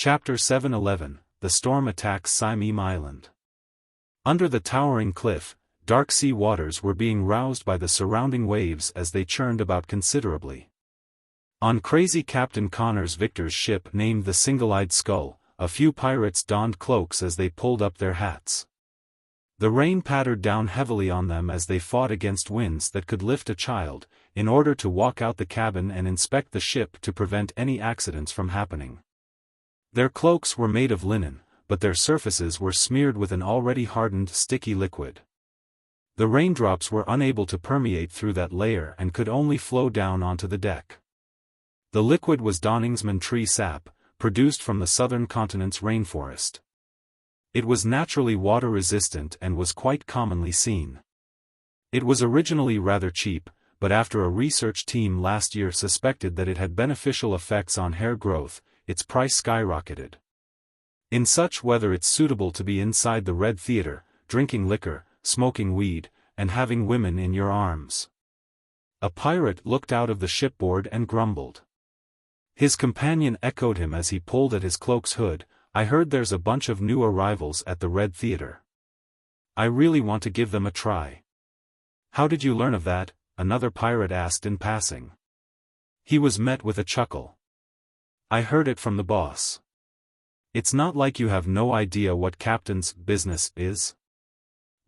Chapter 711, The Storm Attacks Simeem Island. Under the towering cliff, dark sea waters were being roused by the surrounding waves as they churned about considerably. On crazy Captain Connor's Victor's ship named the Single-Eyed Skull, a few pirates donned cloaks as they pulled up their hats. The rain pattered down heavily on them as they fought against winds that could lift a child, in order to walk out the cabin and inspect the ship to prevent any accidents from happening. Their cloaks were made of linen, but their surfaces were smeared with an already hardened sticky liquid. The raindrops were unable to permeate through that layer and could only flow down onto the deck. The liquid was Donningsman tree sap, produced from the southern continent's rainforest. It was naturally water-resistant and was quite commonly seen. It was originally rather cheap, but after a research team last year suspected that it had beneficial effects on hair growth, its price skyrocketed. In such weather it's suitable to be inside the Red Theater, drinking liquor, smoking weed, and having women in your arms. A pirate looked out of the shipboard and grumbled. His companion echoed him as he pulled at his cloak's hood. "I heard there's a bunch of new arrivals at the Red Theater. I really want to give them a try." "How did you learn of that?" another pirate asked in passing. He was met with a chuckle. "I heard it from the boss. It's not like you have no idea what captain's business is.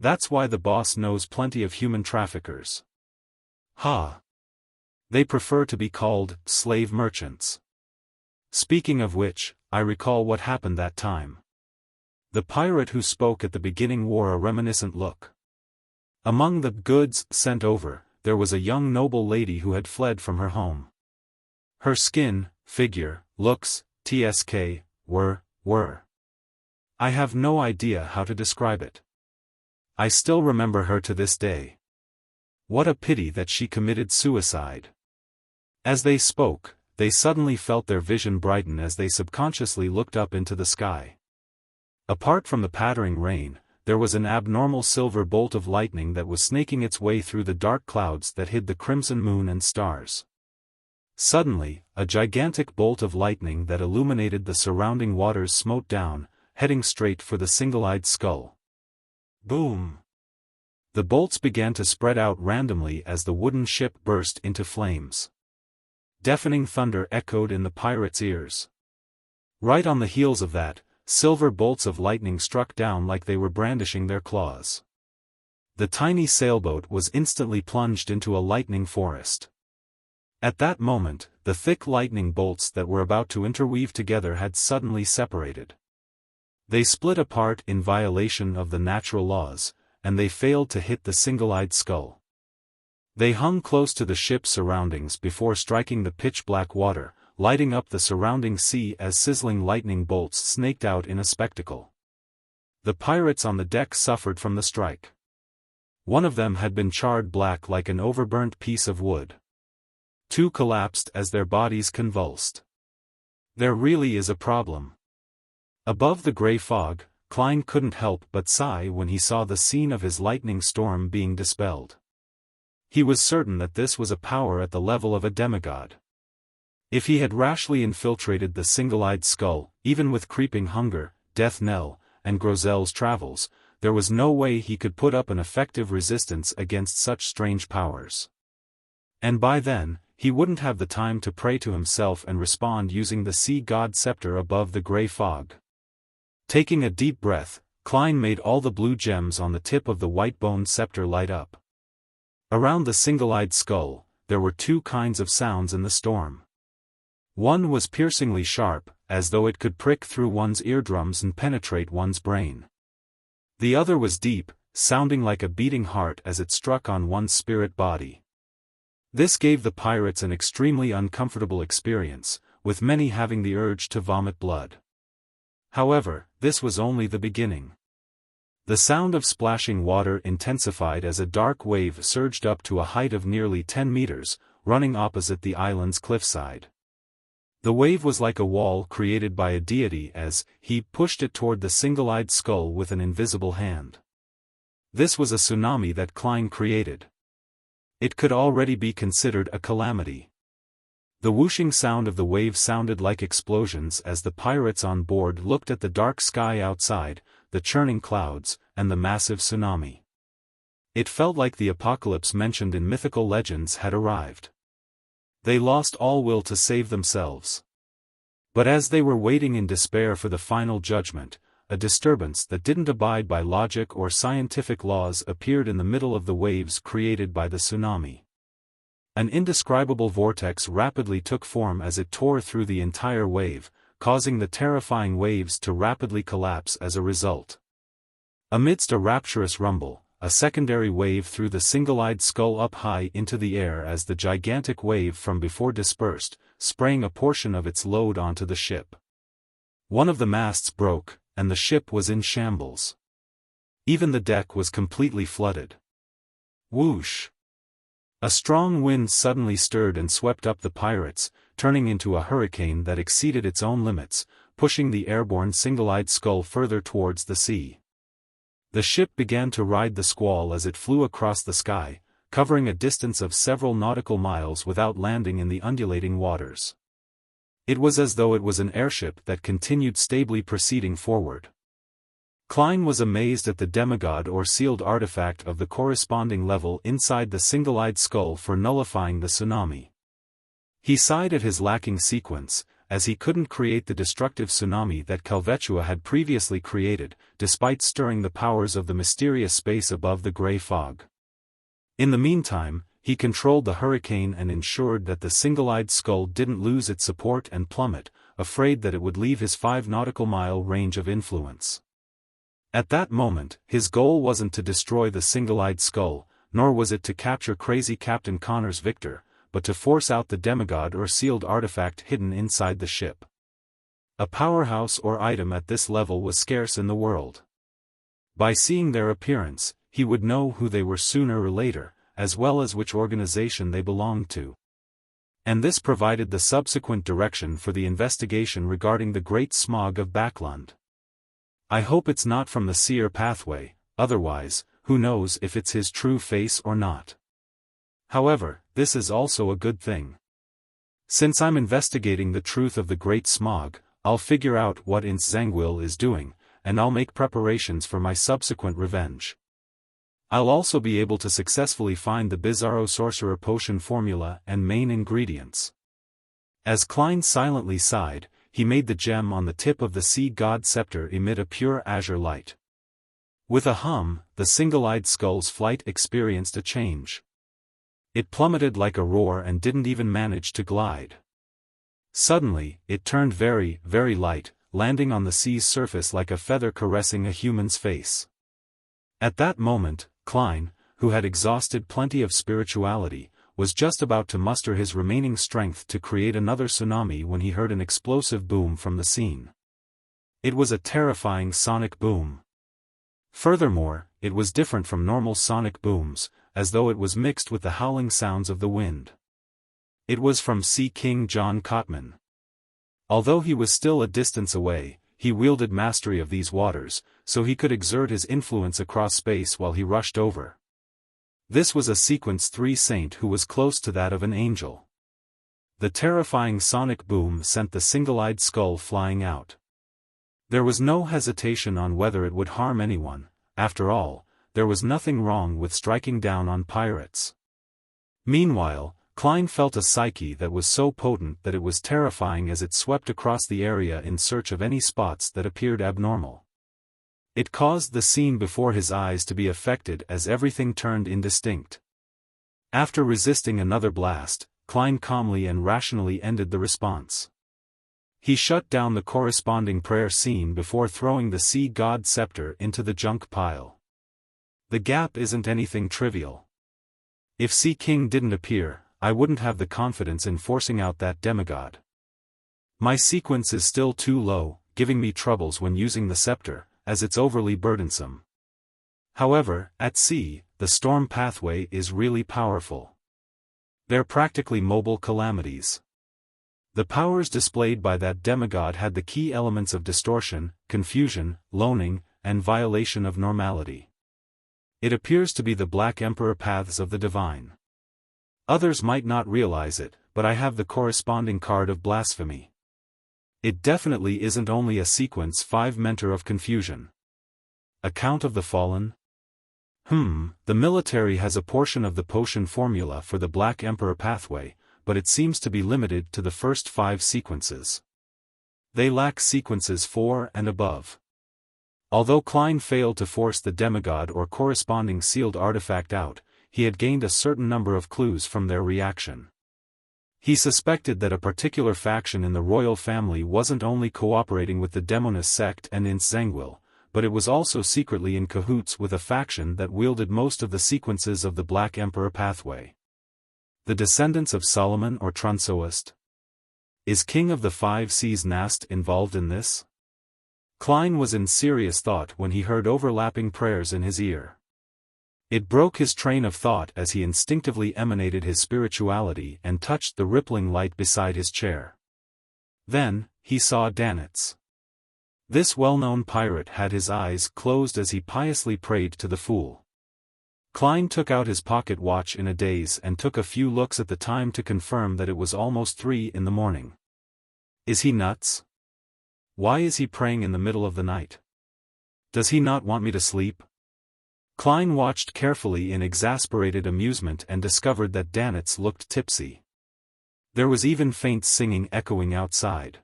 That's why the boss knows plenty of human traffickers. Ha! They prefer to be called slave merchants. Speaking of which, I recall what happened that time." The pirate who spoke at the beginning wore a reminiscent look. Among the goods sent over, there was a young noble lady who had fled from her home. Her skin, figure, looks, tsk, were. I have no idea how to describe it. I still remember her to this day. What a pity that she committed suicide. As they spoke, they suddenly felt their vision brighten as they subconsciously looked up into the sky. Apart from the pattering rain, there was an abnormal silver bolt of lightning that was snaking its way through the dark clouds that hid the crimson moon and stars. Suddenly, a gigantic bolt of lightning that illuminated the surrounding waters smote down, heading straight for the Single-Eyed Skull. Boom! The bolts began to spread out randomly as the wooden ship burst into flames. Deafening thunder echoed in the pirates' ears. Right on the heels of that, silver bolts of lightning struck down like they were brandishing their claws. The tiny sailboat was instantly plunged into a lightning forest. At that moment, the thick lightning bolts that were about to interweave together had suddenly separated. They split apart in violation of the natural laws, and they failed to hit the Single-Eyed Skull. They hung close to the ship's surroundings before striking the pitch-black water, lighting up the surrounding sea as sizzling lightning bolts snaked out in a spectacle. The pirates on the deck suffered from the strike. One of them had been charred black like an overburnt piece of wood. Two collapsed as their bodies convulsed. There really is a problem. Above the gray fog, Klein couldn't help but sigh when he saw the scene of his lightning storm being dispelled. He was certain that this was a power at the level of a demigod. If he had rashly infiltrated the Single-Eyed Skull, even with creeping hunger, death knell, and Grozel's travels, there was no way he could put up an effective resistance against such strange powers. And by then, he wouldn't have the time to pray to himself and respond using the sea god scepter above the gray fog. Taking a deep breath, Klein made all the blue gems on the tip of the white-boned scepter light up. Around the Single-Eyed Skull, there were two kinds of sounds in the storm. One was piercingly sharp, as though it could prick through one's eardrums and penetrate one's brain. The other was deep, sounding like a beating heart as it struck on one's spirit body. This gave the pirates an extremely uncomfortable experience, with many having the urge to vomit blood. However, this was only the beginning. The sound of splashing water intensified as a dark wave surged up to a height of nearly 10 meters, running opposite the island's cliffside. The wave was like a wall created by a deity as he pushed it toward the Single-Eyed Skull with an invisible hand. This was a tsunami that Klein created. It could already be considered a calamity. The whooshing sound of the waves sounded like explosions as the pirates on board looked at the dark sky outside, the churning clouds, and the massive tsunami. It felt like the apocalypse mentioned in mythical legends had arrived. They lost all will to save themselves. But as they were waiting in despair for the final judgment, a disturbance that didn't abide by logic or scientific laws appeared in the middle of the waves created by the tsunami. An indescribable vortex rapidly took form as it tore through the entire wave, causing the terrifying waves to rapidly collapse as a result. Amidst a rapturous rumble, a secondary wave threw the single-eyed skull up high into the air as the gigantic wave from before dispersed, spraying a portion of its load onto the ship. One of the masts broke, and the ship was in shambles. Even the deck was completely flooded. Whoosh! A strong wind suddenly stirred and swept up the pirates, turning into a hurricane that exceeded its own limits, pushing the airborne single-eyed skull further towards the sea. The ship began to ride the squall as it flew across the sky, covering a distance of several nautical miles without landing in the undulating waters. It was as though it was an airship that continued stably proceeding forward. Klein was amazed at the demigod or sealed artifact of the corresponding level inside the single-eyed skull for nullifying the tsunami. He sighed at his lacking sequence, as he couldn't create the destructive tsunami that Helvetia had previously created, despite stirring the powers of the mysterious space above the gray fog. In the meantime, he controlled the hurricane and ensured that the single-eyed skull didn't lose its support and plummet, afraid that it would leave his 5 nautical mile range of influence. At that moment, his goal wasn't to destroy the single-eyed skull, nor was it to capture crazy Captain Connor's Victor, but to force out the demigod or sealed artifact hidden inside the ship. A powerhouse or item at this level was scarce in the world. By seeing their appearance, he would know who they were sooner or later, as well as which organization they belonged to. And this provided the subsequent direction for the investigation regarding the Great Smog of Backlund. I hope it's not from the seer pathway, otherwise, who knows if it's his true face or not. However, this is also a good thing. Since I'm investigating the truth of the Great Smog, I'll figure out what Ince Zangwil is doing, and I'll make preparations for my subsequent revenge. I'll also be able to successfully find the Bizarro Sorcerer potion formula and main ingredients. As Klein silently sighed, he made the gem on the tip of the sea god scepter emit a pure azure light. With a hum, the single-eyed skull's flight experienced a change. It plummeted like a roar and didn't even manage to glide. Suddenly, it turned very, very light, landing on the sea's surface like a feather caressing a human's face. At that moment, Klein, who had exhausted plenty of spirituality, was just about to muster his remaining strength to create another tsunami when he heard an explosive boom from the scene. It was a terrifying sonic boom. Furthermore, it was different from normal sonic booms, as though it was mixed with the howling sounds of the wind. It was from Sea King John Cotman. Although he was still a distance away, he wielded mastery of these waters, so he could exert his influence across space while he rushed over. This was a Sequence 3 saint who was close to that of an angel. The terrifying sonic boom sent the single-eyed skull flying out. There was no hesitation on whether it would harm anyone. After all, there was nothing wrong with striking down on pirates. Meanwhile, Klein felt a psyche that was so potent that it was terrifying as it swept across the area in search of any spots that appeared abnormal. It caused the scene before his eyes to be affected as everything turned indistinct. After resisting another blast, Klein calmly and rationally ended the response. He shut down the corresponding prayer scene before throwing the sea god scepter into the junk pile. The gap isn't anything trivial. If Sea King didn't appear, I wouldn't have the confidence in forcing out that demigod. My sequence is still too low, giving me troubles when using the scepter, as it's overly burdensome. However, at sea, the storm pathway is really powerful. They're practically mobile calamities. The powers displayed by that demigod had the key elements of distortion, confusion, loaning, and violation of normality. It appears to be the Black Emperor paths of the divine. Others might not realize it, but I have the corresponding card of blasphemy. It definitely isn't only a sequence 5 mentor of confusion. Account of the Fallen? The military has a portion of the potion formula for the Black Emperor pathway, but it seems to be limited to the first 5 sequences. They lack sequences 4 and above. Although Klein failed to force the demigod or corresponding sealed artifact out, he had gained a certain number of clues from their reaction. He suspected that a particular faction in the royal family wasn't only cooperating with the Demonist sect and Ince Zengwil, but it was also secretly in cahoots with a faction that wielded most of the sequences of the Black Emperor pathway. The descendants of Solomon or Trunsoist? Is King of the Five Seas Nast involved in this? Klein was in serious thought when he heard overlapping prayers in his ear. It broke his train of thought as he instinctively emanated his spirituality and touched the rippling light beside his chair. Then, he saw Danitz. This well-known pirate had his eyes closed as he piously prayed to the fool. Klein took out his pocket watch in a daze and took a few looks at the time to confirm that it was almost 3 in the morning. Is he nuts? Why is he praying in the middle of the night? Does he not want me to sleep? Klein watched carefully in exasperated amusement and discovered that Danitz looked tipsy. There was even faint singing echoing outside.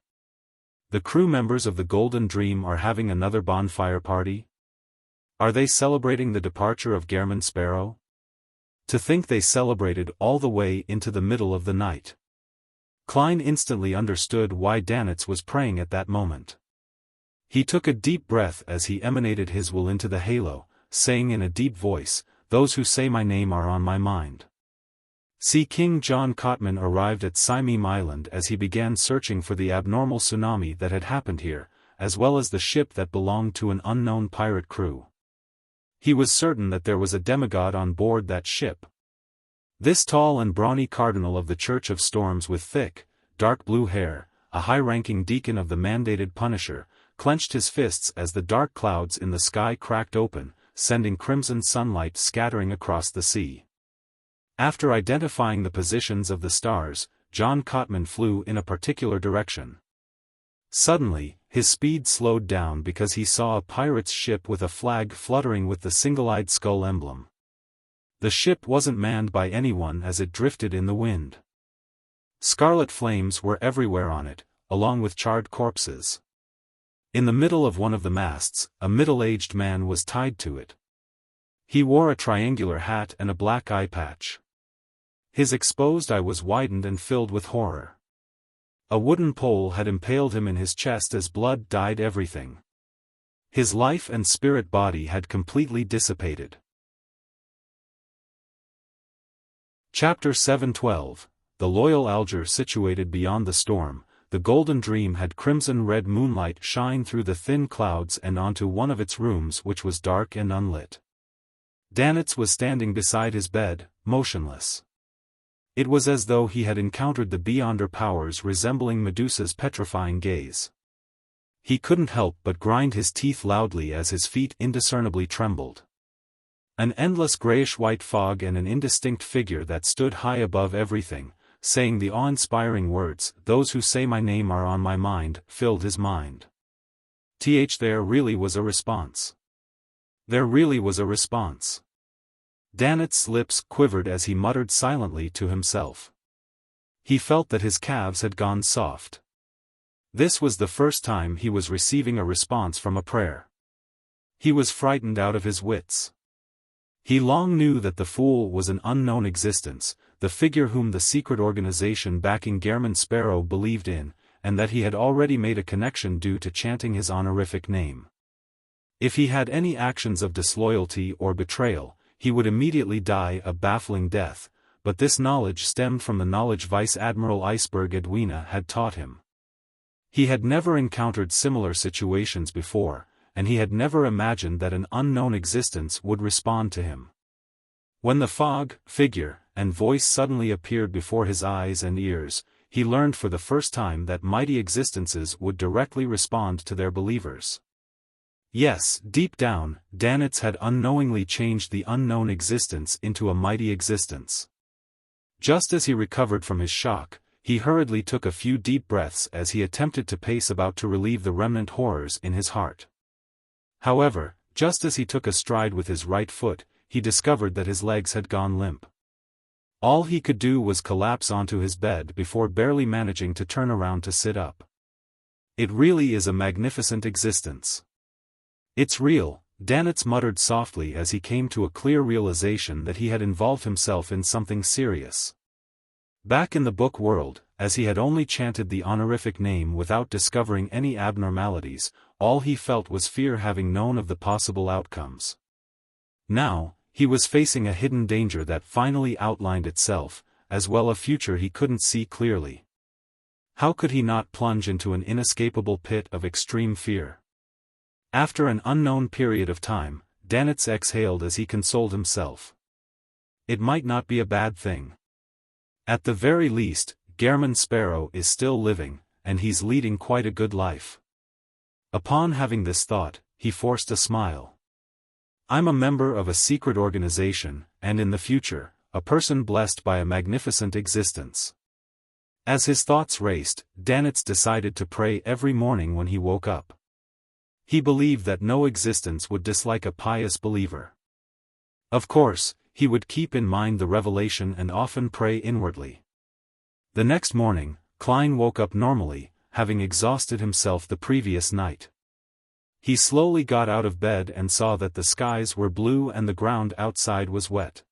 The crew members of the Golden Dream are having another bonfire party? Are they celebrating the departure of Gehrman Sparrow? To think they celebrated all the way into the middle of the night. Klein instantly understood why Danitz was praying at that moment. He took a deep breath as he emanated his will into the halo, saying in a deep voice, "Those who say my name are on my mind." See, King John Cotman arrived at Simeem Island as he began searching for the abnormal tsunami that had happened here, as well as the ship that belonged to an unknown pirate crew. He was certain that there was a demigod on board that ship. This tall and brawny cardinal of the Church of Storms with thick, dark blue hair, a high-ranking deacon of the mandated Punisher, clenched his fists as the dark clouds in the sky cracked open, sending crimson sunlight scattering across the sea. After identifying the positions of the stars, John Cotman flew in a particular direction. Suddenly, his speed slowed down because he saw a pirate's ship with a flag fluttering with the single-eyed skull emblem. The ship wasn't manned by anyone as it drifted in the wind. Scarlet flames were everywhere on it, along with charred corpses. In the middle of one of the masts, a middle-aged man was tied to it. He wore a triangular hat and a black eye patch. His exposed eye was widened and filled with horror. A wooden pole had impaled him in his chest as blood dyed everything. His life and spirit body had completely dissipated. Chapter 7:12. The loyal Alger situated beyond the storm. The Golden Dream had crimson-red moonlight shine through the thin clouds and onto one of its rooms which was dark and unlit. Danitz was standing beside his bed, motionless. It was as though he had encountered the Beyonder powers resembling Medusa's petrifying gaze. He couldn't help but grind his teeth loudly as his feet indiscernibly trembled. An endless grayish-white fog and an indistinct figure that stood high above everything, saying the awe-inspiring words, "Those who say my name are on my mind," filled his mind. There really was a response. There really was a response. Danitz's lips quivered as he muttered silently to himself. He felt that his calves had gone soft. This was the first time he was receiving a response from a prayer. He was frightened out of his wits. He long knew that the fool was an unknown existence, the figure whom the secret organization backing Gehrman Sparrow believed in, and that he had already made a connection due to chanting his honorific name. If he had any actions of disloyalty or betrayal, he would immediately die a baffling death, but this knowledge stemmed from the knowledge Vice Admiral Iceberg Edwina had taught him. He had never encountered similar situations before, and he had never imagined that an unknown existence would respond to him. When the fog, figure, and voice suddenly appeared before his eyes and ears, he learned for the first time that mighty existences would directly respond to their believers. Yes, deep down, Danitz had unknowingly changed the unknown existence into a mighty existence. Just as he recovered from his shock, he hurriedly took a few deep breaths as he attempted to pace about to relieve the remnant horrors in his heart. However, just as he took a stride with his right foot, he discovered that his legs had gone limp. All he could do was collapse onto his bed before barely managing to turn around to sit up. It really is a magnificent existence. It's real, Bandit muttered softly as he came to a clear realization that he had involved himself in something serious. Back in the book world, as he had only chanted the honorific name without discovering any abnormalities, all he felt was fear having known of the possible outcomes. Now, he was facing a hidden danger that finally outlined itself, as well a future he couldn't see clearly. How could he not plunge into an inescapable pit of extreme fear? After an unknown period of time, Bandit exhaled as he consoled himself. It might not be a bad thing. At the very least, German Sparrow is still living, and he's leading quite a good life. Upon having this thought, he forced a smile. I'm a member of a secret organization, and in the future, a person blessed by a magnificent existence. As his thoughts raced, Bandit decided to pray every morning when he woke up. He believed that no existence would dislike a pious believer. Of course, he would keep in mind the revelation and often pray inwardly. The next morning, Klein woke up normally, having exhausted himself the previous night. He slowly got out of bed and saw that the skies were blue and the ground outside was wet.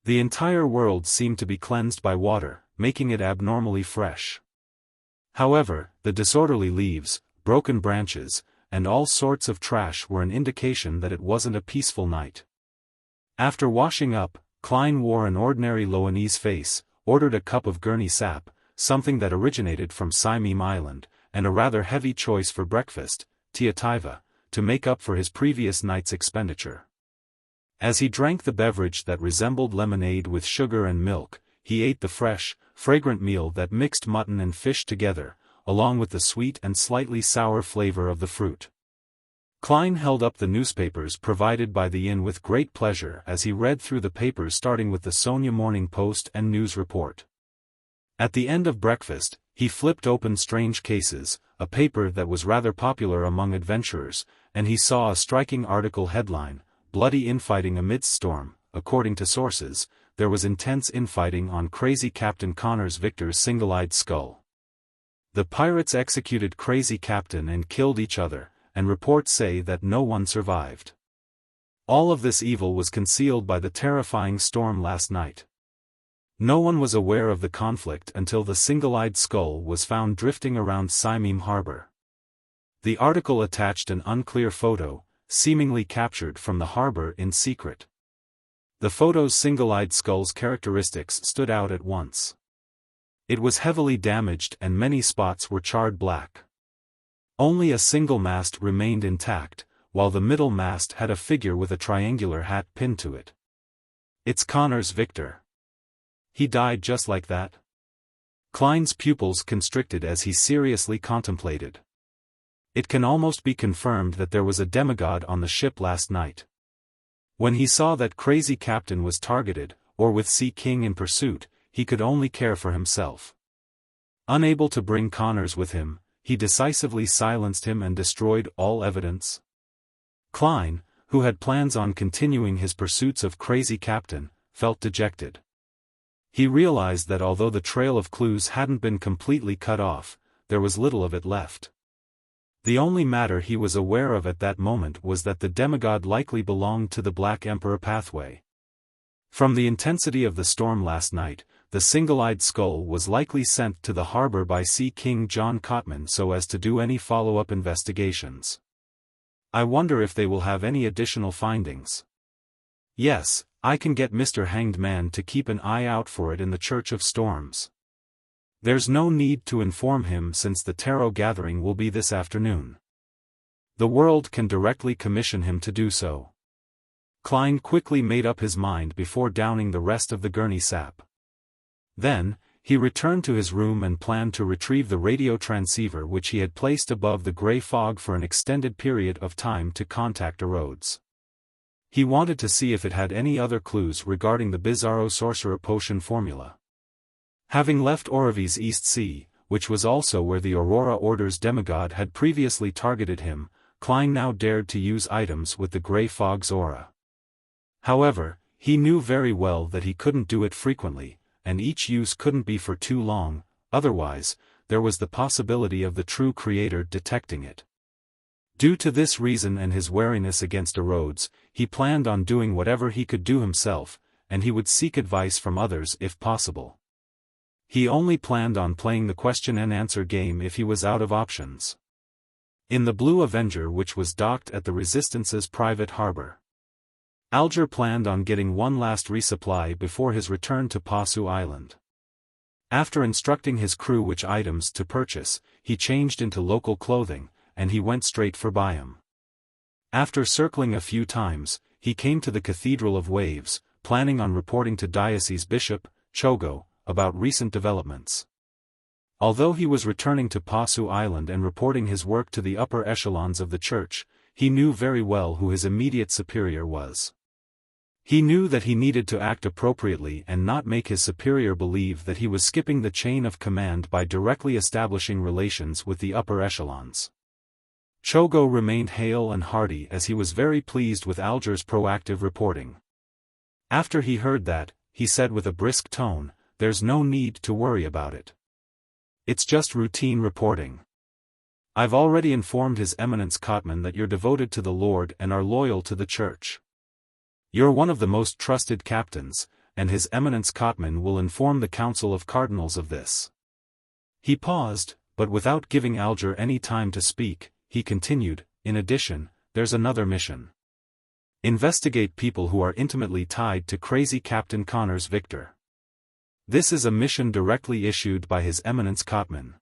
The entire world seemed to be cleansed by water, making it abnormally fresh. However, the disorderly leaves, broken branches, and all sorts of trash were an indication that it wasn't a peaceful night. After washing up, Klein wore an ordinary Loanese face, ordered a cup of gurney sap, something that originated from Simeem Island, and a rather heavy choice for breakfast, tiativa, to make up for his previous night's expenditure. As he drank the beverage that resembled lemonade with sugar and milk, he ate the fresh, fragrant meal that mixed mutton and fish together, along with the sweet and slightly sour flavor of the fruit. Klein held up the newspapers provided by the inn with great pleasure as he read through the papers starting with the Sonia Morning Post and News Report. At the end of breakfast, he flipped open Strange Cases, a paper that was rather popular among adventurers, and he saw a striking article headline, Bloody Infighting Amidst Storm. According to sources, there was intense infighting on Crazy Captain Connor's Victor's single-eyed skull. The pirates executed Crazy Captain and killed each other, and reports say that no one survived. All of this evil was concealed by the terrifying storm last night. No one was aware of the conflict until the single-eyed skull was found drifting around Simeem harbor. The article attached an unclear photo, seemingly captured from the harbor in secret. The photo's single-eyed skull's characteristics stood out at once. It was heavily damaged and many spots were charred black. Only a single mast remained intact, while the middle mast had a figure with a triangular hat pinned to it. It's Connor's Victor. He died just like that? Klein's pupils constricted as he seriously contemplated. It can almost be confirmed that there was a demigod on the ship last night. When he saw that Crazy Captain was targeted, or with Sea King in pursuit, he could only care for himself. Unable to bring Connors with him, he decisively silenced him and destroyed all evidence. Klein, who had plans on continuing his pursuits of Crazy Captain, felt dejected. He realized that although the trail of clues hadn't been completely cut off, there was little of it left. The only matter he was aware of at that moment was that the demigod likely belonged to the Black Emperor pathway. From the intensity of the storm last night, the single-eyed skull was likely sent to the harbor by Sea King John Cotman so as to do any follow-up investigations. I wonder if they will have any additional findings. Yes, I can get Mr. Hanged Man to keep an eye out for it in the Church of Storms. There's no need to inform him since the tarot gathering will be this afternoon. The world can directly commission him to do so. Klein quickly made up his mind before downing the rest of the gurney sap. Then, he returned to his room and planned to retrieve the radio transceiver which he had placed above the grey fog for an extended period of time to contact Rhodes. He wanted to see if it had any other clues regarding the Bizarro Sorcerer Potion formula. Having left Orivi's East Sea, which was also where the Aurora Order's demigod had previously targeted him, Klein now dared to use items with the Grey Fog's aura. However, he knew very well that he couldn't do it frequently, and each use couldn't be for too long, otherwise, there was the possibility of the true creator detecting it. Due to this reason and his wariness against erodes, he planned on doing whatever he could do himself, and he would seek advice from others if possible. He only planned on playing the question-and-answer game if he was out of options. In the Blue Avenger, which was docked at the Resistance's private harbor, Alger planned on getting one last resupply before his return to Pasu Island. After instructing his crew which items to purchase, he changed into local clothing, and he went straight for Byam. After circling a few times, he came to the Cathedral of Waves, planning on reporting to Diocese Bishop, Chogo, about recent developments. Although he was returning to Pasu Island and reporting his work to the upper echelons of the church, he knew very well who his immediate superior was. He knew that he needed to act appropriately and not make his superior believe that he was skipping the chain of command by directly establishing relations with the upper echelons. Chogo remained hale and hearty as he was very pleased with Alger's proactive reporting. After he heard that, he said with a brisk tone, "There's no need to worry about it. It's just routine reporting. I've already informed His Eminence Cotman that you're devoted to the Lord and are loyal to the Church. You're one of the most trusted captains, and His Eminence Cotman will inform the Council of Cardinals of this." He paused, but without giving Alger any time to speak, he continued, "In addition, there's another mission. Investigate people who are intimately tied to crazy Captain Connors Victor. This is a mission directly issued by His Eminence Cotman.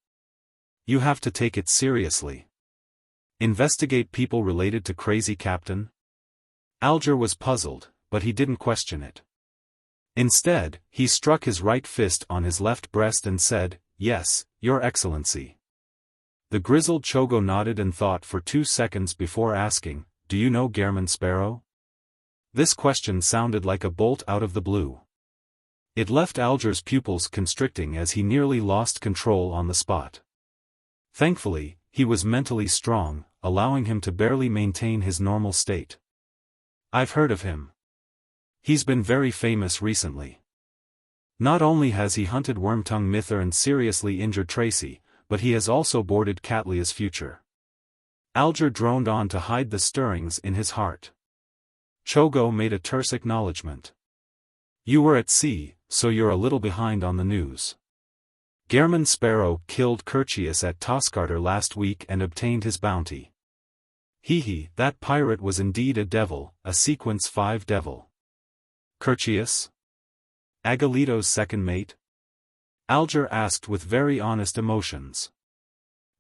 You have to take it seriously." Investigate people related to crazy Captain? Alger was puzzled, but he didn't question it. Instead, he struck his right fist on his left breast and said, "Yes, Your Excellency." The grizzled Chogo nodded and thought for 2 seconds before asking, "Do you know Gehrman Sparrow?" This question sounded like a bolt out of the blue. It left Alger's pupils constricting as he nearly lost control on the spot. Thankfully, he was mentally strong, allowing him to barely maintain his normal state. "I've heard of him. He's been very famous recently. Not only has he hunted Wormtongue Mither and seriously injured Tracy, but he has also boarded Catlia's future." Alger droned on to hide the stirrings in his heart. Chogo made a terse acknowledgement. "You were at sea, so you're a little behind on the news. Gehrman Sparrow killed Curtius at Toscarter last week and obtained his bounty. That pirate was indeed a devil, a Sequence 5 devil." "Curtius? Agalito's second mate?" Alger asked with very honest emotions.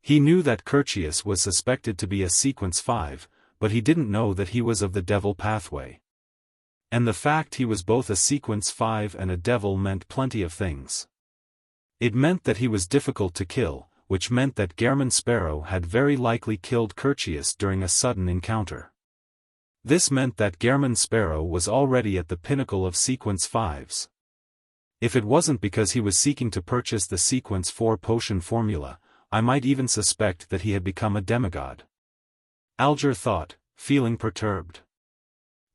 He knew that Curtius was suspected to be a Sequence 5, but he didn't know that he was of the devil pathway. And the fact he was both a Sequence 5 and a devil meant plenty of things. It meant that he was difficult to kill, which meant that Gehrman Sparrow had very likely killed Curtius during a sudden encounter. This meant that Gehrman Sparrow was already at the pinnacle of Sequence 5s. If it wasn't because he was seeking to purchase the Sequence 4 potion formula, I might even suspect that he had become a demigod. Alger thought, feeling perturbed.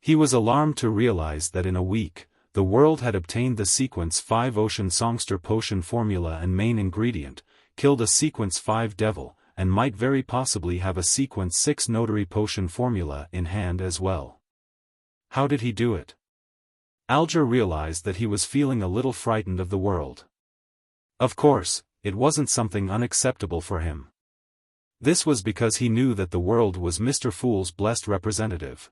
He was alarmed to realize that in a week, the world had obtained the Sequence 5 Ocean Songster potion formula and main ingredient, killed a Sequence 5 devil, and might very possibly have a Sequence 6 notary potion formula in hand as well. How did he do it? Alger realized that he was feeling a little frightened of the world. Of course, it wasn't something unacceptable for him. This was because he knew that the world was Mr. Fool's blessed representative.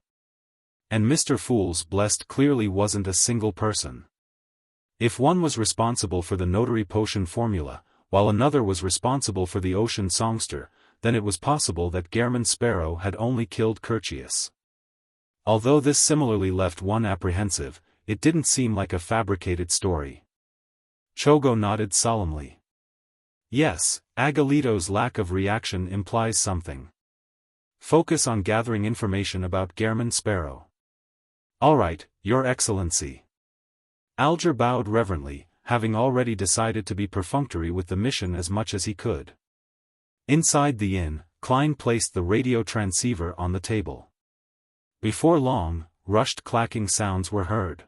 And Mr. Fool's blessed clearly wasn't a single person. If one was responsible for the notary potion formula, while another was responsible for the ocean songster, then it was possible that Gehrman Sparrow had only killed Curtius. Although this similarly left one apprehensive, it didn't seem like a fabricated story. Chogo nodded solemnly. Yes, Agalito's lack of reaction implies something. Focus on gathering information about Gehrman Sparrow. All right, Your Excellency. Alger bowed reverently, having already decided to be perfunctory with the mission as much as he could. Inside the inn, Klein placed the radio transceiver on the table. Before long, rushed clacking sounds were heard.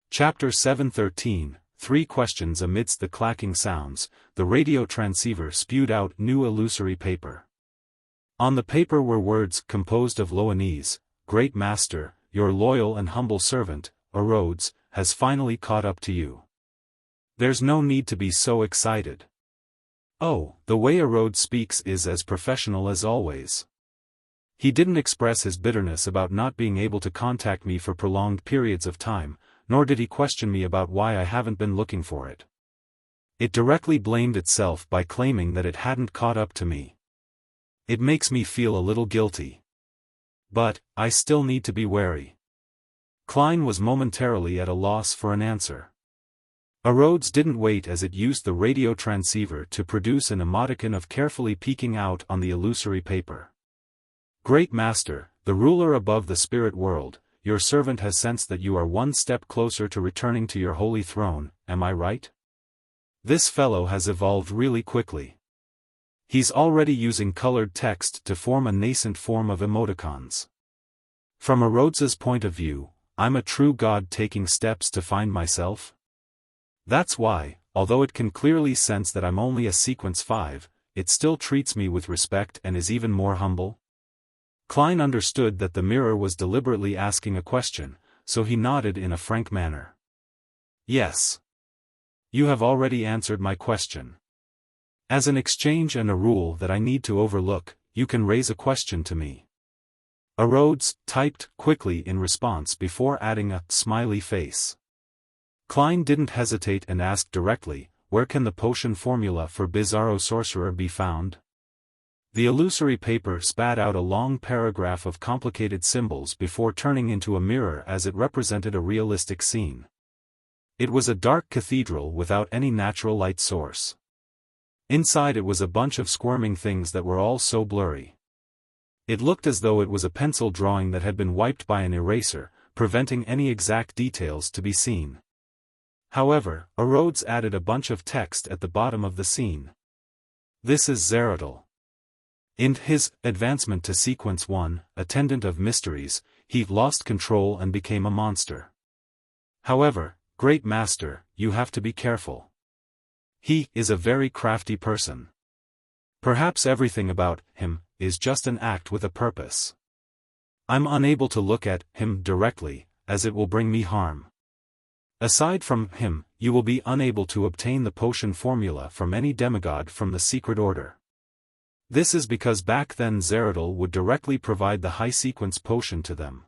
Chapter 713, 3 questions. Amidst the clacking sounds, the radio transceiver spewed out new illusory paper. On the paper were words composed of Loanese: "Great Master, your loyal and humble servant, Rhodes, has finally caught up to you. There's no need to be so excited. Oh, the way Rhodes speaks is as professional as always." He didn't express his bitterness about not being able to contact me for prolonged periods of time, nor did he question me about why I haven't been looking for it. It directly blamed itself by claiming that it hadn't caught up to me. It makes me feel a little guilty. But, I still need to be wary. Klein was momentarily at a loss for an answer. Rhodes didn't wait as it used the radio transceiver to produce an emoticon of carefully peeking out on the illusory paper. "Great Master, the ruler above the spirit world, your servant has sensed that you are one step closer to returning to your holy throne, am I right? This fellow has evolved really quickly. He's already using colored text to form a nascent form of emoticons. From Rhodes's point of view, I'm a true god taking steps to find myself. That's why, although it can clearly sense that I'm only a sequence 5, it still treats me with respect and is even more humble." Klein understood that the mirror was deliberately asking a question, so he nodded in a frank manner. "Yes. You have already answered my question. As an exchange and a rule that I need to overlook, you can raise a question to me." Rhodes typed quickly in response before adding a smiley face. Klein didn't hesitate and asked directly, "Where can the potion formula for Bizarro Sorcerer be found?" The illusory paper spat out a long paragraph of complicated symbols before turning into a mirror as it represented a realistic scene. It was a dark cathedral without any natural light source. Inside it was a bunch of squirming things that were all so blurry. It looked as though it was a pencil drawing that had been wiped by an eraser, preventing any exact details to be seen. However, Rhodes added a bunch of text at the bottom of the scene. "This is Zeradol. In his advancement to Sequence 1, Attendant of Mysteries, he lost control and became a monster. However, Great Master, you have to be careful. He is a very crafty person. Perhaps everything about him is just an act with a purpose. I'm unable to look at him directly, as it will bring me harm. Aside from him, you will be unable to obtain the potion formula from any demigod from the secret order. This is because back then Zeradol would directly provide the high sequence potion to them.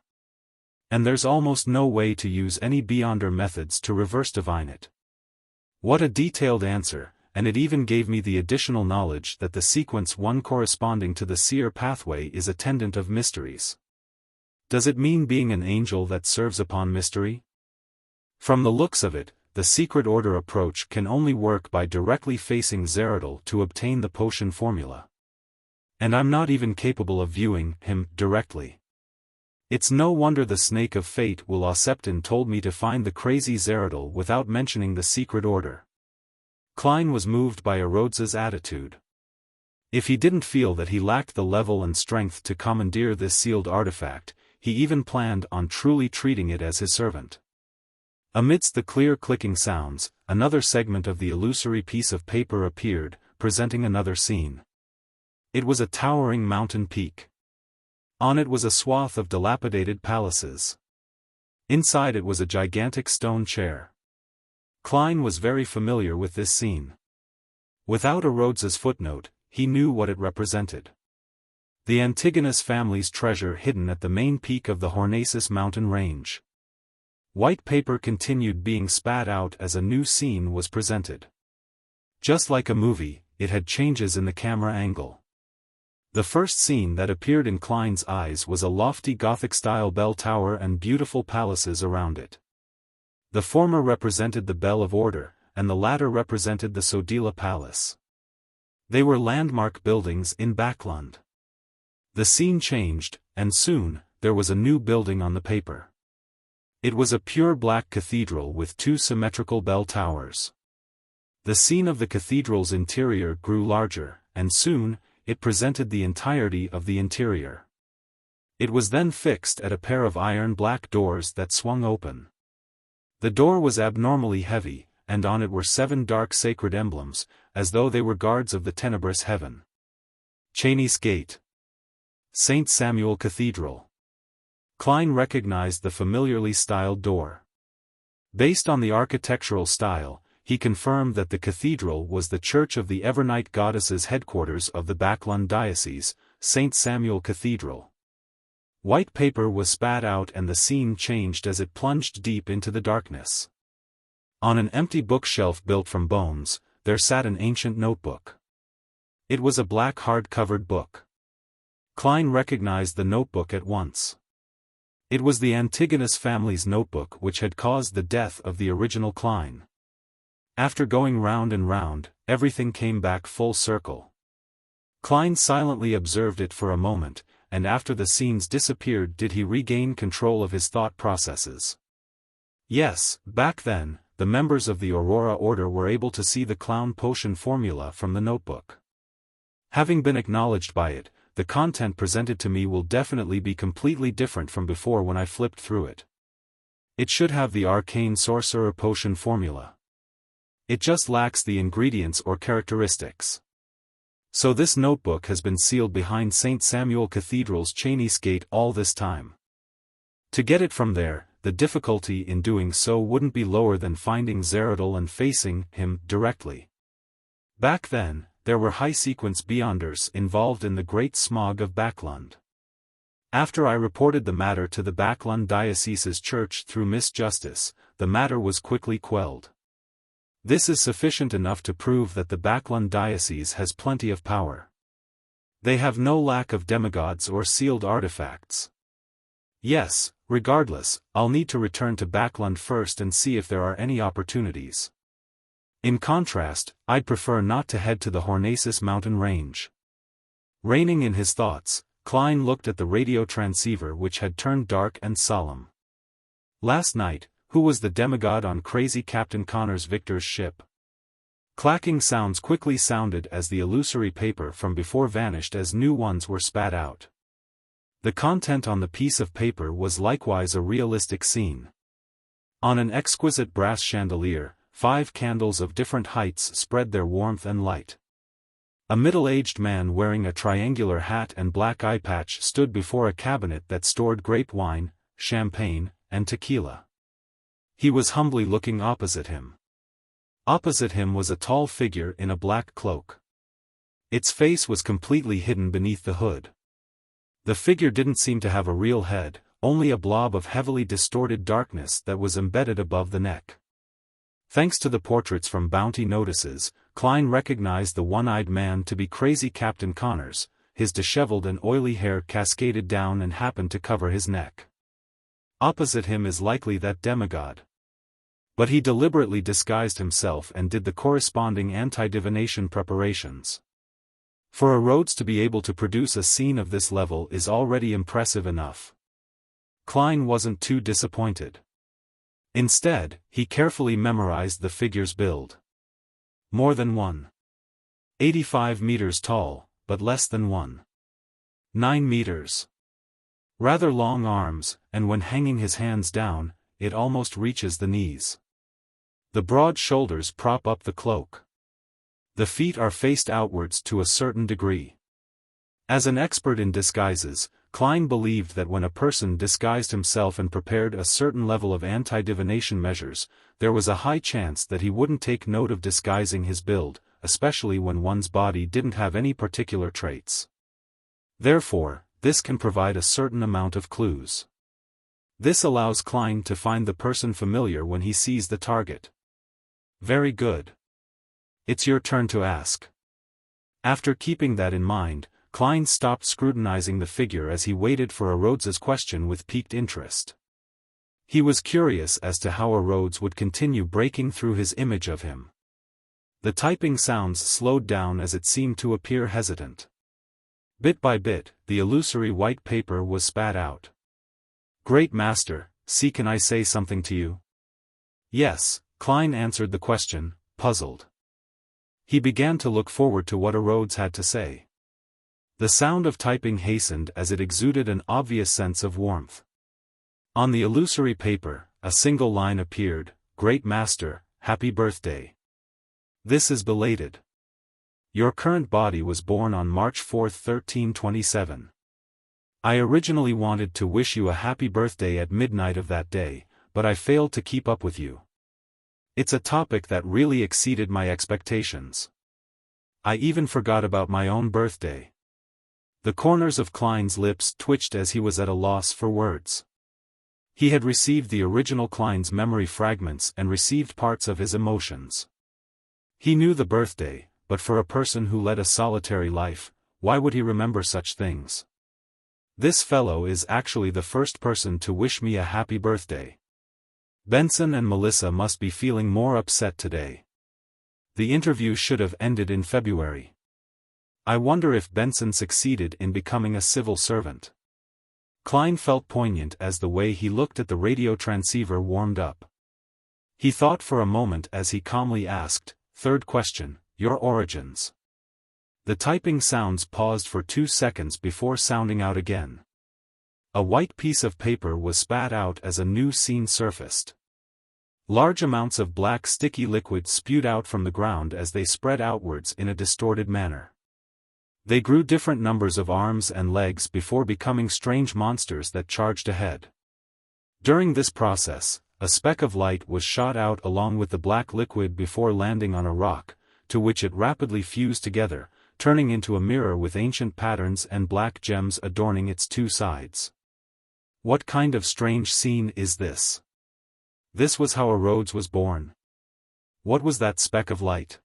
And there's almost no way to use any Beyonder methods to reverse divine it." What a detailed answer, and it even gave me the additional knowledge that the sequence 1 corresponding to the seer pathway is Attendant of Mysteries. Does it mean being an angel that serves upon mystery? From the looks of it, the secret order approach can only work by directly facing Zeradol to obtain the potion formula. And I'm not even capable of viewing him directly. It's no wonder the Snake of Fate Will Oseptin told me to find the crazy Zeradol without mentioning the secret order. Klein was moved by Rhodes's attitude. If he didn't feel that he lacked the level and strength to commandeer this sealed artifact, he even planned on truly treating it as his servant. Amidst the clear clicking sounds, another segment of the illusory piece of paper appeared, presenting another scene. It was a towering mountain peak. On it was a swath of dilapidated palaces. Inside it was a gigantic stone chair. Klein was very familiar with this scene. Without Rhodes's footnote, he knew what it represented. The Antigonus family's treasure hidden at the main peak of the Hornacis mountain range. White paper continued being spat out as a new scene was presented. Just like a movie, it had changes in the camera angle. The first scene that appeared in Klein's eyes was a lofty Gothic-style bell tower and beautiful palaces around it. The former represented the Bell of Order, and the latter represented the Sodila Palace. They were landmark buildings in Backlund. The scene changed, and soon, there was a new building on the paper. It was a pure black cathedral with 2 symmetrical bell towers. The scene of the cathedral's interior grew larger, and soon, it presented the entirety of the interior. It was then fixed at a pair of iron black doors that swung open. The door was abnormally heavy, and on it were 7 dark sacred emblems, as though they were guards of the tenebrous heaven. Chinese Gate. St. Samuel Cathedral. Klein recognized the familiarly styled door. Based on the architectural style, he confirmed that the cathedral was the church of the Evernight goddess's headquarters of the Baklund diocese, St. Samuel Cathedral. White paper was spat out and the scene changed as it plunged deep into the darkness. On an empty bookshelf built from bones, there sat an ancient notebook. It was a black hard-covered book. Klein recognized the notebook at once. It was the Antigonus family's notebook which had caused the death of the original Klein. After going round and round, everything came back full circle. Klein silently observed it for a moment, and after the scenes disappeared did he regain control of his thought processes. Yes, back then, the members of the Aurora Order were able to see the clown potion formula from the notebook. Having been acknowledged by it, the content presented to me will definitely be completely different from before when I flipped through it. It should have the arcane sorcerer potion formula. It just lacks the ingredients or characteristics. So this notebook has been sealed behind St. Samuel Cathedral's Chinese Gate all this time. To get it from there, the difficulty in doing so wouldn't be lower than finding Zeradal and facing him directly. Back then, there were high-sequence beyonders involved in the Great Smog of Baklund. After I reported the matter to the Baklund Diocese's church through Miss Justice, the matter was quickly quelled. This is sufficient enough to prove that the Baklund Diocese has plenty of power. They have no lack of demigods or sealed artifacts. Yes, regardless, I'll need to return to Baklund first and see if there are any opportunities. In contrast, I'd prefer not to head to the Hornacis mountain range. Reining in his thoughts, Klein looked at the radio transceiver which had turned dark and solemn. Last night, who was the demigod on crazy Captain Connor's Victor's ship? Clacking sounds quickly sounded as the illusory paper from before vanished as new ones were spat out. The content on the piece of paper was likewise a realistic scene. On an exquisite brass chandelier, 5 candles of different heights spread their warmth and light. A middle-aged man wearing a triangular hat and black eye patch stood before a cabinet that stored grape wine, champagne, and tequila. He was humbly looking opposite him. Opposite him was a tall figure in a black cloak. Its face was completely hidden beneath the hood. The figure didn't seem to have a real head, only a blob of heavily distorted darkness that was embedded above the neck. Thanks to the portraits from Bounty Notices, Klein recognized the one-eyed man to be crazy Captain Connors. His disheveled and oily hair cascaded down and happened to cover his neck. Opposite him is likely that demigod. But he deliberately disguised himself and did the corresponding anti-divination preparations. For a Rhodes to be able to produce a scene of this level is already impressive enough. Klein wasn't too disappointed. Instead, he carefully memorized the figure's build. More than 1.85 meters tall, but less than 1.9 meters. Rather long arms, and when hanging his hands down, it almost reaches the knees. The broad shoulders prop up the cloak. The feet are faced outwards to a certain degree. As an expert in disguises, Klein believed that when a person disguised himself and prepared a certain level of anti-divination measures, there was a high chance that he wouldn't take note of disguising his build, especially when one's body didn't have any particular traits. Therefore, this can provide a certain amount of clues. This allows Klein to find the person familiar when he sees the target. Very good. It's your turn to ask. After keeping that in mind, Klein stopped scrutinizing the figure as he waited for a Rhodes's question with piqued interest. He was curious as to how a Rhodes would continue breaking through his image of him. The typing sounds slowed down as it seemed to appear hesitant. Bit by bit, the illusory white paper was spat out. Great Master, See, can I say something to you? Yes, Klein answered the question, puzzled. He began to look forward to what Rhodes had to say. The sound of typing hastened as it exuded an obvious sense of warmth. On the illusory paper, a single line appeared, "Great Master, happy birthday. This is belated. Your current body was born on March 4, 1327. I originally wanted to wish you a happy birthday at midnight of that day, but I failed to keep up with you. It's a topic that really exceeded my expectations. I even forgot about my own birthday." The corners of Klein's lips twitched as he was at a loss for words. He had received the original Klein's memory fragments and received parts of his emotions. He knew the birthday, but for a person who led a solitary life, why would he remember such things? This fellow is actually the first person to wish me a happy birthday. Benson and Melissa must be feeling more upset today. The interview should have ended in February. I wonder if Benson succeeded in becoming a civil servant. Klein felt poignant as the way he looked at the radio transceiver warmed up. He thought for a moment as he calmly asked, "Third question, your origins." The typing sounds paused for 2 seconds before sounding out again. A white piece of paper was spat out as a new scene surfaced. Large amounts of black sticky liquid spewed out from the ground as they spread outwards in a distorted manner. They grew different numbers of arms and legs before becoming strange monsters that charged ahead. During this process, a speck of light was shot out along with the black liquid before landing on a rock, to which it rapidly fused together, turning into a mirror with ancient patterns and black gems adorning its two sides. What kind of strange scene is this? This was how a Rhodes was born. What was that speck of light?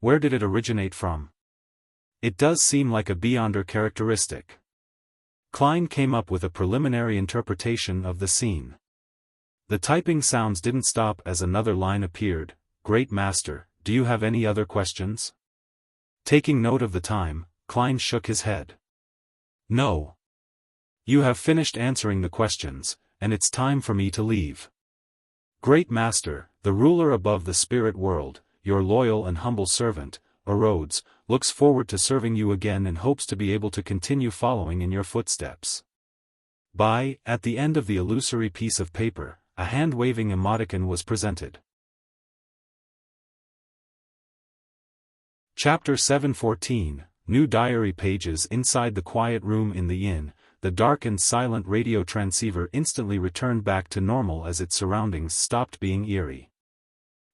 Where did it originate from? It does seem like a Beyonder characteristic. Klein came up with a preliminary interpretation of the scene. The typing sounds didn't stop as another line appeared, "Great Master, do you have any other questions?" Taking note of the time, Klein shook his head. "No. You have finished answering the questions, and it's time for me to leave. Great Master, the ruler above the spirit world, your loyal and humble servant, Rhodes, looks forward to serving you again and hopes to be able to continue following in your footsteps. Bye." At the end of the illusory piece of paper, a hand-waving emoticon was presented. Chapter 714, New Diary pages. Inside the quiet room in the inn, the dark and silent radio transceiver instantly returned back to normal as its surroundings stopped being eerie.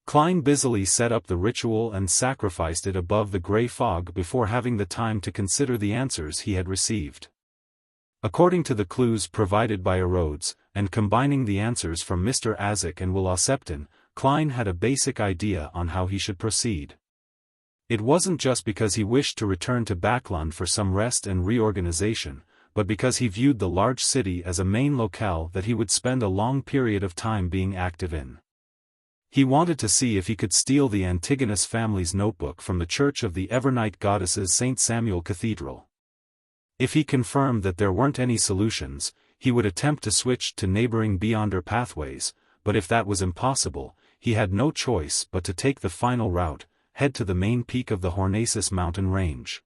Klein busily set up the ritual and sacrificed it above the gray fog before having the time to consider the answers he had received. According to the clues provided by Rhodes, and combining the answers from Mr. Azek and Will Septon, Klein had a basic idea on how he should proceed. It wasn't just because he wished to return to Backland for some rest and reorganization, but because he viewed the large city as a main locale that he would spend a long period of time being active in. He wanted to see if he could steal the Antigonus family's notebook from the Church of the Evernight Goddesses St. Samuel Cathedral. If he confirmed that there weren't any solutions, he would attempt to switch to neighboring Beyonder pathways, but if that was impossible, he had no choice but to take the final route, head to the main peak of the Hornacis mountain range.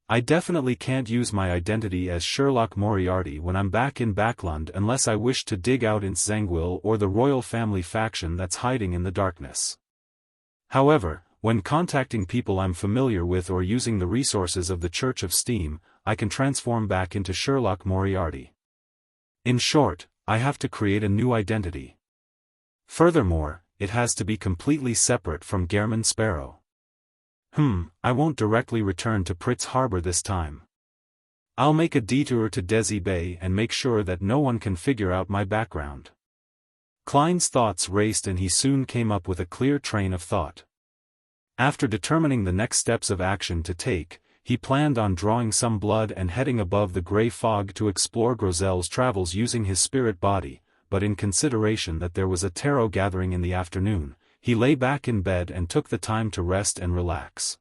I definitely can't use my identity as Sherlock Moriarty when I'm back in Backland unless I wish to dig out Ince Zangwill or the royal family faction that's hiding in the darkness. However, when contacting people I'm familiar with or using the resources of the Church of Steam, I can transform back into Sherlock Moriarty. In short, I have to create a new identity. Furthermore, it has to be completely separate from Gehrman Sparrow. I won't directly return to Pritz Harbor this time. I'll make a detour to Desi Bay and make sure that no one can figure out my background. Klein's thoughts raced and he soon came up with a clear train of thought. After determining the next steps of action to take, he planned on drawing some blood and heading above the gray fog to explore Grozel's travels using his spirit body, but in consideration that there was a tarot gathering in the afternoon, he lay back in bed and took the time to rest and relax.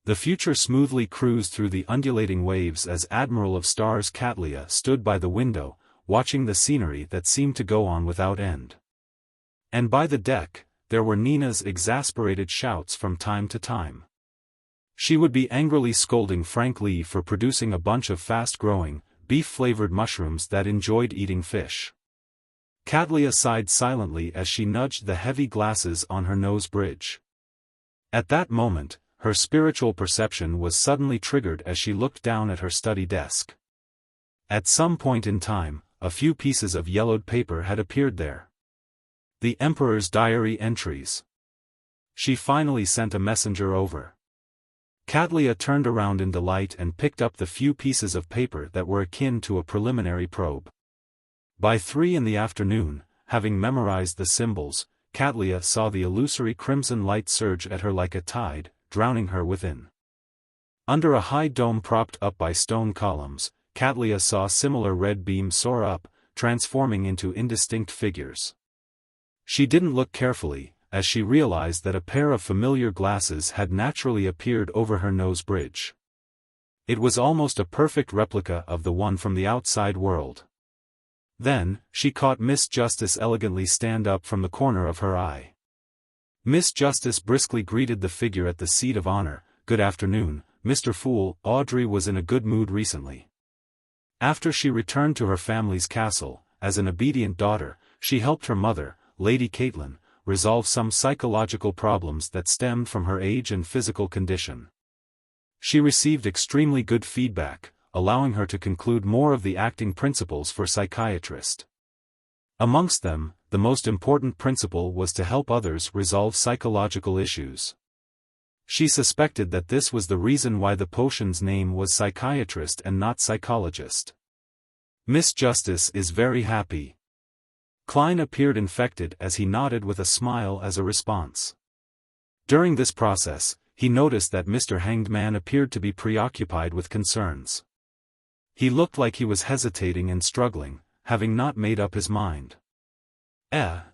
The future smoothly cruised through the undulating waves as Admiral of Stars Catlia stood by the window, watching the scenery that seemed to go on without end. And by the deck, there were Nina's exasperated shouts from time to time. She would be angrily scolding Frank Lee for producing a bunch of fast-growing, beef-flavored mushrooms that enjoyed eating fish. Cadlia sighed silently as she nudged the heavy glasses on her nose bridge. At that moment, her spiritual perception was suddenly triggered as she looked down at her study desk. At some point in time, a few pieces of yellowed paper had appeared there. The Emperor's diary entries. She finally sent a messenger over. Cadlia turned around in delight and picked up the few pieces of paper that were akin to a preliminary probe. By 3 in the afternoon, having memorized the symbols, Cadlia saw the illusory crimson light surge at her like a tide, drowning her within. Under a high dome propped up by stone columns, Cadlia saw similar red beams soar up, transforming into indistinct figures. She didn't look carefully, as she realized that a pair of familiar glasses had naturally appeared over her nose bridge. It was almost a perfect replica of the one from the outside world. Then, she caught Miss Justice elegantly stand up from the corner of her eye. Miss Justice briskly greeted the figure at the seat of honor. "Good afternoon, Mr. Fool." Audrey was in a good mood recently. After she returned to her family's castle, as an obedient daughter, she helped her mother, Lady Caitlin, resolve some psychological problems that stemmed from her age and physical condition. She received extremely good feedback, allowing her to conclude more of the acting principles for psychiatrist. Amongst them, the most important principle was to help others resolve psychological issues. She suspected that this was the reason why the potion's name was psychiatrist and not psychologist. Miss Justice is very happy. Klein appeared infected as he nodded with a smile as a response. During this process, he noticed that Mr. Hanged Man appeared to be preoccupied with concerns. He looked like he was hesitating and struggling, having not made up his mind.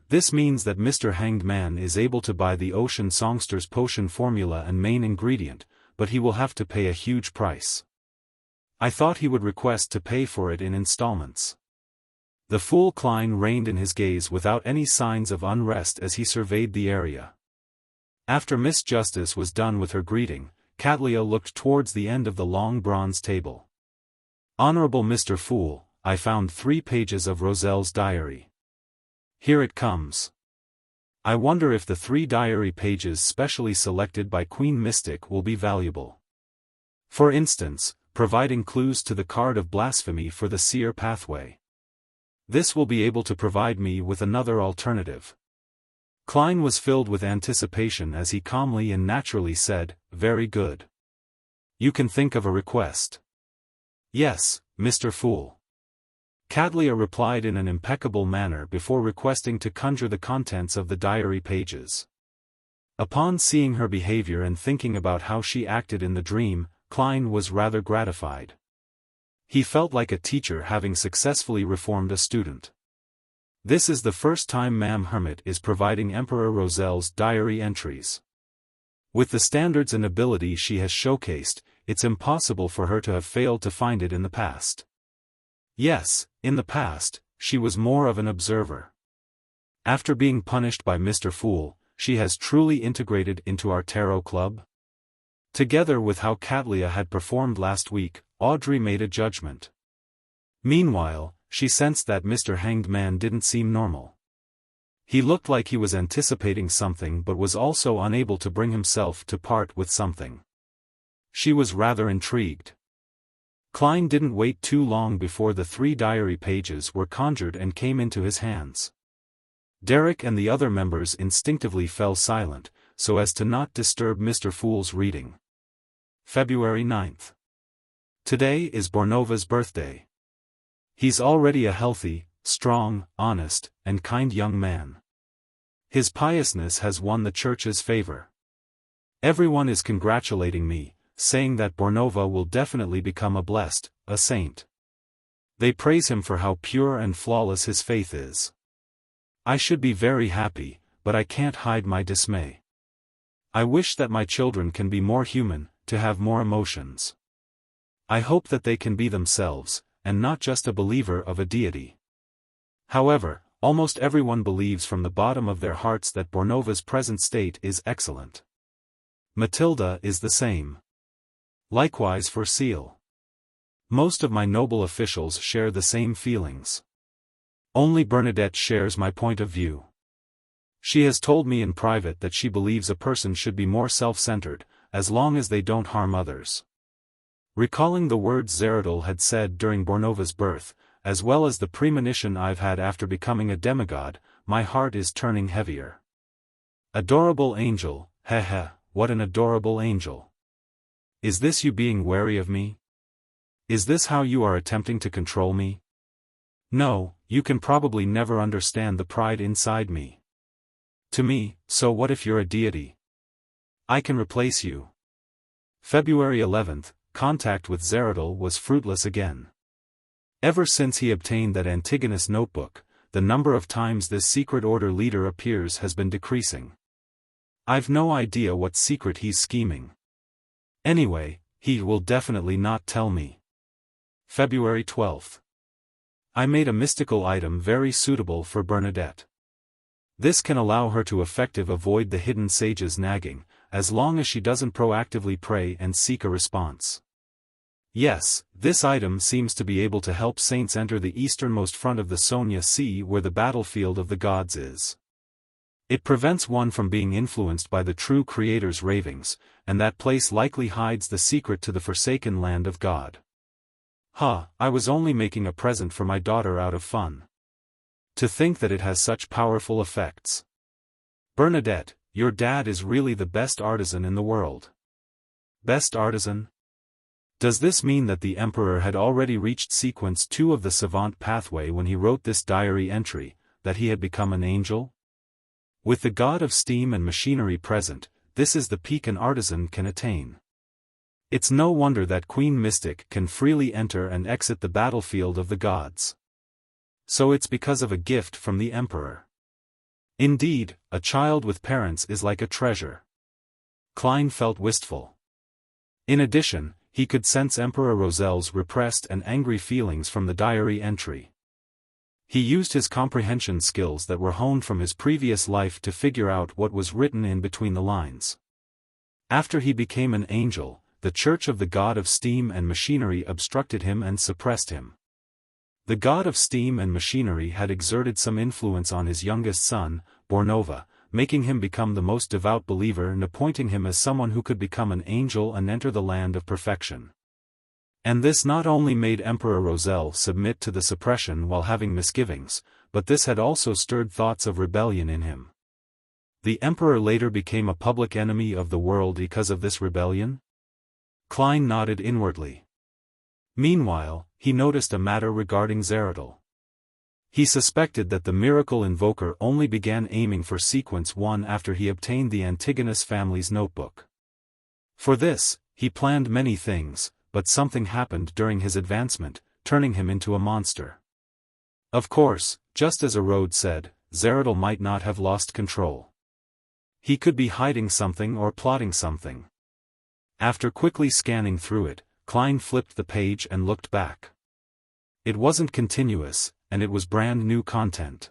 This means that Mr. Hanged Man is able to buy the Ocean Songster's potion formula and main ingredient, but he will have to pay a huge price. I thought he would request to pay for it in installments. The fool Klein reined in his gaze without any signs of unrest as he surveyed the area. After Miss Justice was done with her greeting, Cadlia looked towards the end of the long bronze table. "Honorable Mr. Fool, I found 3 pages of Roselle's diary. Here it comes. I wonder if the 3 diary pages specially selected by Queen Mystic will be valuable. For instance, providing clues to the card of blasphemy for the seer pathway. This will be able to provide me with another alternative." Klein was filled with anticipation as he calmly and naturally said, "Very good. You can think of a request." "Yes, Mr. Fool." Cadlia replied in an impeccable manner before requesting to conjure the contents of the diary pages. Upon seeing her behavior and thinking about how she acted in the dream, Klein was rather gratified. He felt like a teacher having successfully reformed a student. This is the first time Ma'am Hermit is providing Emperor Roselle's diary entries. With the standards and ability she has showcased, it's impossible for her to have failed to find it in the past. Yes, in the past, she was more of an observer. After being punished by Mr. Fool, she has truly integrated into our tarot club. Together with how Cadlia had performed last week, Audrey made a judgment. Meanwhile, she sensed that Mr. Hanged Man didn't seem normal. He looked like he was anticipating something but was also unable to bring himself to part with something. She was rather intrigued. Klein didn't wait too long before the 3 diary pages were conjured and came into his hands. Derek and the other members instinctively fell silent, so as to not disturb Mr. Fool's reading. February 9th. Today is Bornova's birthday. He's already a healthy, strong, honest, and kind young man. His piousness has won the church's favor. Everyone is congratulating me, saying that Bornova will definitely become a saint. They praise him for how pure and flawless his faith is. I should be very happy, but I can't hide my dismay. I wish that my children can be more human, to have more emotions. I hope that they can be themselves, and not just a believer of a deity. However, almost everyone believes from the bottom of their hearts that Bornova's present state is excellent. Matilda is the same. Likewise for Seal. Most of my noble officials share the same feelings. Only Bernadette shares my point of view. She has told me in private that she believes a person should be more self-centered, as long as they don't harm others. Recalling the words Zeradol had said during Bornova's birth, as well as the premonition I've had after becoming a demigod, my heart is turning heavier. Adorable angel, heh, what an adorable angel. Is this you being wary of me? Is this how you are attempting to control me? No, you can probably never understand the pride inside me. To me, so what if you're a deity? I can replace you. February 11th, contact with Zeradol was fruitless again. Ever since he obtained that Antigonus notebook, the number of times this secret order leader appears has been decreasing. I've no idea what secret he's scheming. Anyway, he will definitely not tell me. February 12th. I made a mystical item very suitable for Bernadette. This can allow her to effectively avoid the hidden sage's nagging, as long as she doesn't proactively pray and seek a response. Yes, this item seems to be able to help saints enter the easternmost front of the Sonia Sea where the battlefield of the gods is. It prevents one from being influenced by the true Creator's ravings, and that place likely hides the secret to the forsaken land of God. I was only making a present for my daughter out of fun. To think that it has such powerful effects. Bernadette, your dad is really the best artisan in the world. Best artisan? Does this mean that the Emperor had already reached sequence 2 of the Savant pathway when he wrote this diary entry, that he had become an angel? With the god of steam and machinery present, this is the peak an artisan can attain. It's no wonder that Queen Mystic can freely enter and exit the battlefield of the gods. So it's because of a gift from the Emperor. Indeed, a child with parents is like a treasure. Klein felt wistful. In addition, he could sense Emperor Roselle's repressed and angry feelings from the diary entry. He used his comprehension skills that were honed from his previous life to figure out what was written in between the lines. After he became an angel, the Church of the God of Steam and Machinery obstructed him and suppressed him. The God of Steam and Machinery had exerted some influence on his youngest son, Bornova, making him become the most devout believer and appointing him as someone who could become an angel and enter the land of perfection. And this not only made Emperor Roselle submit to the suppression while having misgivings, but this had also stirred thoughts of rebellion in him. The Emperor later became a public enemy of the world because of this rebellion? Klein nodded inwardly. Meanwhile, he noticed a matter regarding Zeradol. He suspected that the miracle invoker only began aiming for sequence 1 after he obtained the Antigonus family's notebook. For this, he planned many things, but something happened during his advancement, turning him into a monster. Of course, just as Erode said, Zeradol might not have lost control. He could be hiding something or plotting something. After quickly scanning through it, Klein flipped the page and looked back. It wasn't continuous, and it was brand new content.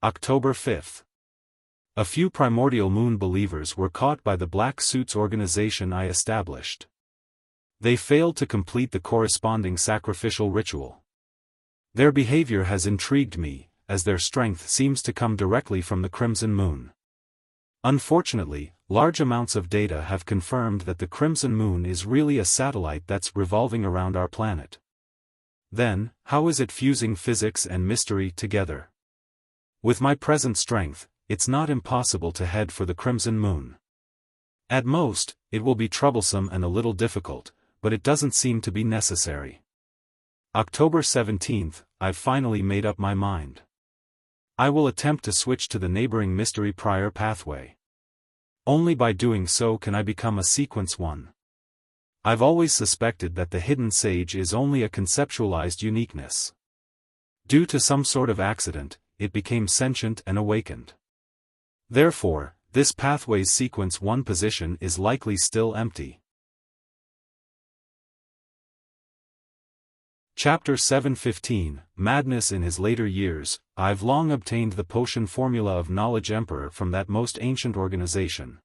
October 5th. A few primordial moon believers were caught by the Black Suits organization I established. They failed to complete the corresponding sacrificial ritual. Their behavior has intrigued me, as their strength seems to come directly from the Crimson Moon. Unfortunately, large amounts of data have confirmed that the Crimson Moon is really a satellite that's revolving around our planet. Then, how is it fusing physics and mystery together? With my present strength, it's not impossible to head for the Crimson Moon. At most, it will be troublesome and a little difficult, but it doesn't seem to be necessary. October 17th, I've finally made up my mind. I will attempt to switch to the neighboring Mystery Prior pathway. Only by doing so can I become a Sequence 1. I've always suspected that the hidden sage is only a conceptualized uniqueness. Due to some sort of accident, it became sentient and awakened. Therefore, this pathway's Sequence 1 position is likely still empty. Chapter 7:15, Madness in his later years. I've long obtained the potion formula of Knowledge Emperor from that most ancient organization.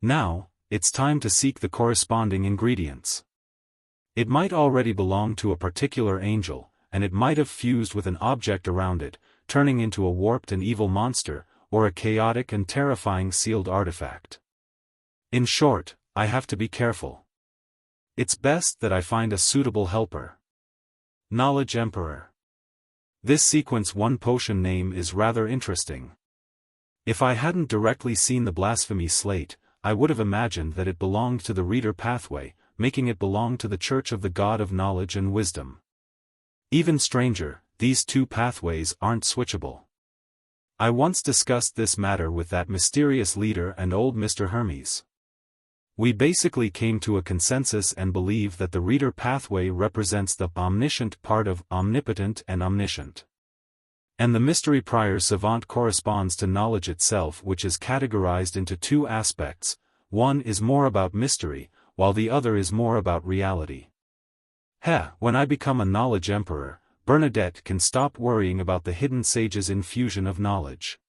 Now, it's time to seek the corresponding ingredients. It might already belong to a particular angel, and it might have fused with an object around it, turning into a warped and evil monster, or a chaotic and terrifying sealed artifact. In short, I have to be careful. It's best that I find a suitable helper. Knowledge Emperor. This sequence 1 potion name is rather interesting. If I hadn't directly seen the blasphemy slate, I would have imagined that it belonged to the reader pathway, making it belong to the Church of the God of Knowledge and Wisdom. Even stranger, these two pathways aren't switchable. I once discussed this matter with that mysterious leader and old Mr. Hermes. We basically came to a consensus and believe that the reader pathway represents the omniscient part of omnipotent and omniscient. And the mystery prior savant corresponds to knowledge itself, which is categorized into 2 aspects. One is more about mystery, while the other is more about reality. When I become a knowledge emperor, Bernadette can stop worrying about the hidden sage's infusion of knowledge.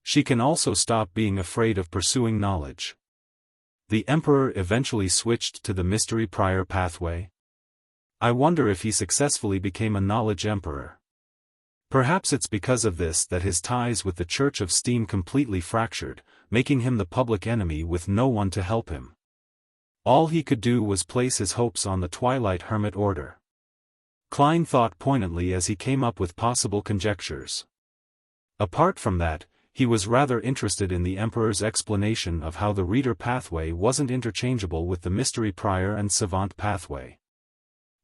She can also stop being afraid of pursuing knowledge. The emperor eventually switched to the mystery prior pathway. I wonder if he successfully became a knowledge emperor. Perhaps it's because of this that his ties with the Church of Steam completely fractured, making him the public enemy with no one to help him. All he could do was place his hopes on the Twilight Hermit Order. Klein thought poignantly as he came up with possible conjectures. Apart from that, he was rather interested in the Emperor's explanation of how the reader pathway wasn't interchangeable with the mystery prior and savant pathway.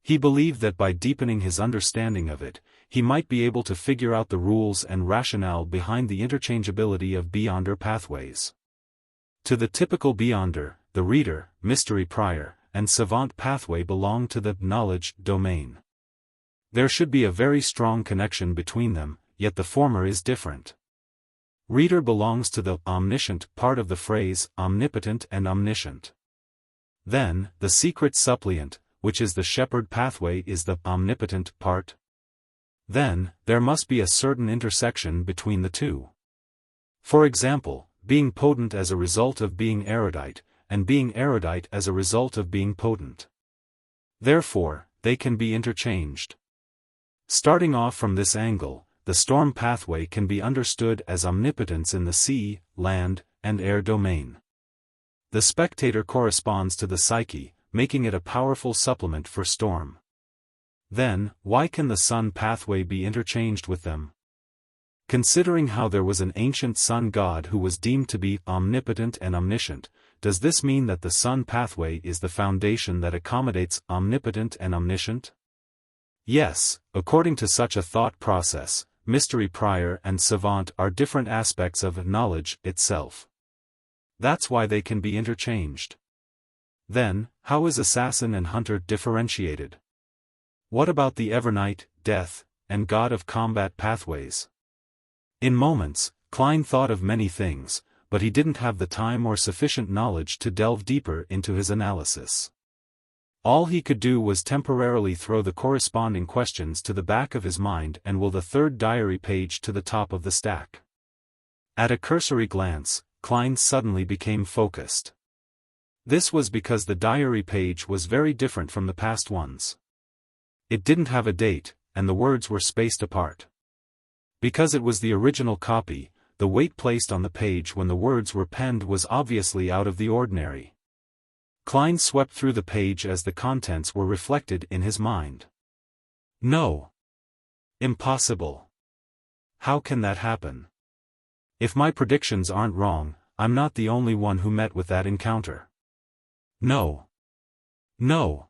He believed that by deepening his understanding of it, he might be able to figure out the rules and rationale behind the interchangeability of Beyonder pathways. To the typical Beyonder, the reader, mystery prior, and savant pathway belong to the knowledge domain. There should be a very strong connection between them, yet the former is different. Reader belongs to the omniscient part of the phrase omnipotent and omniscient. Then, the secret suppliant, which is the shepherd pathway, is the omnipotent part. Then, there must be a certain intersection between the two. For example, being potent as a result of being erudite, and being erudite as a result of being potent. Therefore, they can be interchanged. Starting off from this angle, the storm pathway can be understood as omnipotence in the sea, land, and air domain. The spectator corresponds to the psyche, making it a powerful supplement for storm. Then, why can the sun pathway be interchanged with them? Considering how there was an ancient sun god who was deemed to be omnipotent and omniscient, does this mean that the sun pathway is the foundation that accommodates omnipotent and omniscient? Yes, according to such a thought process, mystery prior and savant are different aspects of knowledge itself. That's why they can be interchanged. Then, how is assassin and hunter differentiated? What about the Evernight, Death, and God of Combat pathways? In moments, Klein thought of many things, but he didn't have the time or sufficient knowledge to delve deeper into his analysis. All he could do was temporarily throw the corresponding questions to the back of his mind and will the 3rd diary page to the top of the stack. At a cursory glance, Klein suddenly became focused. This was because the diary page was very different from the past ones. It didn't have a date, and the words were spaced apart. Because it was the original copy, the weight placed on the page when the words were penned was obviously out of the ordinary. Klein swept through the page as the contents were reflected in his mind. No. Impossible. How can that happen? If my predictions aren't wrong, I'm not the only one who met with that encounter. No. No.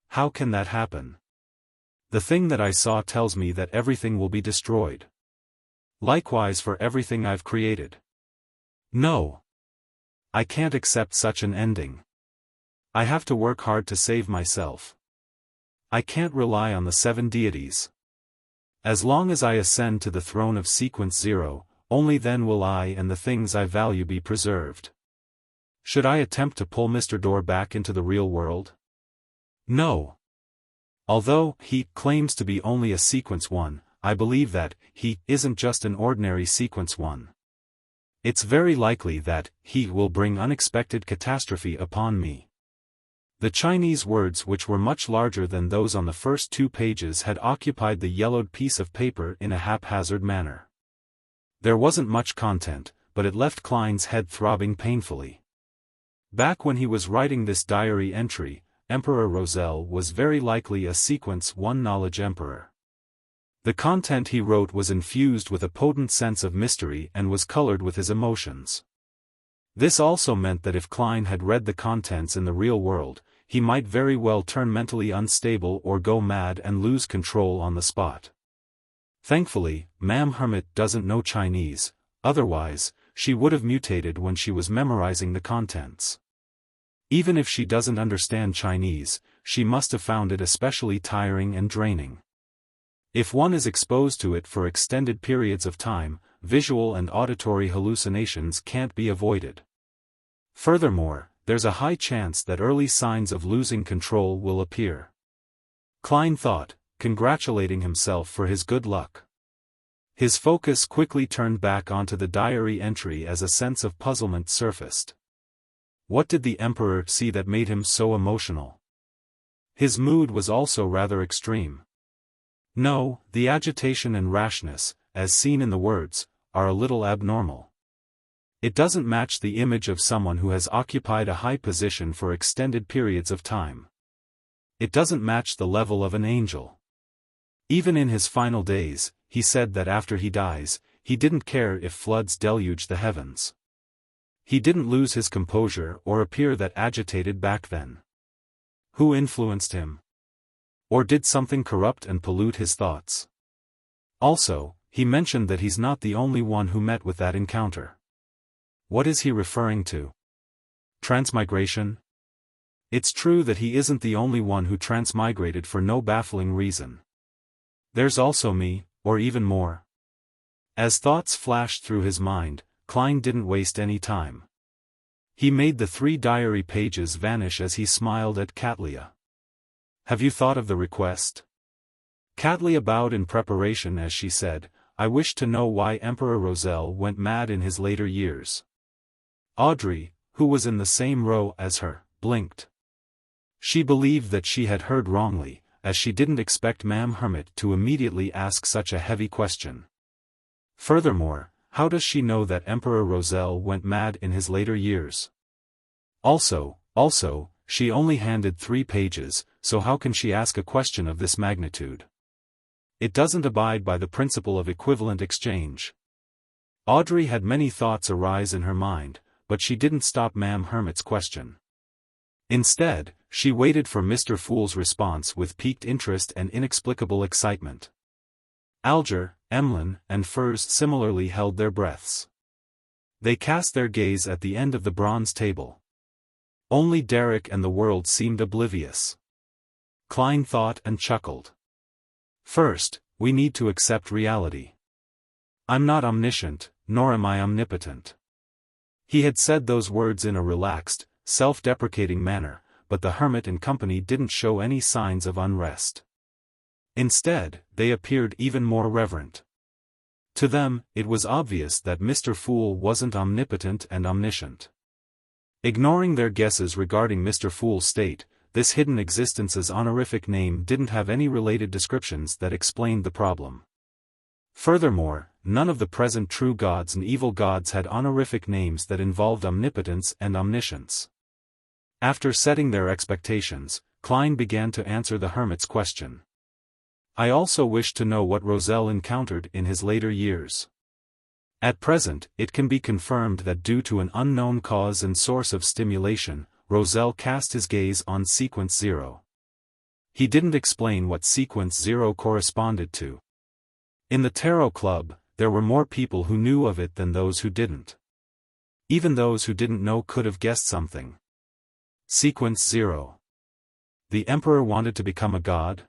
How can that happen? The thing that I saw tells me that everything will be destroyed. Likewise for everything I've created. No. I can't accept such an ending. I have to work hard to save myself. I can't rely on the 7 deities. As long as I ascend to the throne of Sequence 0, only then will I and the things I value be preserved. Should I attempt to pull Mr. Door back into the real world? No. Although he claims to be only a sequence 1, I believe that he isn't just an ordinary sequence 1. It's very likely that he will bring unexpected catastrophe upon me. The Chinese words, which were much larger than those on the first 2 pages, had occupied the yellowed piece of paper in a haphazard manner. There wasn't much content, but it left Klein's head throbbing painfully. Back when he was writing this diary entry, Emperor Roselle was very likely a sequence 1 knowledge emperor. The content he wrote was infused with a potent sense of mystery and was colored with his emotions. This also meant that if Klein had read the contents in the real world, he might very well turn mentally unstable or go mad and lose control on the spot. Thankfully, Ma'am Hermit doesn't know Chinese, otherwise, she would have mutated when she was memorizing the contents. Even if she doesn't understand Chinese, she must have found it especially tiring and draining. If one is exposed to it for extended periods of time, visual and auditory hallucinations can't be avoided. Furthermore, there's a high chance that early signs of losing control will appear. Klein thought, congratulating himself for his good luck. His focus quickly turned back onto the diary entry as a sense of puzzlement surfaced. What did the Emperor see that made him so emotional? His mood was also rather extreme. No, the agitation and rashness, as seen in the words, are a little abnormal. It doesn't match the image of someone who has occupied a high position for extended periods of time. It doesn't match the level of an angel. Even in his final days, he said that after he dies, he didn't care if floods deluge the heavens. He didn't lose his composure or appear that agitated back then. Who influenced him? Or did something corrupt and pollute his thoughts? Also, he mentioned that he's not the only one who met with that encounter. What is he referring to? Transmigration? It's true that he isn't the only one who transmigrated for no baffling reason. There's also me, or even more. As thoughts flashed through his mind, Klein didn't waste any time. He made the 3 diary pages vanish as he smiled at Katlia. Have you thought of the request? Katlia bowed in preparation as she said, I wish to know why Emperor Roselle went mad in his later years. Audrey, who was in the same row as her, blinked. She believed that she had heard wrongly, as she didn't expect Ma'am Hermit to immediately ask such a heavy question. Furthermore, how does she know that Emperor Roselle went mad in his later years? Also, she only handed 3 pages, so how can she ask a question of this magnitude? It doesn't abide by the principle of equivalent exchange. Audrey had many thoughts arise in her mind, but she didn't stop Ma'am Hermit's question. Instead, she waited for Mr. Fool's response with piqued interest and inexplicable excitement. Alger, Emlyn, and Furs similarly held their breaths. They cast their gaze at the end of the bronze table. Only Derek and the world seemed oblivious. Klein thought and chuckled. First, we need to accept reality. I'm not omniscient, nor am I omnipotent. He had said those words in a relaxed, self-deprecating manner, but the hermit and company didn't show any signs of unrest. Instead, they appeared even more reverent. To them, it was obvious that Mr. Fool wasn't omnipotent and omniscient. Ignoring their guesses regarding Mr. Fool's state, this hidden existence's honorific name didn't have any related descriptions that explained the problem. Furthermore, none of the present true gods and evil gods had honorific names that involved omnipotence and omniscience. After setting their expectations, Klein began to answer the hermit's question. I also wish to know what Roselle encountered in his later years. At present, it can be confirmed that due to an unknown cause and source of stimulation, Roselle cast his gaze on Sequence 0. He didn't explain what Sequence 0 corresponded to. In the Tarot Club, there were more people who knew of it than those who didn't. Even those who didn't know could have guessed something. Sequence 0. The Emperor wanted to become a god?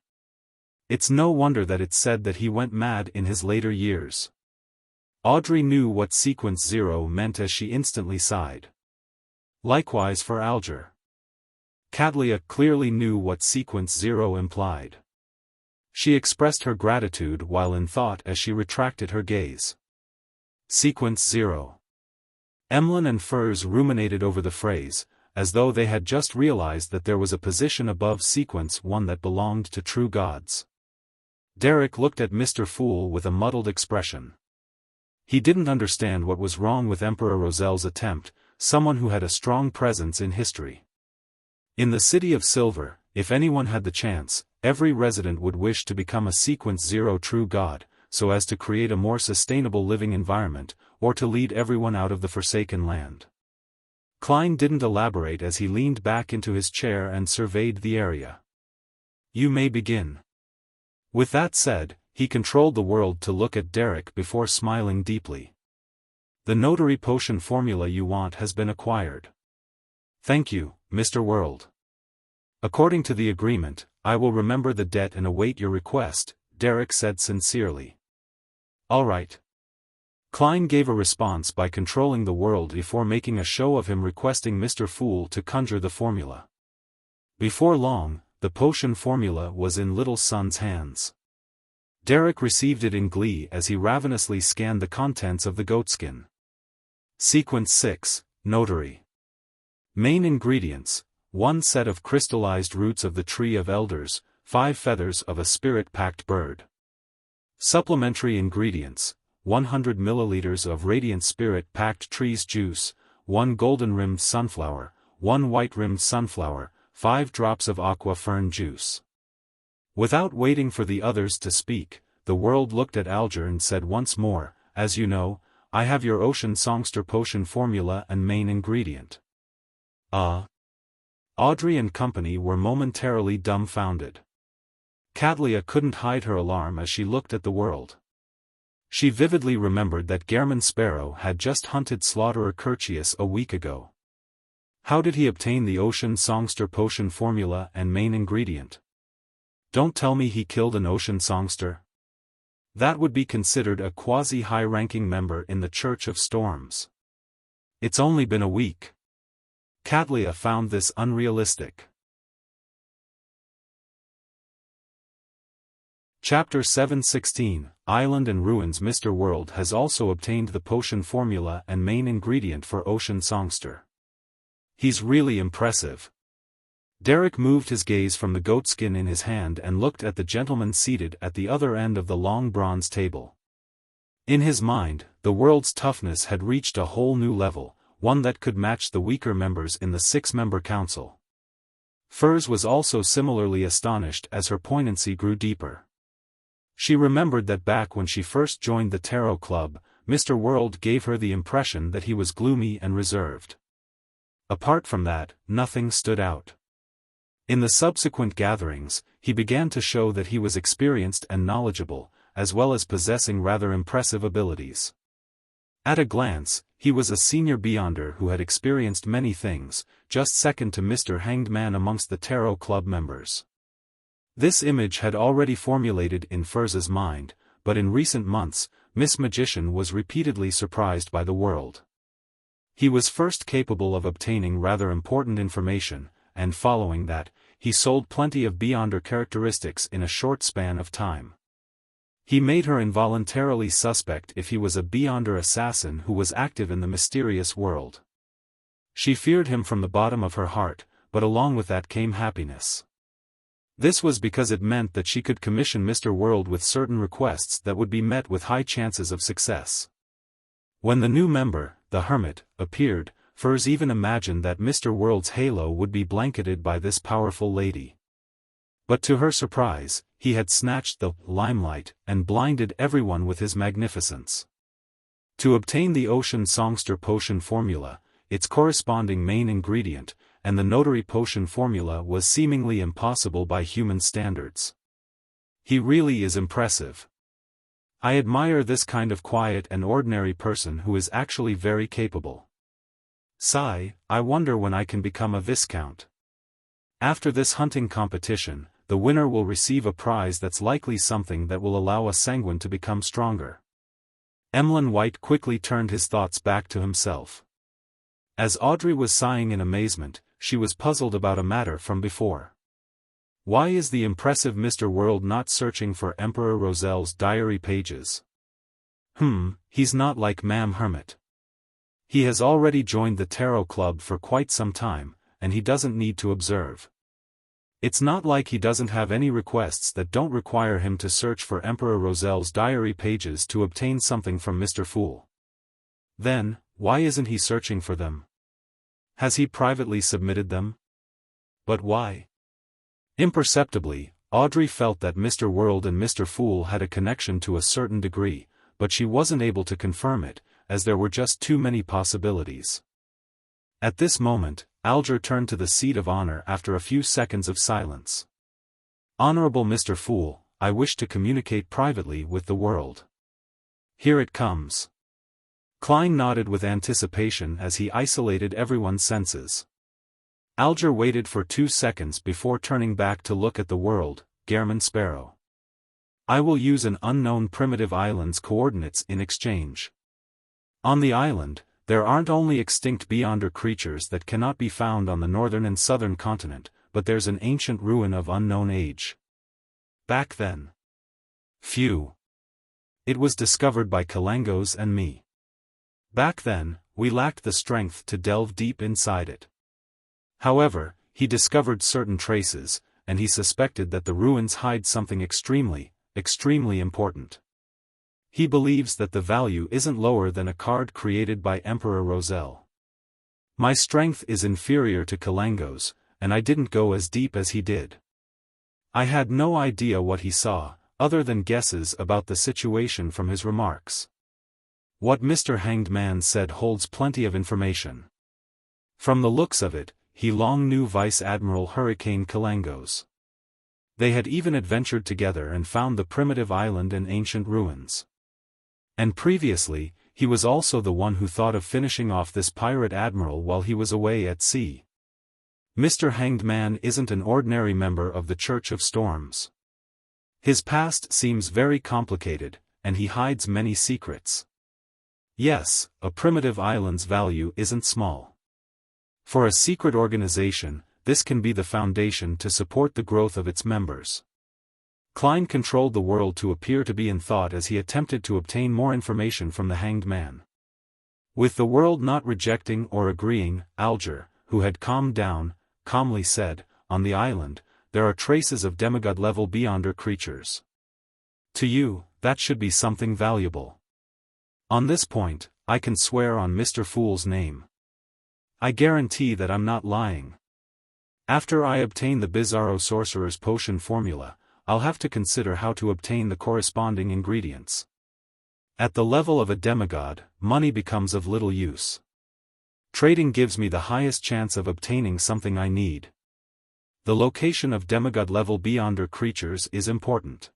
It's no wonder that it said that he went mad in his later years. Audrey knew what Sequence 0 meant as she instantly sighed. Likewise for Alger. Katlia clearly knew what Sequence 0 implied. She expressed her gratitude while in thought as she retracted her gaze. Sequence 0. Emlyn and Furs ruminated over the phrase, as though they had just realized that there was a position above Sequence 1 that belonged to true gods. Derek looked at Mr. Fool with a muddled expression. He didn't understand what was wrong with Emperor Rozel's attempt, someone who had a strong presence in history. In the City of Silver, if anyone had the chance, every resident would wish to become a Sequence 0 true god, so as to create a more sustainable living environment, or to lead everyone out of the Forsaken Land. Klein didn't elaborate as he leaned back into his chair and surveyed the area. You may begin. With that said, he controlled the world to look at Derek before smiling deeply. The notary potion formula you want has been acquired. Thank you, Mr. World. According to the agreement, I will remember the debt and await your request, Derek said sincerely. All right. Klein gave a response by controlling the world before making a show of him requesting Mr. Fool to conjure the formula. Before long, the potion formula was in Little Sun's hands. Derek received it in glee as he ravenously scanned the contents of the goatskin. Sequence 6, Notary. Main ingredients: 1 set of crystallized roots of the Tree of Elders, 5 feathers of a spirit-packed bird. Supplementary ingredients: 100 milliliters of radiant spirit-packed trees juice, 1 golden-rimmed sunflower, 1 white-rimmed sunflower, 5 drops of aqua fern juice. Without waiting for the others to speak, the world looked at Alger and said once more, as you know, I have your ocean songster potion formula and main ingredient. Audrey and company were momentarily dumbfounded. Catlia couldn't hide her alarm as she looked at the world. She vividly remembered that Gehrman Sparrow had just hunted slaughterer Curtius a week ago. How did he obtain the ocean songster potion formula and main ingredient? Don't tell me he killed an ocean songster. That would be considered a quasi-high-ranking member in the Church of Storms. It's only been a week. Catlia found this unrealistic. Chapter 7:16, Island and Ruins. Mr. World has also obtained the potion formula and main ingredient for Ocean Songster. He's really impressive. Derek moved his gaze from the goatskin in his hand and looked at the gentleman seated at the other end of the long bronze table. In his mind, the world's toughness had reached a whole new level, one that could match the weaker members in the 6-member council. Furs was also similarly astonished as her poignancy grew deeper. She remembered that back when she first joined the Tarot Club, Mr. World gave her the impression that he was gloomy and reserved. Apart from that, nothing stood out. In the subsequent gatherings, he began to show that he was experienced and knowledgeable, as well as possessing rather impressive abilities. At a glance, he was a senior Beyonder who had experienced many things, just second to Mr. Hanged Man amongst the Tarot Club members. This image had already formulated in Furz's mind, but in recent months, Miss Magician was repeatedly surprised by the world. He was first capable of obtaining rather important information, and following that, he sold plenty of Beyonder characteristics in a short span of time. He made her involuntarily suspect if he was a Beyonder assassin who was active in the mysterious world. She feared him from the bottom of her heart, but along with that came happiness. This was because it meant that she could commission Mr. World with certain requests that would be met with high chances of success. When the new member, the Hermit, appeared, Furs even imagined that Mr. World's halo would be blanketed by this powerful lady. But to her surprise, he had snatched the limelight and blinded everyone with his magnificence. To obtain the Ocean Songster potion formula, its corresponding main ingredient, and the notary potion formula was seemingly impossible by human standards. He really is impressive. I admire this kind of quiet and ordinary person who is actually very capable. Sigh, I wonder when I can become a Viscount. After this hunting competition, the winner will receive a prize that's likely something that will allow a sanguine to become stronger. Emlyn White quickly turned his thoughts back to himself. As Audrey was sighing in amazement, she was puzzled about a matter from before. Why is the impressive Mr. World not searching for Emperor Roselle's diary pages? He's not like Ma'am Hermit. He has already joined the Tarot Club for quite some time, and he doesn't need to observe. It's not like he doesn't have any requests that don't require him to search for Emperor Roselle's diary pages to obtain something from Mr. Fool. Then, why isn't he searching for them? Has he privately submitted them? But why? Imperceptibly, Audrey felt that Mr. World and Mr. Fool had a connection to a certain degree, but she wasn't able to confirm it, as there were just too many possibilities. At this moment, Alger turned to the seat of honor after a few seconds of silence. "Honorable Mr. Fool, I wish to communicate privately with the world. Here it comes." Klein nodded with anticipation as he isolated everyone's senses. Alger waited for 2 seconds before turning back to look at the world. "Gehrman Sparrow. I will use an unknown primitive island's coordinates in exchange. On the island, there aren't only extinct beyonder creatures that cannot be found on the northern and southern continent, but there's an ancient ruin of unknown age. Back then. Phew. It was discovered by Kalangos and me. Back then, we lacked the strength to delve deep inside it. However, he discovered certain traces, and he suspected that the ruins hide something extremely important. He believes that the value isn't lower than a card created by Emperor Roselle. My strength is inferior to Kalangos, and I didn't go as deep as he did. I had no idea what he saw, other than guesses about the situation from his remarks. What Mr. Hanged Man said holds plenty of information. From the looks of it, he long knew Vice Admiral Hurricane Kalangos. They had even adventured together and found the primitive island and ancient ruins. And previously, he was also the one who thought of finishing off this pirate admiral while he was away at sea. Mr. Hanged Man isn't an ordinary member of the Church of Storms. His past seems very complicated, and he hides many secrets. Yes, a primitive island's value isn't small. For a secret organization, this can be the foundation to support the growth of its members. Klein controlled the world to appear to be in thought as he attempted to obtain more information from the Hanged Man. With the world not rejecting or agreeing, Alger, who had calmed down, calmly said, "On the island, there are traces of demigod-level beyonder creatures. To you, that should be something valuable. On this point, I can swear on Mr. Fool's name. I guarantee that I'm not lying. After I obtain the Bizarro Sorcerer's potion formula, I'll have to consider how to obtain the corresponding ingredients. At the level of a demigod, money becomes of little use. Trading gives me the highest chance of obtaining something I need. The location of demigod-level beyonder creatures is important.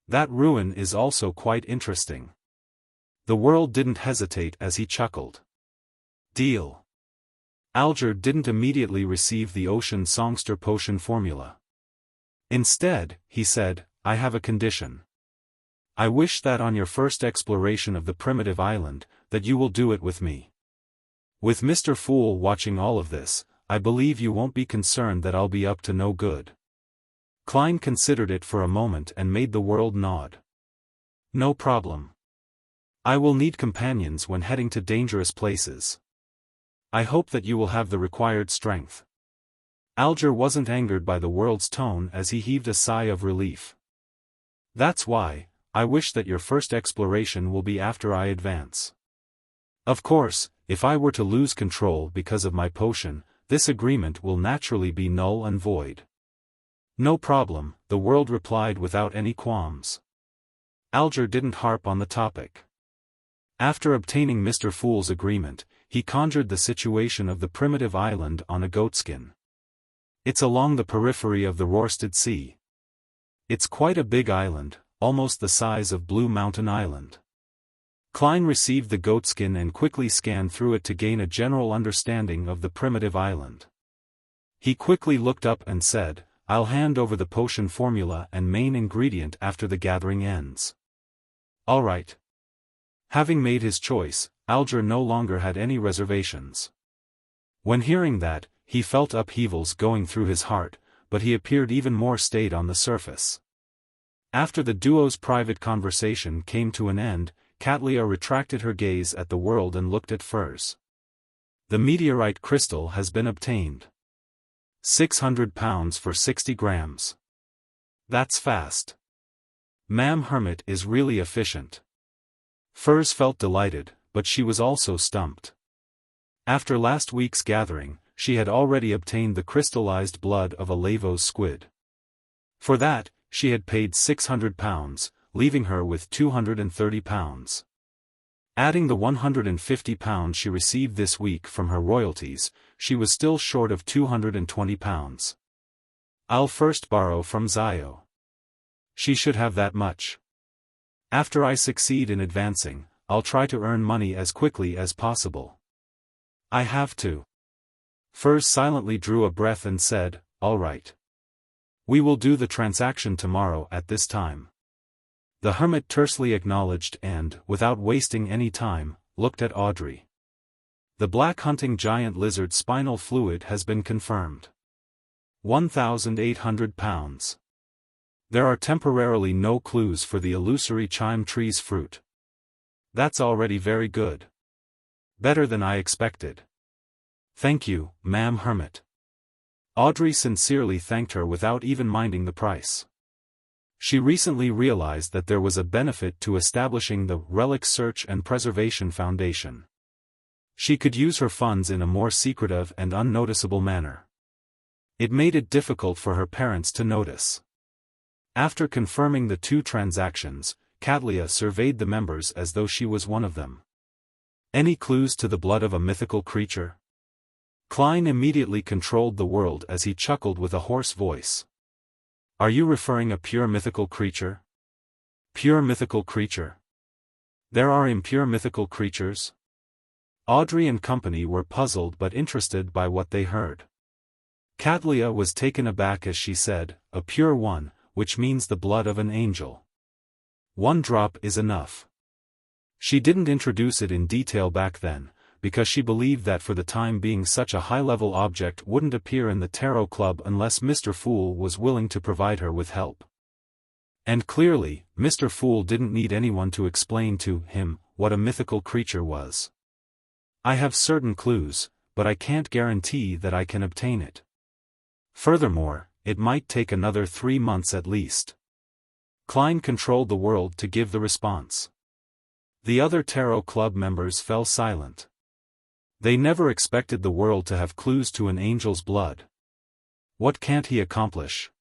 That ruin is also quite interesting." The world didn't hesitate as he chuckled. "Deal." Alger didn't immediately receive the Ocean Songster potion formula. Instead, he said, "I have a condition. I wish that on your first exploration of the primitive island, that you will do it with me. With Mr. Fool watching all of this, I believe you won't be concerned that I'll be up to no good." Klein considered it for a moment and made the world nod. "No problem. I will need companions when heading to dangerous places. I hope that you will have the required strength." Alger wasn't angered by the world's tone as he heaved a sigh of relief. "That's why, I wish that your first exploration will be after I advance. Of course, if I were to lose control because of my potion, this agreement will naturally be null and void." "No problem," the world replied without any qualms. Alger didn't harp on the topic. After obtaining Mr. Fool's agreement, he conjured the situation of the primitive island on a goatskin. It's along the periphery of the Roarsted Sea. It's quite a big island, almost the size of Blue Mountain Island. Klein received the goatskin and quickly scanned through it to gain a general understanding of the primitive island. He quickly looked up and said, "I'll hand over the potion formula and main ingredient after the gathering ends." "All right." Having made his choice, Alger no longer had any reservations. When hearing that, he felt upheavals going through his heart, but he appeared even more staid on the surface. After the duo's private conversation came to an end, Katlia retracted her gaze at the world and looked at Furs. The meteorite crystal has been obtained. 600 pounds for 60 grams. That's fast. Ma'am Hermit is really efficient. Furs felt delighted, but she was also stumped. After last week's gathering, she had already obtained the crystallized blood of a Lavos squid. For that, she had paid 600 pounds, leaving her with 230 pounds. Adding the 150 pounds she received this week from her royalties, she was still short of 220 pounds. I'll first borrow from Zio. She should have that much. After I succeed in advancing, I'll try to earn money as quickly as possible. I have to. Furs silently drew a breath and said, "All right. We will do the transaction tomorrow at this time." The hermit tersely acknowledged and, without wasting any time, looked at Audrey. The black hunting giant lizard spinal fluid has been confirmed. 1,800 pounds. There are temporarily no clues for the illusory chime tree's fruit. That's already very good. Better than I expected. Thank you, Ma'am Hermit. Audrey sincerely thanked her without even minding the price. She recently realized that there was a benefit to establishing the Relic Search and Preservation Foundation. She could use her funds in a more secretive and unnoticeable manner. It made it difficult for her parents to notice. After confirming the two transactions, Katlia surveyed the members as though she was one of them. Any clues to the blood of a mythical creature? Klein immediately controlled the world as he chuckled with a hoarse voice. Are you referring a pure mythical creature? Pure mythical creature? There are impure mythical creatures? Audrey and company were puzzled but interested by what they heard. Katlia was taken aback as she said, a pure one, which means the blood of an angel. 1 drop is enough. She didn't introduce it in detail back then, because she believed that for the time being such a high-level object wouldn't appear in the Tarot Club unless Mr. Fool was willing to provide her with help. And clearly, Mr. Fool didn't need anyone to explain to him what a mythical creature was. I have certain clues, but I can't guarantee that I can obtain it. Furthermore, it might take another 3 months at least. Klein controlled the world to give the response. The other Tarot Club members fell silent. They never expected the world to have clues to an angel's blood. What can't he accomplish?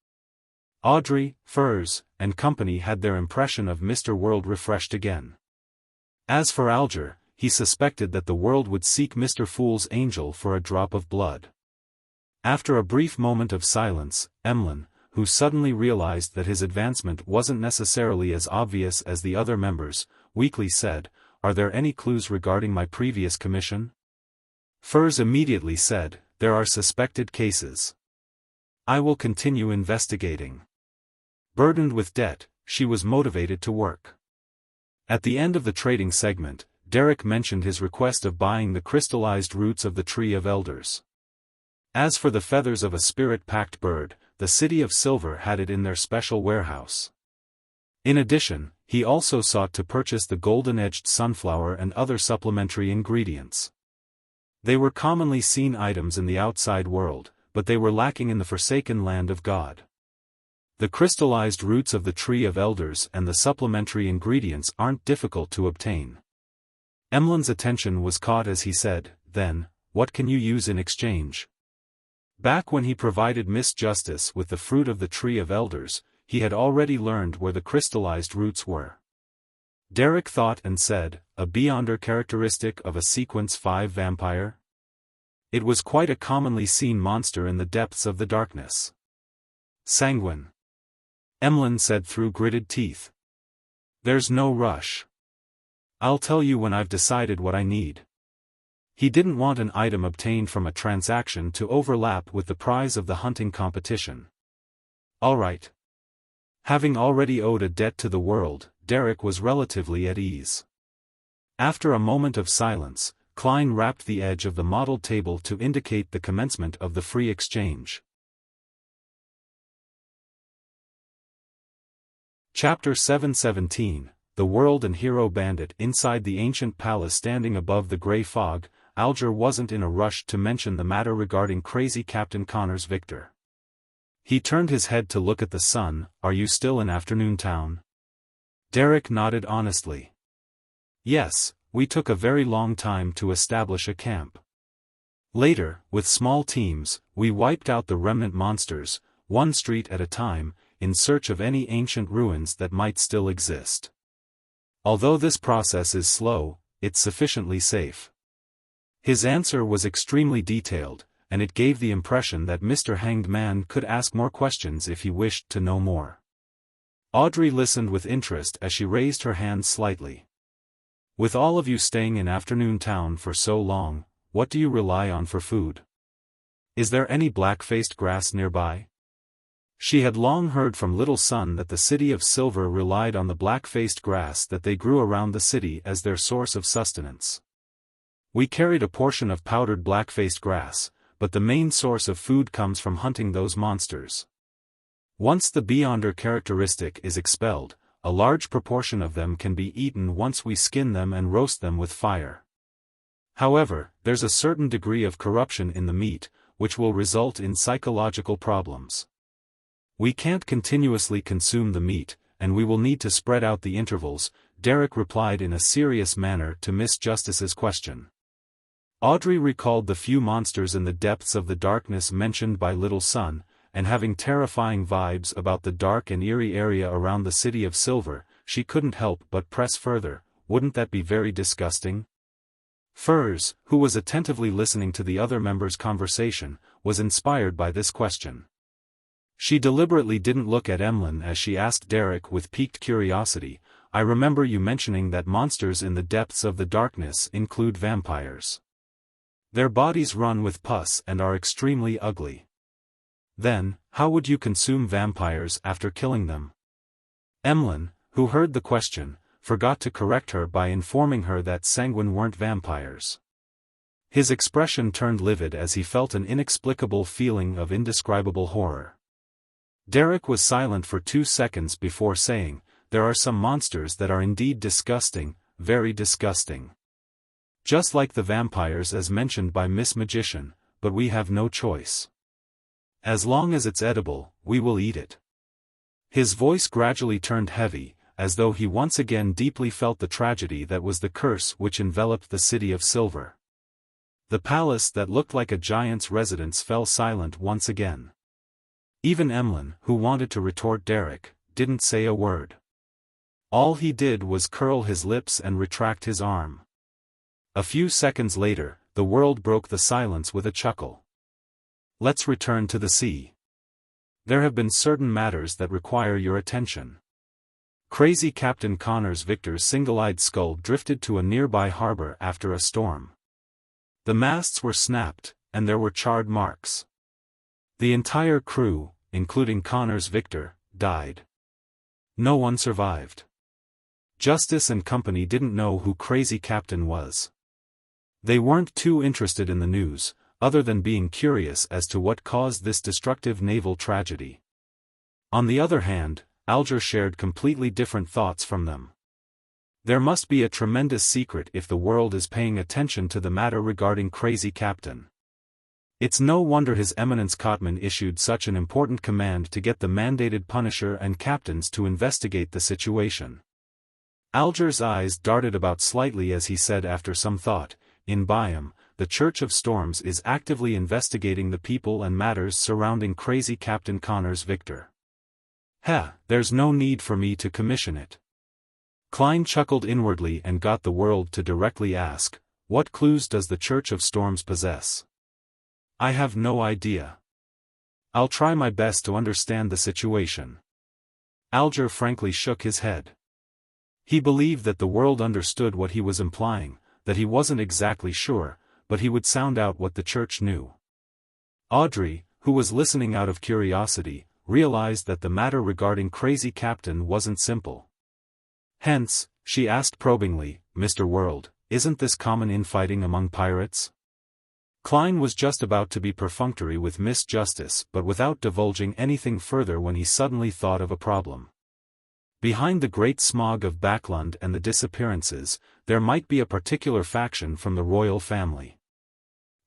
Audrey, Furs, and company had their impression of Mr. World refreshed again. As for Alger, he suspected that the world would seek Mr. Fool's angel for a drop of blood. After a brief moment of silence, Emlyn, who suddenly realized that his advancement wasn't necessarily as obvious as the other members, weakly said, "Are there any clues regarding my previous commission?" Furs immediately said, "There are suspected cases. I will continue investigating." Burdened with debt, she was motivated to work. At the end of the trading segment, Derek mentioned his request of buying the crystallized roots of the Tree of Elders. As for the feathers of a spirit-packed bird, the City of Silver had it in their special warehouse. In addition, he also sought to purchase the golden-edged sunflower and other supplementary ingredients. They were commonly seen items in the outside world, but they were lacking in the forsaken land of God. The crystallized roots of the Tree of Elders and the supplementary ingredients aren't difficult to obtain. Emlyn's attention was caught as he said, "Then, what can you use in exchange?" Back when he provided Miss Justice with the fruit of the Tree of Elders, he had already learned where the crystallized roots were. Derek thought and said, "A beyonder characteristic of a Sequence 5 vampire?" It was quite a commonly seen monster in the depths of the darkness. "Sanguine," Emlyn said through gritted teeth. "There's no rush. I'll tell you when I've decided what I need." He didn't want an item obtained from a transaction to overlap with the prize of the hunting competition. All right. Having already owed a debt to the world, Derek was relatively at ease. After a moment of silence, Klein rapped the edge of the modeled table to indicate the commencement of the free exchange. Chapter 717, The World and Hero Bandit. Inside the ancient palace standing above the grey fog, Alger wasn't in a rush to mention the matter regarding crazy Captain Connors Victor. He turned his head to look at the sun. Are you still in Afternoon Town? Derek nodded honestly. Yes, we took a very long time to establish a camp. Later, with small teams, we wiped out the remnant monsters, one street at a time, in search of any ancient ruins that might still exist. Although this process is slow, it's sufficiently safe. His answer was extremely detailed, and it gave the impression that Mr. Hanged Man could ask more questions if he wished to know more. Audrey listened with interest as she raised her hand slightly. With all of you staying in Afternoon Town for so long, what do you rely on for food? Is there any black-faced grass nearby? She had long heard from Little Sun that the city of Silver relied on the black-faced grass that they grew around the city as their source of sustenance. We carried a portion of powdered black-faced grass, but the main source of food comes from hunting those monsters. Once the Beyonder characteristic is expelled, a large proportion of them can be eaten once we skin them and roast them with fire. However, there's a certain degree of corruption in the meat, which will result in psychological problems. We can't continuously consume the meat, and we will need to spread out the intervals, Derek replied in a serious manner to Miss Justice's question. Audrey recalled the few monsters in the depths of the darkness mentioned by Little Sun, and having terrifying vibes about the dark and eerie area around the city of Silver, she couldn't help but press further. Wouldn't that be very disgusting? Furs, who was attentively listening to the other members' conversation, was inspired by this question. She deliberately didn't look at Emlyn as she asked Derek with piqued curiosity, I remember you mentioning that monsters in the depths of the darkness include vampires. Their bodies run with pus and are extremely ugly. Then, how would you consume vampires after killing them? Emlyn, who heard the question, forgot to correct her by informing her that sanguine weren't vampires. His expression turned livid as he felt an inexplicable feeling of indescribable horror. Derek was silent for 2 seconds before saying, there are some monsters that are indeed disgusting, very disgusting. Just like the vampires as mentioned by Miss Magician, but we have no choice. As long as it's edible, we will eat it. His voice gradually turned heavy, as though he once again deeply felt the tragedy that was the curse which enveloped the city of Silver. The palace that looked like a giant's residence fell silent once again. Even Emlyn, who wanted to retort Derek, didn't say a word. All he did was curl his lips and retract his arm. A few seconds later, the world broke the silence with a chuckle. Let's return to the sea. There have been certain matters that require your attention. Crazy Captain Connors Victor's single-eyed skull drifted to a nearby harbor after a storm. The masts were snapped, and there were charred marks. The entire crew, including Connors Victor, died. No one survived. Justice and company didn't know who Crazy Captain was. They weren't too interested in the news, other than being curious as to what caused this destructive naval tragedy. On the other hand, Alger shared completely different thoughts from them. There must be a tremendous secret if the world is paying attention to the matter regarding Crazy Captain. It's no wonder His Eminence Cotman issued such an important command to get the mandated Punisher and captains to investigate the situation. Alger's eyes darted about slightly as he said after some thought, in Byam, the Church of Storms is actively investigating the people and matters surrounding Crazy Captain Connors Victor. There's no need for me to commission it. Klein chuckled inwardly and got the world to directly ask, what clues does the Church of Storms possess? I have no idea. I'll try my best to understand the situation. Alger frankly shook his head. He believed that the world understood what he was implying, that he wasn't exactly sure, but he would sound out what the church knew. Audrey, who was listening out of curiosity, realized that the matter regarding Crazy Captain wasn't simple. Hence, she asked probingly, Mr. World, isn't this common infighting among pirates? Klein was just about to be perfunctory with Miss Justice but without divulging anything further when he suddenly thought of a problem. Behind the great smog of Backlund and the disappearances, there might be a particular faction from the royal family.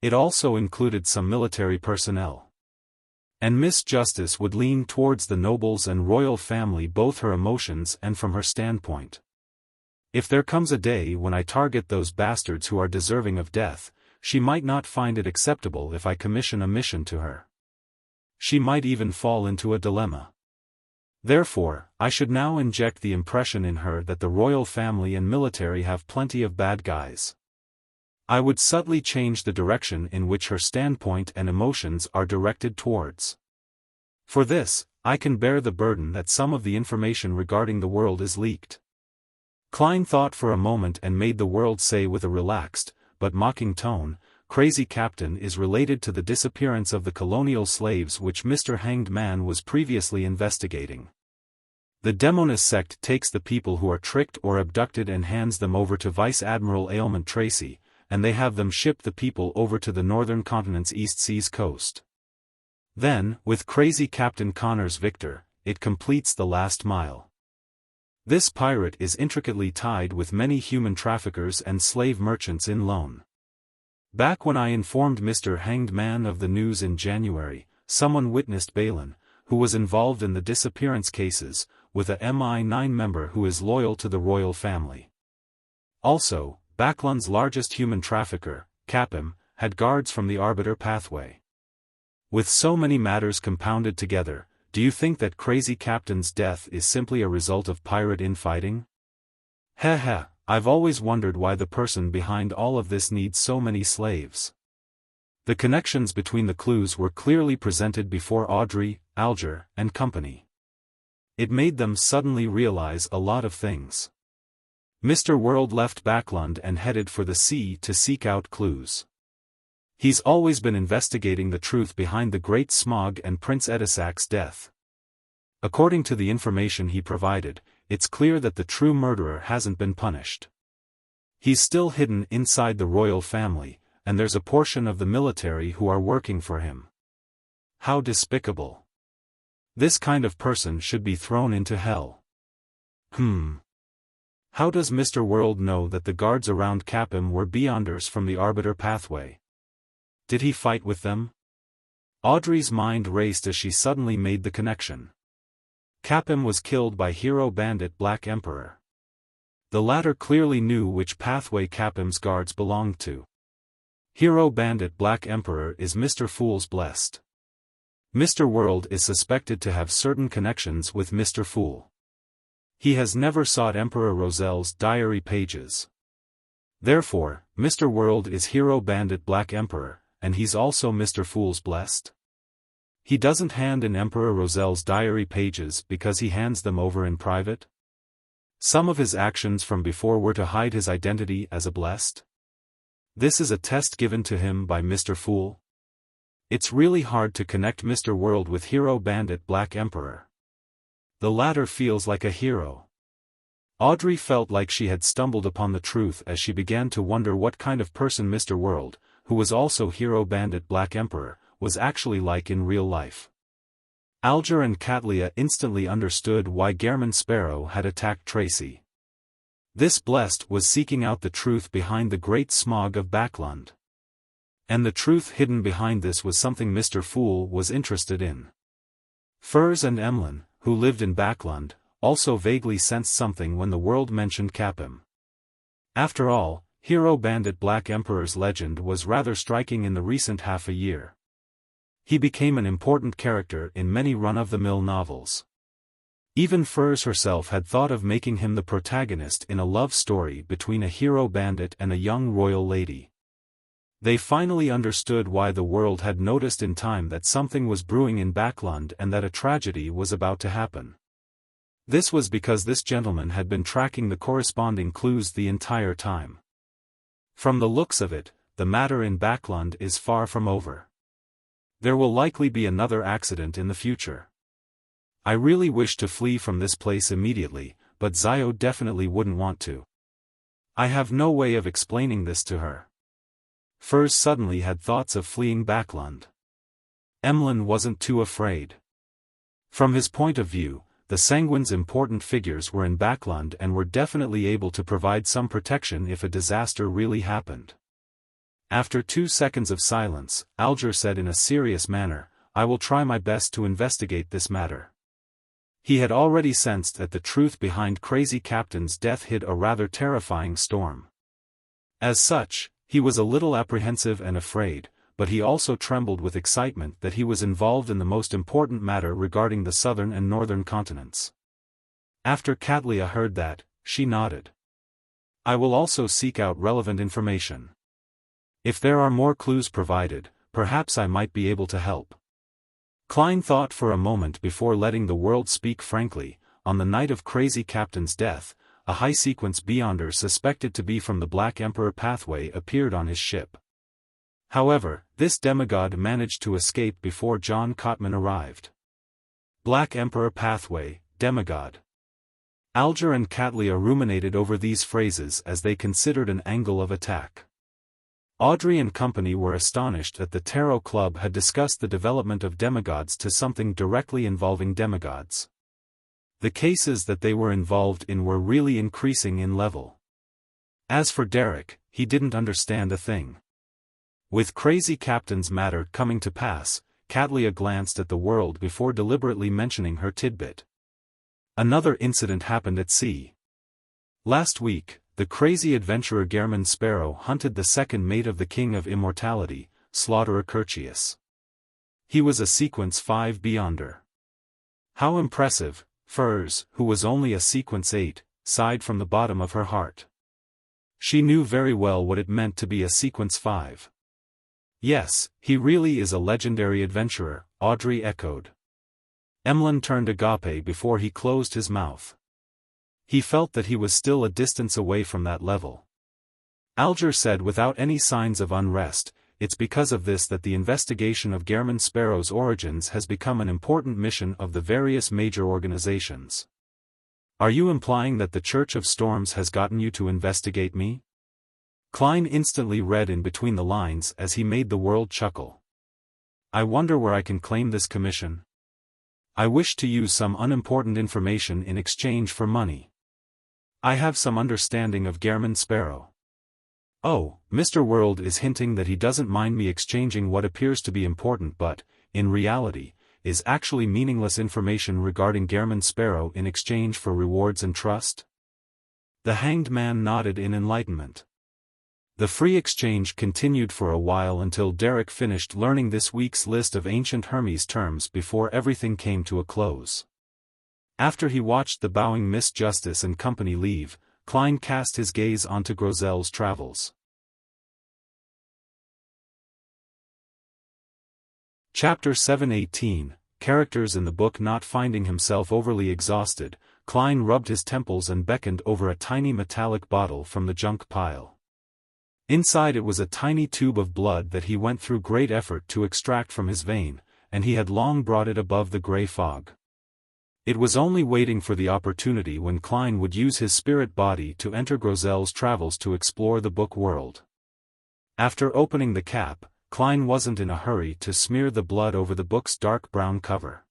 It also included some military personnel. And Miss Justice would lean towards the nobles and royal family, both her emotions and from her standpoint. If there comes a day when I target those bastards who are deserving of death, she might not find it acceptable if I commission a mission to her. She might even fall into a dilemma. Therefore, I should now inject the impression in her that the royal family and military have plenty of bad guys. I would subtly change the direction in which her standpoint and emotions are directed towards. For this, I can bear the burden that some of the information regarding the world is leaked. Klein thought for a moment and made the world say with a relaxed, but mocking tone, "Crazy Captain is related to the disappearance of the colonial slaves which Mr. Hanged Man was previously investigating. The Demonist sect takes the people who are tricked or abducted and hands them over to Vice Admiral Ailment Tracy, and they have them ship the people over to the northern continent's East Seas coast. Then, with Crazy Captain Connor's Victor, it completes the last mile. This pirate is intricately tied with many human traffickers and slave merchants in loan. Back when I informed Mr. Hanged Man of the news in January, someone witnessed Balin, who was involved in the disappearance cases, with a MI9 member who is loyal to the royal family. Also, Backlund's largest human trafficker, Capim, had guards from the Arbiter pathway. With so many matters compounded together, do you think that Crazy Captain's death is simply a result of pirate infighting? Heh, I've always wondered why the person behind all of this needs so many slaves. The connections between the clues were clearly presented before Audrey, Alger, and company. It made them suddenly realize a lot of things. Mr. World left Backlund and headed for the sea to seek out clues. He's always been investigating the truth behind the Great Smog and Prince Edisac's death. According to the information he provided, it's clear that the true murderer hasn't been punished. He's still hidden inside the royal family, and there's a portion of the military who are working for him. How despicable. This kind of person should be thrown into hell. How does Mr. World know that the guards around Capim were Beyonders from the Arbiter pathway? Did he fight with them? Audrey's mind raced as she suddenly made the connection. Capim was killed by hero Bandit Black Emperor. The latter clearly knew which pathway Capim's guards belonged to. Hero Bandit Black Emperor is Mr. Fool's Blessed. Mr. World is suspected to have certain connections with Mr. Fool. He has never sought Emperor Roselle's diary pages. Therefore, Mr. World is Hero Bandit Black Emperor, and he's also Mr. Fool's Blessed. He doesn't hand in Emperor Roselle's diary pages because he hands them over in private? Some of his actions from before were to hide his identity as a Blessed? This is a test given to him by Mr. Fool? It's really hard to connect Mr. World with Hero Bandit Black Emperor. The latter feels like a hero. Audrey felt like she had stumbled upon the truth as she began to wonder what kind of person Mr. World, who was also Hero Bandit Black Emperor, was actually like in real life. Alger and Katlia instantly understood why Gehrman Sparrow had attacked Tracy. This Blessed was seeking out the truth behind the Great Smog of Backlund. And the truth hidden behind this was something Mr. Fool was interested in. Furs and Emlyn, who lived in Backlund, also vaguely sensed something when the world mentioned Capim. After all, Hero Bandit Black Emperor's legend was rather striking in the recent half a year. He became an important character in many run-of-the-mill novels. Even Furs herself had thought of making him the protagonist in a love story between a hero bandit and a young royal lady. They finally understood why the world had noticed in time that something was brewing in Backlund and that a tragedy was about to happen. This was because this gentleman had been tracking the corresponding clues the entire time. From the looks of it, the matter in Backlund is far from over. There will likely be another accident in the future. I really wish to flee from this place immediately, but Zio definitely wouldn't want to. I have no way of explaining this to her. Furs suddenly had thoughts of fleeing Backlund. Emlyn wasn't too afraid. From his point of view, the Sanguine's important figures were in Backland and were definitely able to provide some protection if a disaster really happened. After 2 seconds of silence, Alger said in a serious manner, "I will try my best to investigate this matter." He had already sensed that the truth behind Crazy Captain's death hid a rather terrifying storm. As such, he was a little apprehensive and afraid, but he also trembled with excitement that he was involved in the most important matter regarding the southern and northern continents. After Katlia heard that, she nodded. "I will also seek out relevant information. If there are more clues provided, perhaps I might be able to help." Klein thought for a moment before letting the world speak frankly. On the night of Crazy Captain's death, a high-sequence beyonder suspected to be from the Black Emperor pathway appeared on his ship. However, this demigod managed to escape before John Cotman arrived. Black Emperor pathway, demigod. Alger and Katlia ruminated over these phrases as they considered an angle of attack. Audrey and company were astonished that the Tarot Club had discussed the development of demigods to something directly involving demigods. The cases that they were involved in were really increasing in level. As for Derek, he didn't understand a thing. With Crazy Captain's matter coming to pass, Katlia glanced at the world before deliberately mentioning her tidbit. Another incident happened at sea. Last week, the crazy adventurer Gehrman Sparrow hunted the second mate of the King of Immortality, Slaughterer Curtius. He was a Sequence 5 Beyonder. How impressive, Furs, who was only a Sequence 8, sighed from the bottom of her heart. She knew very well what it meant to be a Sequence 5. "Yes, he really is a legendary adventurer," Audrey echoed. Emlyn turned agape before he closed his mouth. He felt that he was still a distance away from that level. Alger said without any signs of unrest, "It's because of this that the investigation of Gehrman Sparrow's origins has become an important mission of the various major organizations." "Are you implying that the Church of Storms has gotten you to investigate me?" Klein instantly read in between the lines as he made the world chuckle. "I wonder where I can claim this commission. I wish to use some unimportant information in exchange for money. I have some understanding of Gehrman Sparrow. Oh, Mr. World is hinting that he doesn't mind me exchanging what appears to be important but, in reality, is actually meaningless information regarding Gehrman Sparrow in exchange for rewards and trust?" The hanged man nodded in enlightenment. The free exchange continued for a while until Derek finished learning this week's list of ancient Hermes terms before everything came to a close. After he watched the bowing Miss Justice and company leave, Klein cast his gaze onto Grozel's travels. Chapter 718, Characters in the book. Not finding himself overly exhausted, Klein rubbed his temples and beckoned over a tiny metallic bottle from the junk pile. Inside it was a tiny tube of blood that he went through great effort to extract from his vein, and he had long brought it above the grey fog. It was only waiting for the opportunity when Klein would use his spirit body to enter Grozel's travels to explore the book world. After opening the cap, Klein wasn't in a hurry to smear the blood over the book's dark brown cover.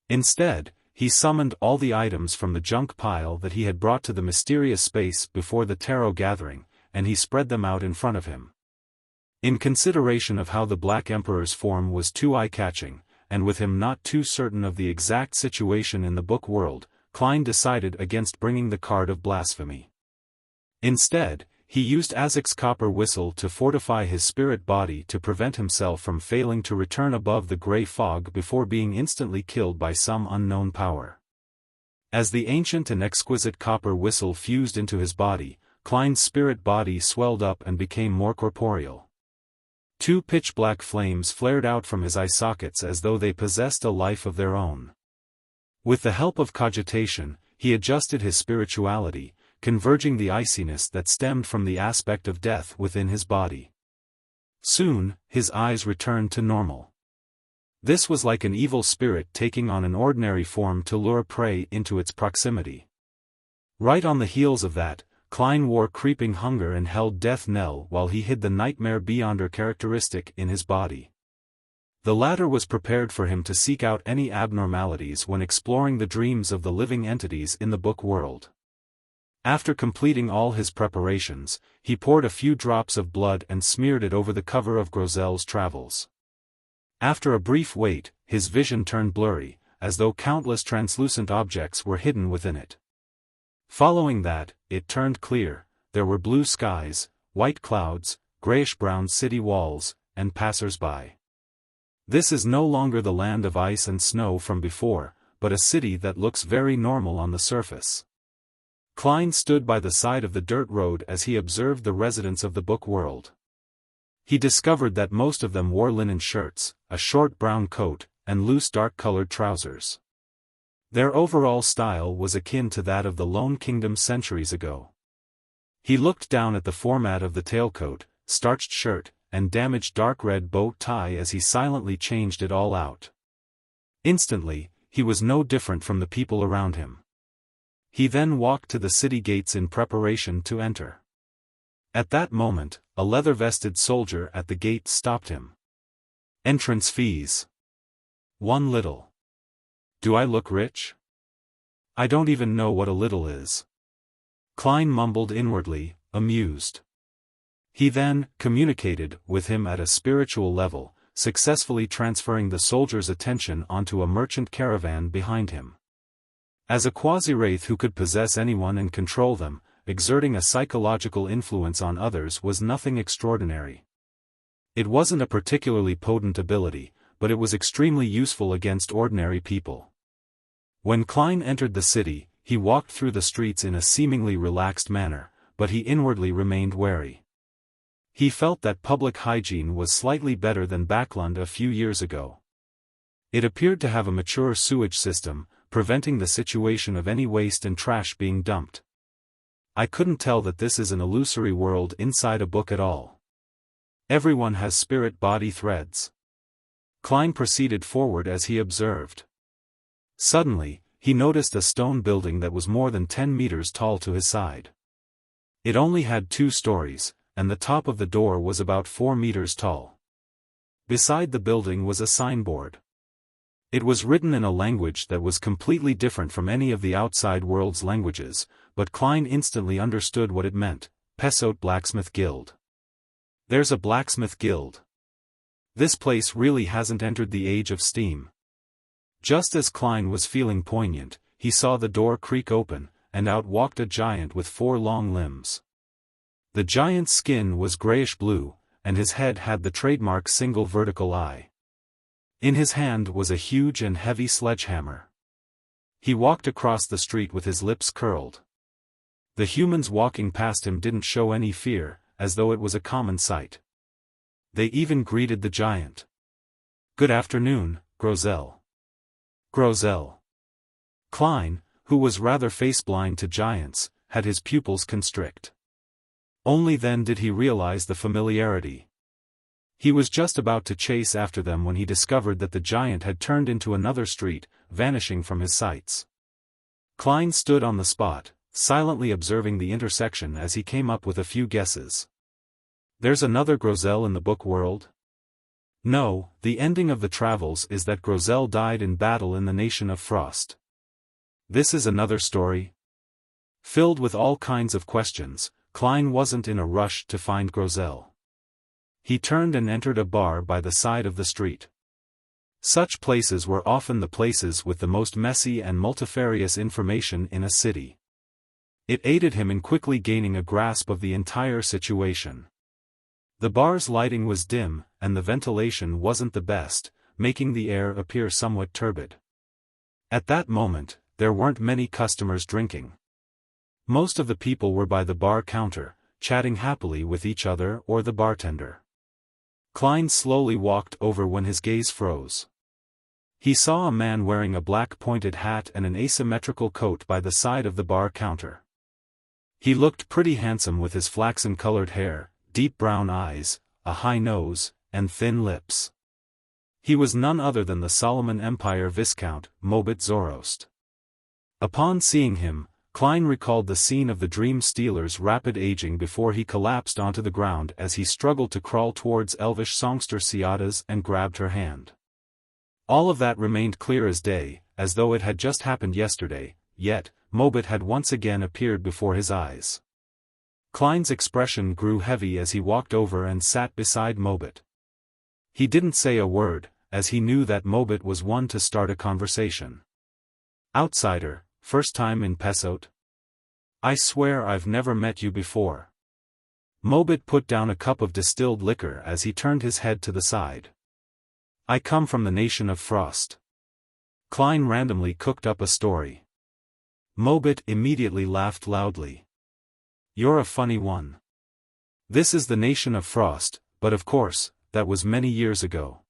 Instead, he summoned all the items from the junk pile that he had brought to the mysterious space before the tarot gathering, and he spread them out in front of him. In consideration of how the Black Emperor's form was too eye-catching, and with him not too certain of the exact situation in the book world, Klein decided against bringing the card of blasphemy. Instead, he used Azek's copper whistle to fortify his spirit body to prevent himself from failing to return above the grey fog before being instantly killed by some unknown power. As the ancient and exquisite copper whistle fused into his body, Klein's spirit body swelled up and became more corporeal. 2 pitch-black flames flared out from his eye sockets as though they possessed a life of their own. With the help of cogitation, he adjusted his spirituality, converging the iciness that stemmed from the aspect of death within his body. Soon, his eyes returned to normal. This was like an evil spirit taking on an ordinary form to lure prey into its proximity. Right on the heels of that, Klein wore creeping hunger and held death knell while he hid the nightmare beyonder characteristic in his body. The latter was prepared for him to seek out any abnormalities when exploring the dreams of the living entities in the book world. After completing all his preparations, he poured a few drops of blood and smeared it over the cover of Grozel's travels. After a brief wait, his vision turned blurry, as though countless translucent objects were hidden within it. Following that, it turned clear. There were blue skies, white clouds, grayish-brown city walls, and passers-by. This is no longer the land of ice and snow from before, but a city that looks very normal on the surface. Klein stood by the side of the dirt road as he observed the residents of the book world. He discovered that most of them wore linen shirts, a short brown coat, and loose dark-colored trousers. Their overall style was akin to that of the Lone Kingdom centuries ago. He looked down at the format of the tailcoat, starched shirt, and damaged dark red bow tie as he silently changed it all out. Instantly, he was no different from the people around him. He then walked to the city gates in preparation to enter. At that moment, a leather-vested soldier at the gate stopped him. Entrance fees. 1 little. Do I look rich? I don't even know what a little is. Klein mumbled inwardly, amused. He then communicated with him at a spiritual level, successfully transferring the soldier's attention onto a merchant caravan behind him. As a quasi-wraith who could possess anyone and control them, exerting a psychological influence on others was nothing extraordinary. It wasn't a particularly potent ability, but it was extremely useful against ordinary people. When Klein entered the city, he walked through the streets in a seemingly relaxed manner, but he inwardly remained wary. He felt that public hygiene was slightly better than Backlund a few years ago. It appeared to have a mature sewage system, preventing the situation of any waste and trash being dumped. I couldn't tell that this is an illusory world inside a book at all. Everyone has spirit-body threads. Klein proceeded forward as he observed. Suddenly, he noticed a stone building that was more than 10 meters tall to his side. It only had 2 stories, and the top of the door was about 4 meters tall. Beside the building was a signboard. It was written in a language that was completely different from any of the outside world's languages, but Klein instantly understood what it meant: Pesot Blacksmith Guild. There's a blacksmith guild. This place really hasn't entered the age of steam. Just as Klein was feeling poignant, he saw the door creak open, and out walked a giant with 4 long limbs. The giant's skin was grayish-blue, and his head had the trademark single vertical eye. In his hand was a huge and heavy sledgehammer. He walked across the street with his lips curled. The humans walking past him didn't show any fear, as though it was a common sight. They even greeted the giant. "Good afternoon, Grozel." Grozel. Klein, who was rather face-blind to giants, had his pupils constrict. Only then did he realize the familiarity. He was just about to chase after them when he discovered that the giant had turned into another street, vanishing from his sights. Klein stood on the spot, silently observing the intersection as he came up with a few guesses. There's another Grozel in the book world? No, the ending of the travels is that Grozel died in battle in the Nation of Frost. This is another story? Filled with all kinds of questions, Klein wasn't in a rush to find Grozel. He turned and entered a bar by the side of the street. Such places were often the places with the most messy and multifarious information in a city. It aided him in quickly gaining a grasp of the entire situation. The bar's lighting was dim, and the ventilation wasn't the best, making the air appear somewhat turbid. At that moment, there weren't many customers drinking. Most of the people were by the bar counter, chatting happily with each other or the bartender. Klein slowly walked over when his gaze froze. He saw a man wearing a black pointed hat and an asymmetrical coat by the side of the bar counter. He looked pretty handsome with his flaxen-colored hair, deep brown eyes, a high nose, and thin lips. He was none other than the Solomon Empire Viscount, Mobit Zorost. Upon seeing him, Klein recalled the scene of the Dream Stealer's rapid aging before he collapsed onto the ground as he struggled to crawl towards elvish songster Ciata's and grabbed her hand. All of that remained clear as day, as though it had just happened yesterday, yet, Mobit had once again appeared before his eyes. Klein's expression grew heavy as he walked over and sat beside Mobit. He didn't say a word, as he knew that Mobit was one to start a conversation. "Outsider, first time in Pesot? I swear I've never met you before." Mobit put down a cup of distilled liquor as he turned his head to the side. "I come from the nation of Frost." Klein randomly cooked up a story. Mobit immediately laughed loudly. "You're a funny one. This is the nation of Frost, but of course, that was many years ago.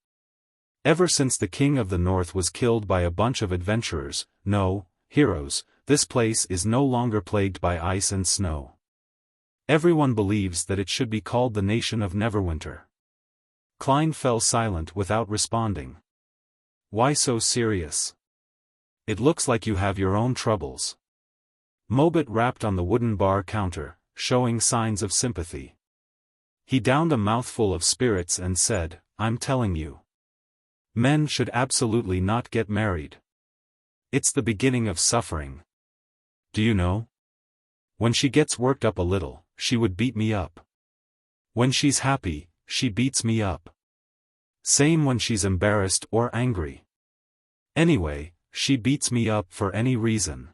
Ever since the king of the north was killed by a bunch of adventurers, no, heroes, this place is no longer plagued by ice and snow. Everyone believes that it should be called the nation of Neverwinter." Klein fell silent without responding. "Why so serious? It looks like you have your own troubles." Mobit rapped on the wooden bar counter, showing signs of sympathy. He downed a mouthful of spirits and said, "I'm telling you. Men should absolutely not get married. It's the beginning of suffering. Do you know? When she gets worked up a little, she would beat me up. When she's happy, she beats me up. Same when she's embarrassed or angry. Anyway, she beats me up for any reason.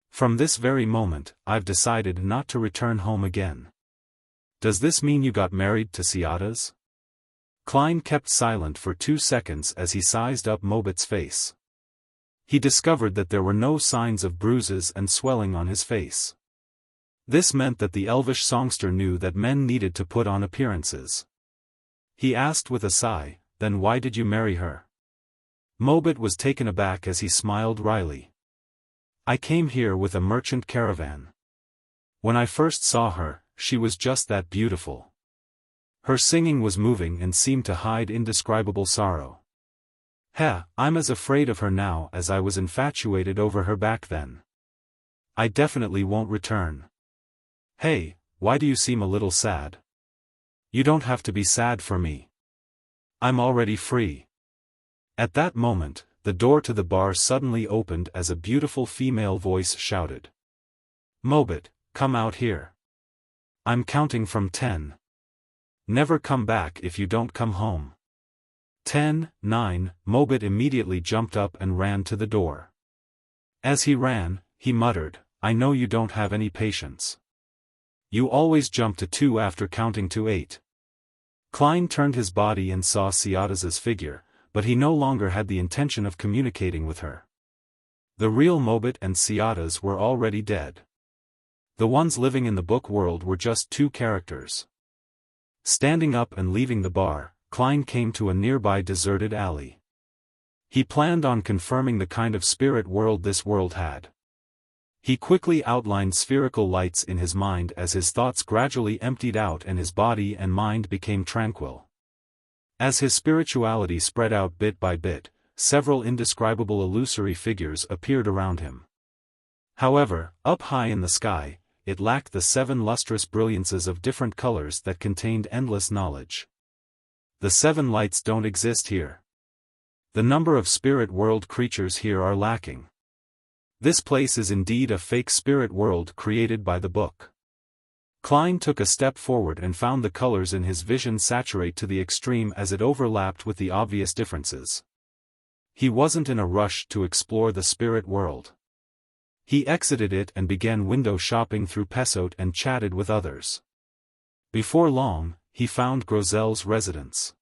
From this very moment, I've decided not to return home again." "Does this mean you got married to Ciata's?" Klein kept silent for 2 seconds as he sized up Mobit's face. He discovered that there were no signs of bruises and swelling on his face. This meant that the elvish songster knew that men needed to put on appearances. He asked with a sigh, "Then why did you marry her?" Mobit was taken aback as he smiled wryly. "I came here with a merchant caravan. When I first saw her, she was just that beautiful. Her singing was moving and seemed to hide indescribable sorrow. I'm as afraid of her now as I was infatuated over her back then. I definitely won't return." "Hey, why do you seem a little sad?" "You don't have to be sad for me. I'm already free." At that moment, the door to the bar suddenly opened as a beautiful female voice shouted, "Mobit, come out here. I'm counting from 10. Never come back if you don't come home." 10, 9, Mobit immediately jumped up and ran to the door. As he ran, he muttered, "I know you don't have any patience. You always jump to 2 after counting to 8. Klein turned his body and saw Ciata's figure, but he no longer had the intention of communicating with her. The real Mobit and Ciata's were already dead. The ones living in the book world were just 2 characters. Standing up and leaving the bar, Klein came to a nearby deserted alley. He planned on confirming the kind of spirit world this world had. He quickly outlined spherical lights in his mind as his thoughts gradually emptied out and his body and mind became tranquil. As his spirituality spread out bit by bit, several indescribable illusory figures appeared around him. However, up high in the sky, it lacked the 7 lustrous brilliances of different colors that contained endless knowledge. The 7 lights don't exist here. The number of spirit world creatures here are lacking. This place is indeed a fake spirit world created by the book. Klein took a step forward and found the colors in his vision saturate to the extreme as it overlapped with the obvious differences. He wasn't in a rush to explore the spirit world. He exited it and began window shopping through Pesot and chatted with others. Before long, he found Grozel's residence.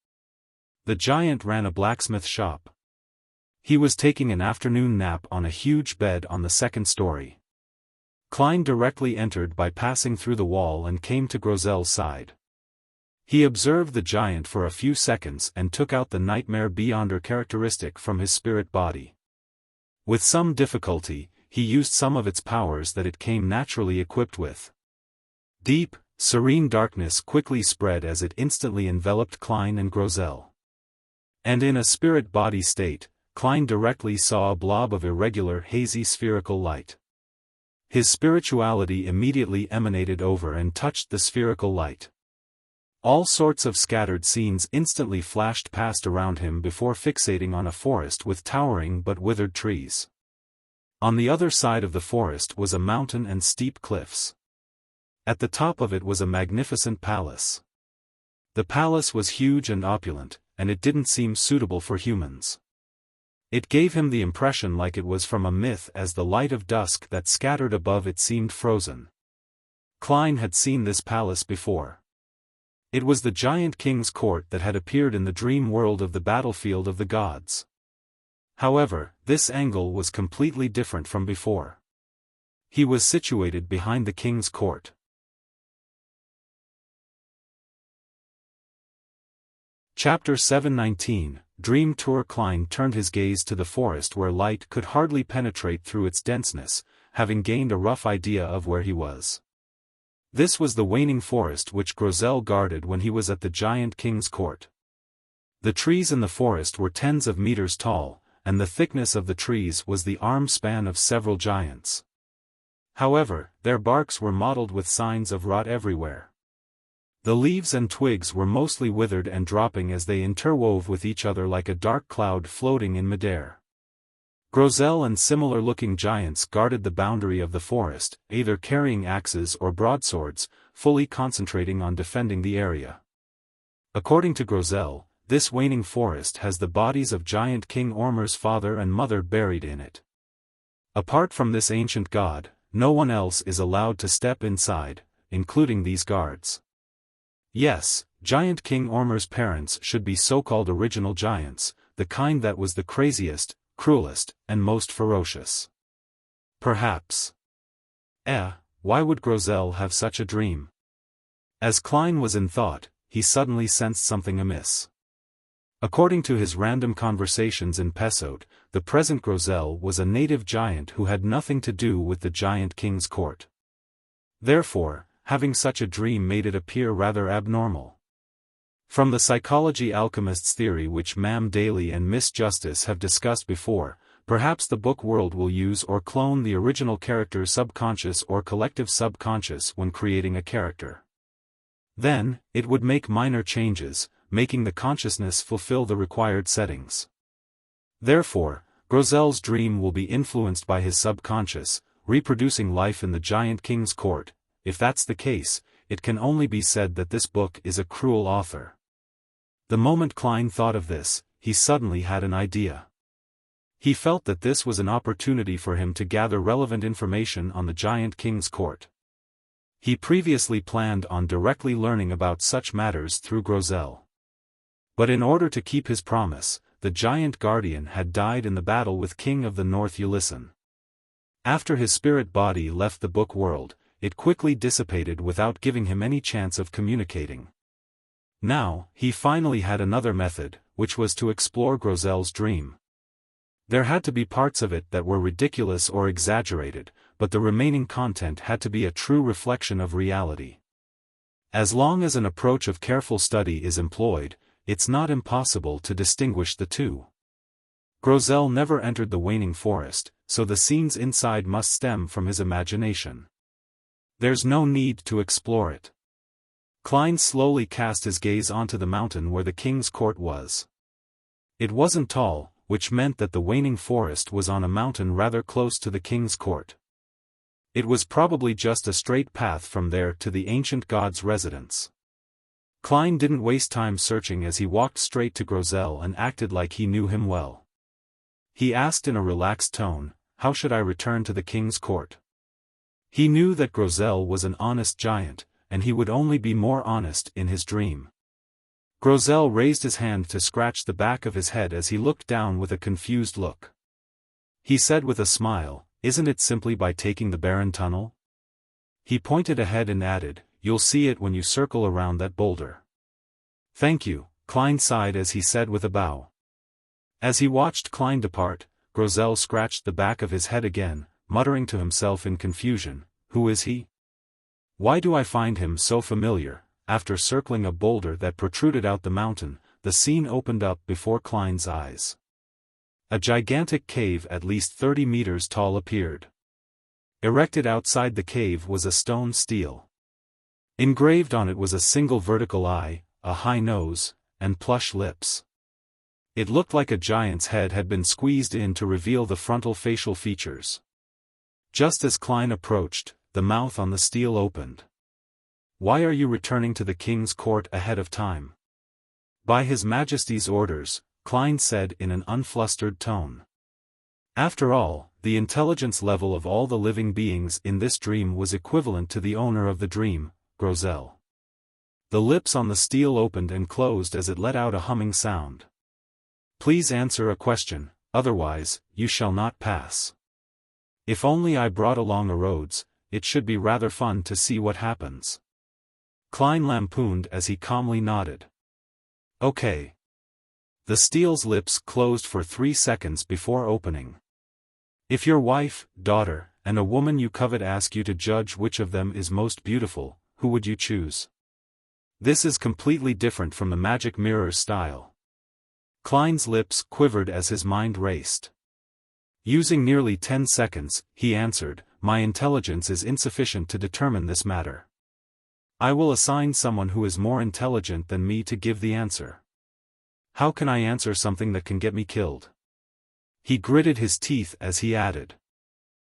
The giant ran a blacksmith shop. He was taking an afternoon nap on a huge bed on the 2nd story. Klein directly entered by passing through the wall and came to Grozel's side. He observed the giant for a few seconds and took out the Nightmare Beyonder characteristic from his spirit body. With some difficulty, he used some of its powers that it came naturally equipped with. Deep, serene darkness quickly spread as it instantly enveloped Klein and Grozel. And in a spirit body state, Klein directly saw a blob of irregular hazy spherical light. His spirituality immediately emanated over and touched the spherical light. All sorts of scattered scenes instantly flashed past around him before fixating on a forest with towering but withered trees. On the other side of the forest was a mountain and steep cliffs. At the top of it was a magnificent palace. The palace was huge and opulent, and it didn't seem suitable for humans. It gave him the impression like it was from a myth, as the light of dusk that scattered above it seemed frozen. Klein had seen this palace before. It was the giant king's court that had appeared in the dream world of the battlefield of the gods. However, this angle was completely different from before. He was situated behind the king's court. Chapter 719, Dream Tour. Klein turned his gaze to the forest where light could hardly penetrate through its denseness, having gained a rough idea of where he was. This was the waning forest which Grosel guarded when he was at the giant king's court. The trees in the forest were tens of meters tall, and the thickness of the trees was the arm span of several giants. However, their barks were mottled with signs of rot everywhere. The leaves and twigs were mostly withered and dropping as they interwove with each other like a dark cloud floating in midair. Grosel and similar-looking giants guarded the boundary of the forest, either carrying axes or broadswords, fully concentrating on defending the area. According to Grosel, this waning forest has the bodies of giant King Ormer's father and mother buried in it. Apart from this ancient god, no one else is allowed to step inside, including these guards. Yes, giant King Ormer's parents should be so-called original giants, the kind that was the craziest, cruelest, and most ferocious. Perhaps. Why would Grosel have such a dream? As Klein was in thought, he suddenly sensed something amiss. According to his random conversations in Pessoat, the present Grosel was a native giant who had nothing to do with the giant king's court. Therefore, having such a dream made it appear rather abnormal. From the psychology alchemist's theory, which Ma'am Daly and Miss Justice have discussed before, perhaps the book world will use or clone the original character's subconscious or collective subconscious when creating a character. Then, it would make minor changes, making the consciousness fulfill the required settings. Therefore, Grosel's dream will be influenced by his subconscious, reproducing life in the giant king's court. If that's the case, it can only be said that this book is a cruel author. The moment Klein thought of this, he suddenly had an idea. He felt that this was an opportunity for him to gather relevant information on the giant king's court. He previously planned on directly learning about such matters through Grosel. But in order to keep his promise, the giant guardian had died in the battle with King of the North Ulyssen. After his spirit body left the book world, it quickly dissipated without giving him any chance of communicating. Now, he finally had another method, which was to explore Grosel's dream. There had to be parts of it that were ridiculous or exaggerated, but the remaining content had to be a true reflection of reality. As long as an approach of careful study is employed, it's not impossible to distinguish the two. Grosel never entered the waning forest, so the scenes inside must stem from his imagination. There's no need to explore it. Klein slowly cast his gaze onto the mountain where the king's court was. It wasn't tall, which meant that the waning forest was on a mountain rather close to the king's court. It was probably just a straight path from there to the ancient god's residence. Klein didn't waste time searching as he walked straight to Grosel and acted like he knew him well. He asked in a relaxed tone, "How should I return to the king's court?" He knew that Grosel was an honest giant, and he would only be more honest in his dream. Grosel raised his hand to scratch the back of his head as he looked down with a confused look. He said with a smile, "Isn't it simply by taking the barren tunnel?" He pointed ahead and added, "You'll see it when you circle around that boulder." "Thank you," Klein sighed as he said with a bow. As he watched Klein depart, Grosel scratched the back of his head again, muttering to himself in confusion, "Who is he? Why do I find him so familiar?" After circling a boulder that protruded out the mountain, the scene opened up before Klein's eyes. A gigantic cave at least 30 meters tall appeared. Erected outside the cave was a stone stele. Engraved on it was a single vertical eye, a high nose, and plush lips. It looked like a giant's head had been squeezed in to reveal the frontal facial features. Just as Klein approached, the mouth on the stele opened. "Why are you returning to the king's court ahead of time?" "By His Majesty's orders," Klein said in an unflustered tone. After all, the intelligence level of all the living beings in this dream was equivalent to the owner of the dream, Grosel. The lips on the stele opened and closed as it let out a humming sound. "Please answer a question, otherwise, you shall not pass." "If only I brought along a Rhodes, it should be rather fun to see what happens." Klein lampooned as he calmly nodded. "Okay." The stele's lips closed for 3 seconds before opening. "If your wife, daughter, and a woman you covet ask you to judge which of them is most beautiful, who would you choose?" This is completely different from the magic mirror style. Klein's lips quivered as his mind raced. Using nearly 10 seconds, he answered, "My intelligence is insufficient to determine this matter. I will assign someone who is more intelligent than me to give the answer." "How can I answer something that can get me killed?" He gritted his teeth as he added.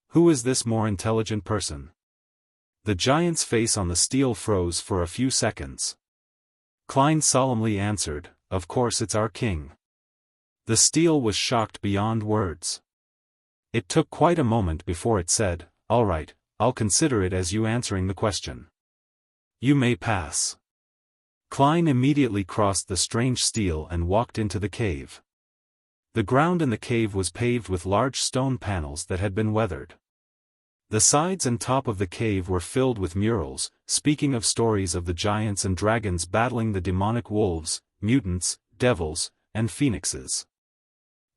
"Who is this more intelligent person?" The giant's face on the stele froze for a few seconds. Klein solemnly answered, "Of course it's our king." The stele was shocked beyond words. It took quite a moment before it said, "All right, I'll consider it as you answering the question. You may pass." Klein immediately crossed the strange stele and walked into the cave. The ground in the cave was paved with large stone panels that had been weathered. The sides and top of the cave were filled with murals, speaking of stories of the giants and dragons battling the demonic wolves, mutants, devils, and phoenixes.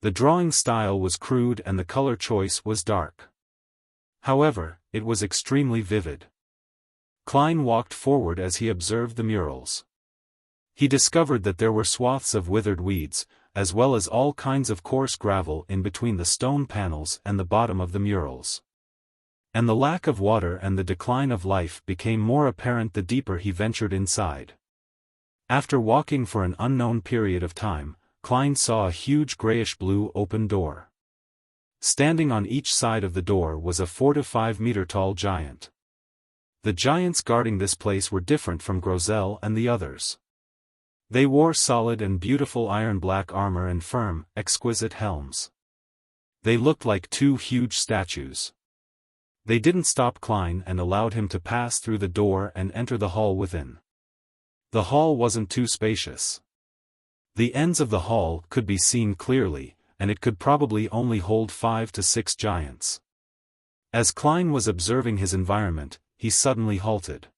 The drawing style was crude and the color choice was dark. However, it was extremely vivid. Klein walked forward as he observed the murals. He discovered that there were swaths of withered weeds, as well as all kinds of coarse gravel in between the stone panels and the bottom of the murals. And the lack of water and the decline of life became more apparent the deeper he ventured inside. After walking for an unknown period of time, Klein saw a huge grayish-blue open door. Standing on each side of the door was a 4 to 5 meter tall giant. The giants guarding this place were different from Grosel and the others. They wore solid and beautiful iron-black armor and firm, exquisite helms. They looked like 2 huge statues. They didn't stop Klein and allowed him to pass through the door and enter the hall within. The hall wasn't too spacious. The ends of the hall could be seen clearly, and it could probably only hold 5 to 6 giants. As Klein was observing his environment, he suddenly halted.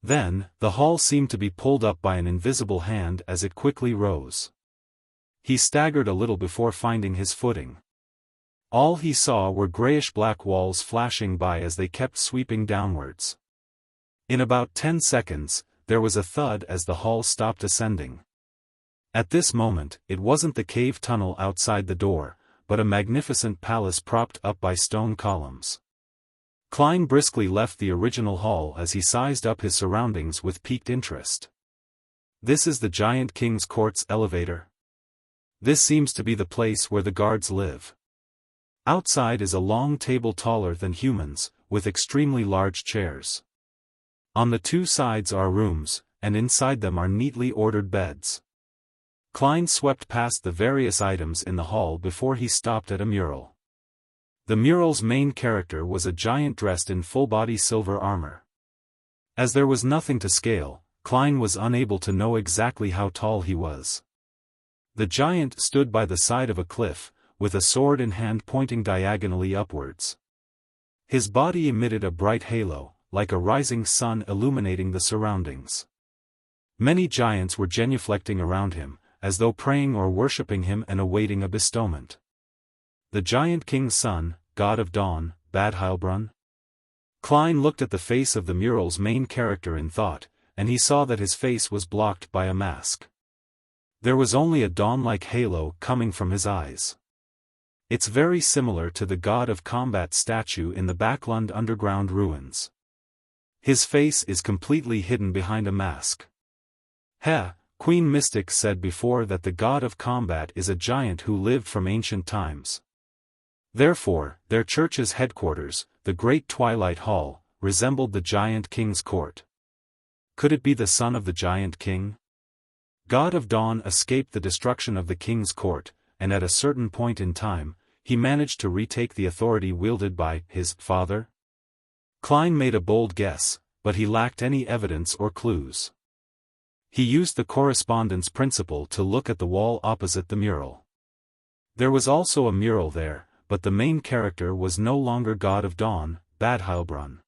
Then, the hall seemed to be pulled up by an invisible hand as it quickly rose. He staggered a little before finding his footing. All he saw were grayish-black walls flashing by as they kept sweeping downwards. In about 10 seconds, there was a thud as the hall stopped ascending. At this moment, it wasn't the cave tunnel outside the door, but a magnificent palace propped up by stone columns. Klein briskly left the original hall as he sized up his surroundings with piqued interest. "This is the giant king's court's elevator. This seems to be the place where the guards live. Outside is a long table taller than humans, with extremely large chairs. On the 2 sides are rooms, and inside them are neatly ordered beds." Klein swept past the various items in the hall before he stopped at a mural. The mural's main character was a giant dressed in full-body silver armor. As there was nothing to scale, Klein was unable to know exactly how tall he was. The giant stood by the side of a cliff, with a sword in hand pointing diagonally upwards. His body emitted a bright halo, like a rising sun illuminating the surroundings. Many giants were genuflecting around him, as though praying or worshipping him and awaiting a bestowment. The giant king's son, god of dawn, bad Heilbrunn? Klein looked at the face of the mural's main character in thought, and he saw that his face was blocked by a mask. There was only a dawn-like halo coming from his eyes. It's very similar to the god of combat statue in the Backlund underground ruins. His face is completely hidden behind a mask. Heh, Queen Mystic said before that the god of combat is a giant who lived from ancient times. Therefore, their church's headquarters, the Great Twilight Hall, resembled the Giant King's court. Could it be the son of the Giant King? God of Dawn escaped the destruction of the king's court, and at a certain point in time, he managed to retake the authority wielded by his father? Klein made a bold guess, but he lacked any evidence or clues. He used the correspondence principle to look at the wall opposite the mural. There was also a mural there, but the main character was no longer God of Dawn, Badheilbrunn.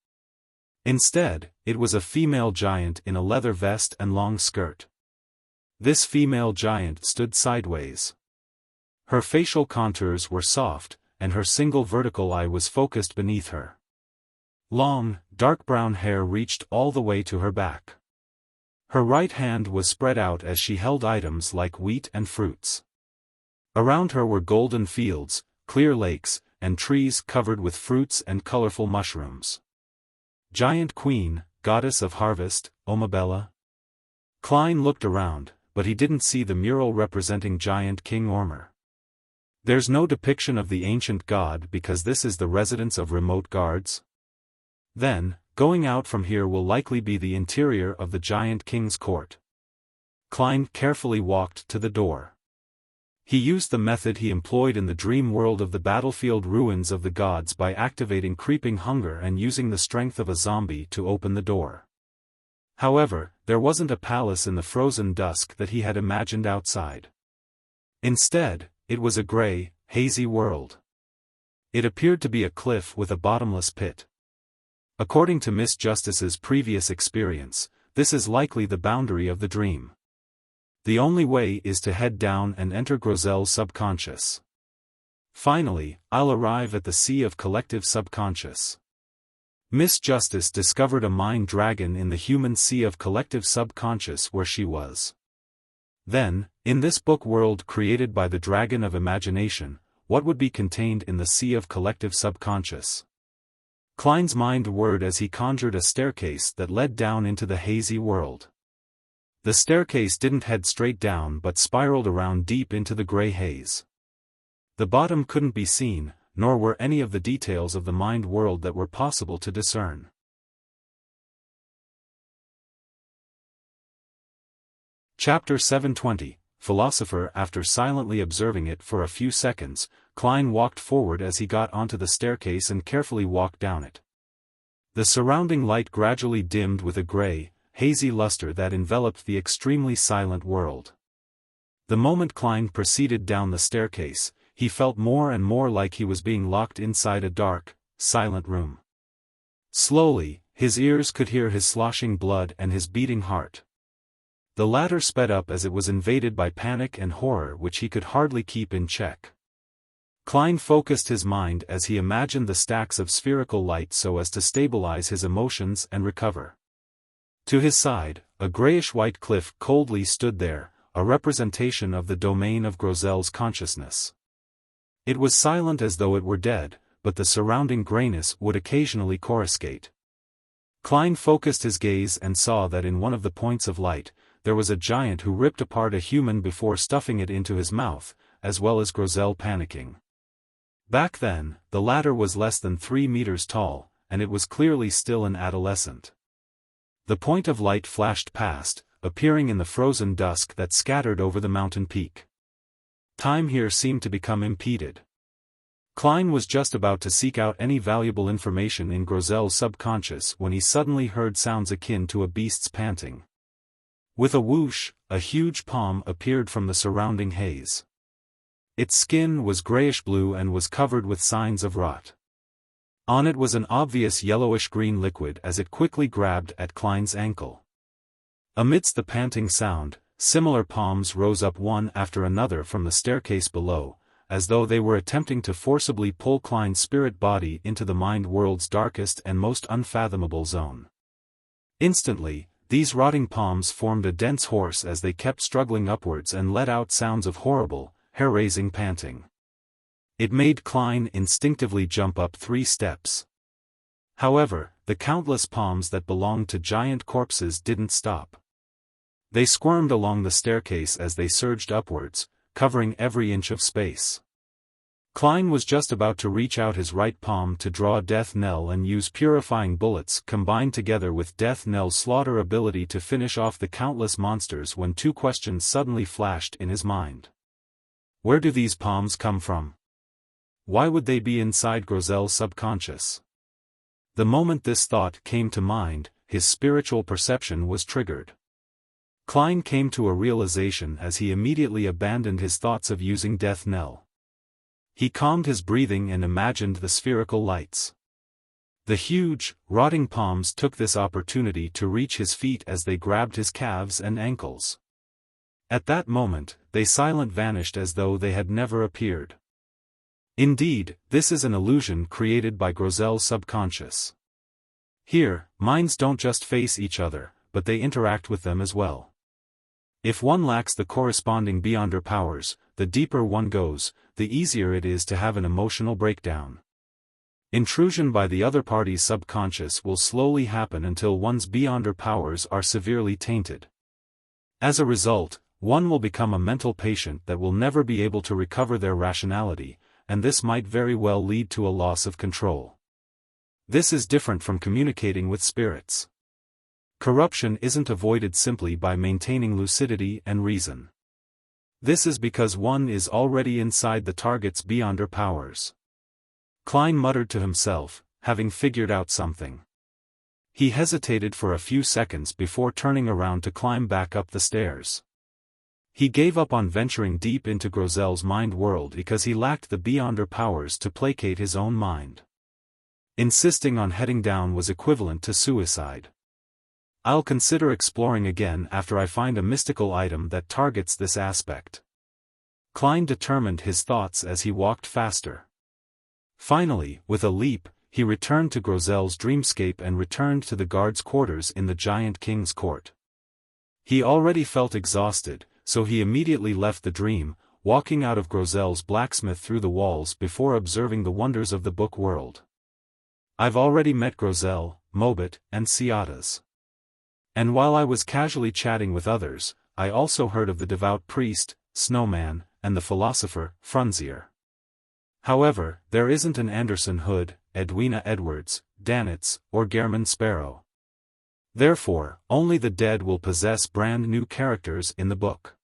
Instead, it was a female giant in a leather vest and long skirt. This female giant stood sideways. Her facial contours were soft, and her single vertical eye was focused beneath her. Long, dark brown hair reached all the way to her back. Her right hand was spread out as she held items like wheat and fruits. Around her were golden fields, clear lakes, and trees covered with fruits and colorful mushrooms. Giant Queen, Goddess of Harvest, Omabella? Klein looked around, but he didn't see the mural representing Giant King Ormer. There's no depiction of the ancient god because this is the residence of remote guards? Then, going out from here will likely be the interior of the Giant King's court. Klein carefully walked to the door. He used the method he employed in the dream world of the battlefield ruins of the gods by activating creeping hunger and using the strength of a zombie to open the door. However, there wasn't a palace in the frozen dusk that he had imagined outside. Instead, it was a gray, hazy world. It appeared to be a cliff with a bottomless pit. According to Miss Justice's previous experience, this is likely the boundary of the dream. The only way is to head down and enter Grozel's subconscious. Finally, I'll arrive at the Sea of Collective Subconscious. Miss Justice discovered a mind dragon in the human Sea of Collective Subconscious where she was. Then, in this book world created by the Dragon of Imagination, what would be contained in the Sea of Collective Subconscious? Klein's mind whirred as he conjured a staircase that led down into the hazy world. The staircase didn't head straight down but spiraled around deep into the gray haze. The bottom couldn't be seen, nor were any of the details of the mind world that were possible to discern. Chapter 720, Philosopher. After silently observing it for a few seconds, Klein walked forward as he got onto the staircase and carefully walked down it. The surrounding light gradually dimmed with a gray, hazy luster that enveloped the extremely silent world. The moment Klein proceeded down the staircase, he felt more and more like he was being locked inside a dark, silent room. Slowly, his ears could hear his sloshing blood and his beating heart. The latter sped up as it was invaded by panic and horror which he could hardly keep in check. Klein focused his mind as he imagined the stacks of spherical light so as to stabilize his emotions and recover. To his side, a grayish-white cliff coldly stood there, a representation of the domain of Grozel's consciousness. It was silent as though it were dead, but the surrounding grayness would occasionally coruscate. Klein focused his gaze and saw that in one of the points of light, there was a giant who ripped apart a human before stuffing it into his mouth, as well as Grozel panicking. Back then, the latter was less than 3 meters tall, and it was clearly still an adolescent. The point of light flashed past, appearing in the frozen dusk that scattered over the mountain peak. Time here seemed to become impeded. Klein was just about to seek out any valuable information in Grozel's subconscious when he suddenly heard sounds akin to a beast's panting. With a whoosh, a huge palm appeared from the surrounding haze. Its skin was grayish-blue and was covered with signs of rot. On it was an obvious yellowish-green liquid as it quickly grabbed at Klein's ankle. Amidst the panting sound, similar palms rose up one after another from the staircase below, as though they were attempting to forcibly pull Klein's spirit body into the mind world's darkest and most unfathomable zone. Instantly, these rotting palms formed a dense horse as they kept struggling upwards and let out sounds of horrible, hair-raising panting. It made Klein instinctively jump up 3 steps. However, the countless palms that belonged to giant corpses didn't stop. They squirmed along the staircase as they surged upwards, covering every inch of space. Klein was just about to reach out his right palm to draw a death knell and use purifying bullets combined together with death knell's slaughter ability to finish off the countless monsters when 2 questions suddenly flashed in his mind. Where do these palms come from? Why would they be inside Grozel's subconscious? The moment this thought came to mind, his spiritual perception was triggered. Klein came to a realization as he immediately abandoned his thoughts of using death knell. He calmed his breathing and imagined the spherical lights. The huge, rotting palms took this opportunity to reach his feet as they grabbed his calves and ankles. At that moment, they silently vanished as though they had never appeared. Indeed, this is an illusion created by Grozel's subconscious. Here, minds don't just face each other, but they interact with them as well. If one lacks the corresponding beyonder powers, the deeper one goes, the easier it is to have an emotional breakdown. Intrusion by the other party's subconscious will slowly happen until one's beyonder powers are severely tainted. As a result, one will become a mental patient that will never be able to recover their rationality, and this might very well lead to a loss of control. This is different from communicating with spirits. Corruption isn't avoided simply by maintaining lucidity and reason. This is because one is already inside the target's beyonder powers. Klein muttered to himself, having figured out something. He hesitated for a few seconds before turning around to climb back up the stairs. He gave up on venturing deep into Grozel's mind world because he lacked the beyonder powers to placate his own mind. Insisting on heading down was equivalent to suicide. I'll consider exploring again after I find a mystical item that targets this aspect. Klein determined his thoughts as he walked faster. Finally, with a leap, he returned to Grozel's dreamscape and returned to the guard's quarters in the giant king's court. He already felt exhausted, so he immediately left the dream, walking out of Grozel's blacksmith through the walls before observing the wonders of the book world. I've already met Grozel, Mobit, and Ciatas. And while I was casually chatting with others, I also heard of the devout priest, Snowman, and the philosopher, Frunzier. However, there isn't an Anderson Hood, Edwina Edwards, Danitz, or Gehrman Sparrow. Therefore, only the dead will possess brand new characters in the book.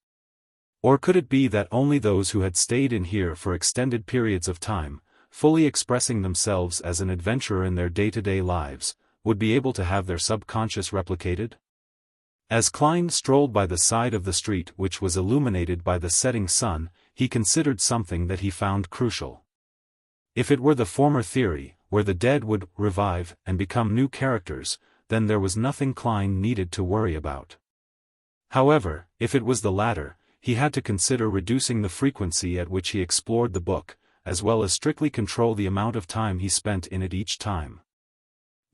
Or could it be that only those who had stayed in here for extended periods of time, fully expressing themselves as an adventurer in their day-to-day lives, would be able to have their subconscious replicated? As Klein strolled by the side of the street which was illuminated by the setting sun, he considered something that he found crucial. If it were the former theory, where the dead would revive and become new characters, then there was nothing Klein needed to worry about. However, if it was the latter, he had to consider reducing the frequency at which he explored the book, as well as strictly control the amount of time he spent in it each time.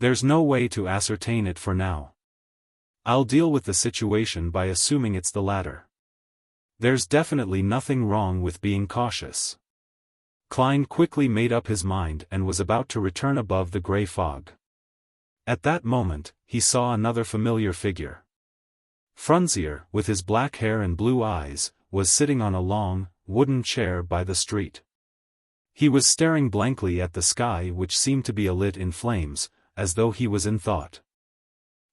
There's no way to ascertain it for now. I'll deal with the situation by assuming it's the latter. There's definitely nothing wrong with being cautious. Klein quickly made up his mind and was about to return above the gray fog. At that moment, he saw another familiar figure. Frunzier, with his black hair and blue eyes, was sitting on a long, wooden chair by the street. He was staring blankly at the sky which seemed to be alit in flames, as though he was in thought.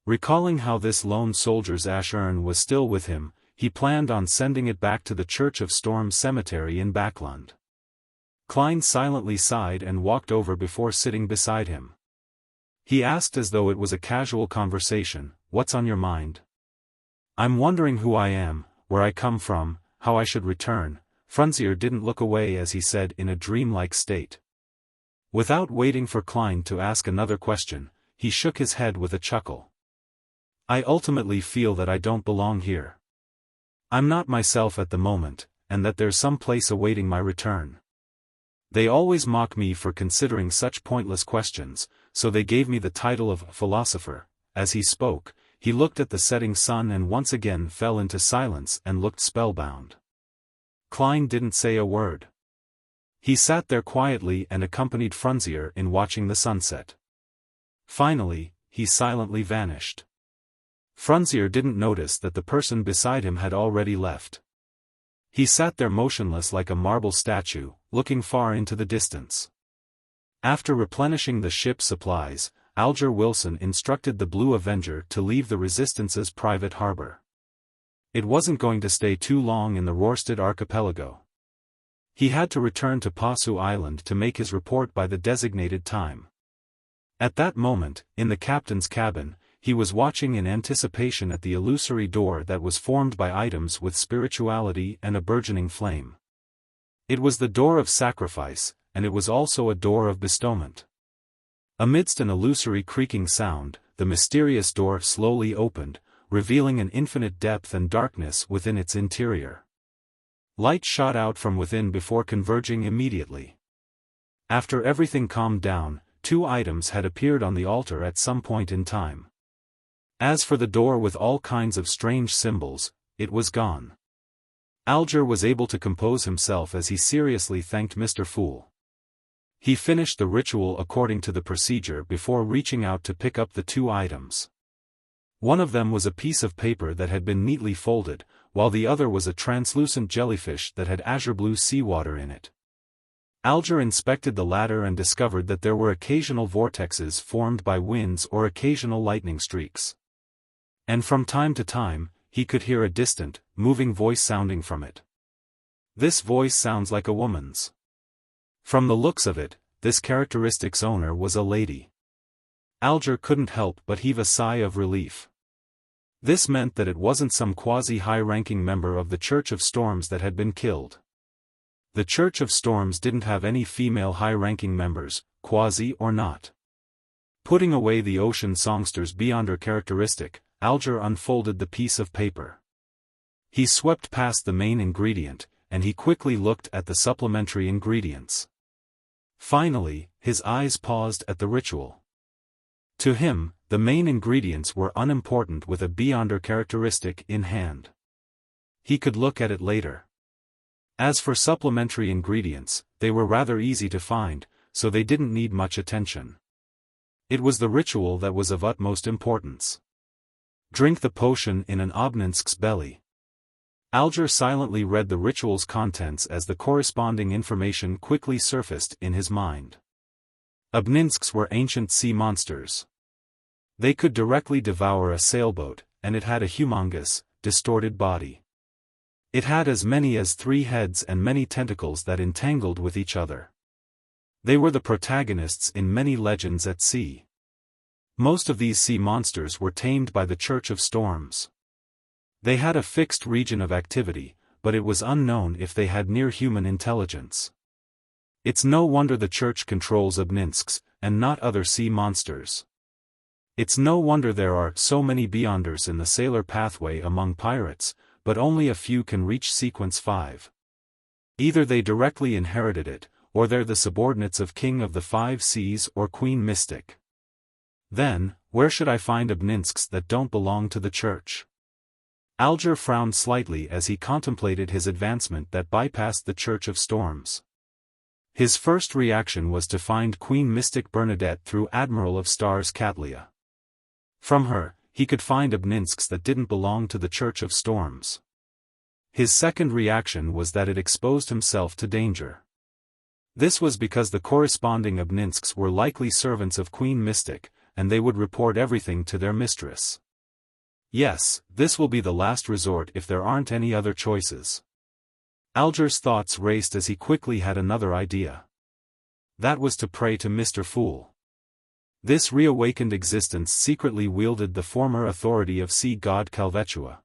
Recalling how this lone soldier's ash urn was still with him, he planned on sending it back to the Church of Storm Cemetery in Backland. Klein silently sighed and walked over before sitting beside him. He asked as though it was a casual conversation, "What's on your mind?" "I'm wondering who I am, where I come from, how I should return." Frunzier didn't look away as he said in a dreamlike state. Without waiting for Klein to ask another question, he shook his head with a chuckle. "I ultimately feel that I don't belong here. I'm not myself at the moment, and that there's some place awaiting my return. They always mock me for considering such pointless questions, so they gave me the title of Philosopher." As he spoke, he looked at the setting sun and once again fell into silence and looked spellbound. Klein didn't say a word. He sat there quietly and accompanied Frunzier in watching the sunset. Finally, he silently vanished. Frunzier didn't notice that the person beside him had already left. He sat there motionless like a marble statue, looking far into the distance. After replenishing the ship's supplies, Alger Wilson instructed the Blue Avenger to leave the Resistance's private harbor. It wasn't going to stay too long in the Rorstad archipelago. He had to return to Pasu Island to make his report by the designated time. At that moment, in the captain's cabin, he was watching in anticipation at the illusory door that was formed by items with spirituality and a burgeoning flame. It was the door of sacrifice, and it was also a door of bestowment. Amidst an illusory creaking sound, the mysterious door slowly opened, revealing an infinite depth and darkness within its interior. Light shot out from within before converging immediately. After everything calmed down, 2 items had appeared on the altar at some point in time. As for the door with all kinds of strange symbols, it was gone. Alger was able to compose himself as he seriously thanked Mr. Fool. He finished the ritual according to the procedure before reaching out to pick up the 2 items. One of them was a piece of paper that had been neatly folded, while the other was a translucent jellyfish that had azure blue seawater in it. Alger inspected the latter and discovered that there were occasional vortexes formed by winds or occasional lightning streaks. And from time to time, he could hear a distant, moving voice sounding from it. This voice sounds like a woman's. From the looks of it, this characteristic's owner was a lady. Alger couldn't help but heave a sigh of relief. This meant that it wasn't some quasi-high-ranking member of the Church of Storms that had been killed. The Church of Storms didn't have any female high-ranking members, quasi or not. Putting away the ocean songster's beyonder characteristic, Alger unfolded the piece of paper. He swept past the main ingredient, and he quickly looked at the supplementary ingredients. Finally, his eyes paused at the ritual. To him, the main ingredients were unimportant with a beyonder characteristic in hand. He could look at it later. As for supplementary ingredients, they were rather easy to find, so they didn't need much attention. It was the ritual that was of utmost importance. Drink the potion in an Obninsk's belly. Alger silently read the ritual's contents as the corresponding information quickly surfaced in his mind. Obninsks were ancient sea monsters. They could directly devour a sailboat, and it had a humongous, distorted body. It had as many as 3 heads and many tentacles that entangled with each other. They were the protagonists in many legends at sea. Most of these sea monsters were tamed by the Church of Storms. They had a fixed region of activity, but it was unknown if they had near-human intelligence. It's no wonder the Church controls Obninsks, and not other sea monsters. It's no wonder there are so many beyonders in the sailor pathway among pirates, but only a few can reach Sequence 5. Either they directly inherited it, or they're the subordinates of King of the 5 Seas or Queen Mystic. Then, where should I find Obninsks that don't belong to the Church? Alger frowned slightly as he contemplated his advancement that bypassed the Church of Storms. His first reaction was to find Queen Mystic Bernadette through Admiral of Stars Catlia. From her, he could find Obninsks that didn't belong to the Church of Storms. His second reaction was that it exposed himself to danger. This was because the corresponding Obninsks were likely servants of Queen Mystic, and they would report everything to their mistress. Yes, this will be the last resort if there aren't any other choices. Alger's thoughts raced as he quickly had another idea. That was to pray to Mr. Fool. This reawakened existence secretly wielded the former authority of sea god Calvetua.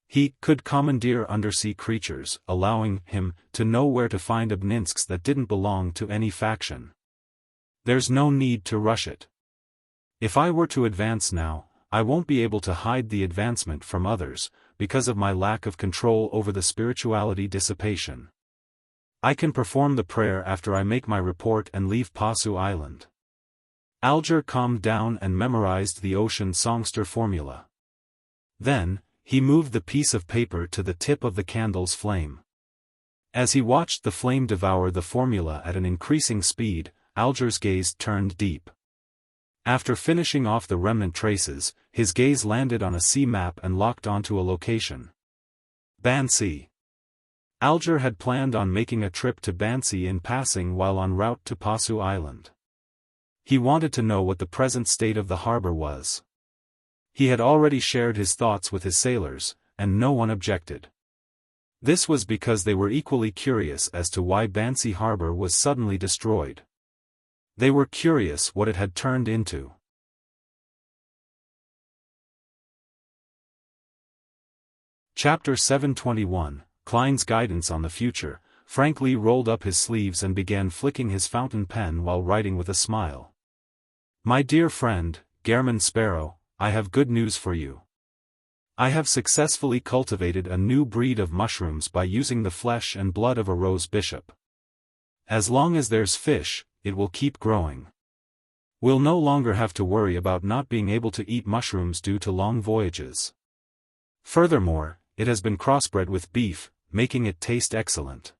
He could commandeer undersea creatures, allowing him to know where to find Obninsks that didn't belong to any faction. There's no need to rush it. If I were to advance now, I won't be able to hide the advancement from others, because of my lack of control over the spirituality dissipation. I can perform the prayer after I make my report and leave Pasu Island. Alger calmed down and memorized the ocean songster formula. Then, he moved the piece of paper to the tip of the candle's flame. As he watched the flame devour the formula at an increasing speed, Alger's gaze turned deep. After finishing off the remnant traces, his gaze landed on a sea map and locked onto a location. Bansi. Alger had planned on making a trip to Bansi in passing while en route to Pasu Island. He wanted to know what the present state of the harbor was. He had already shared his thoughts with his sailors, and no one objected. This was because they were equally curious as to why Bansi harbor was suddenly destroyed. They were curious what it had turned into. Chapter 721, Klein's Guidance on the Future. Frank Lee rolled up his sleeves and began flicking his fountain pen while writing with a smile. My dear friend, Gairman Sparrow, I have good news for you. I have successfully cultivated a new breed of mushrooms by using the flesh and blood of a rose bishop. As long as there's fish, it will keep growing. We'll no longer have to worry about not being able to eat mushrooms due to long voyages. Furthermore, it has been crossbred with beef, making it taste excellent.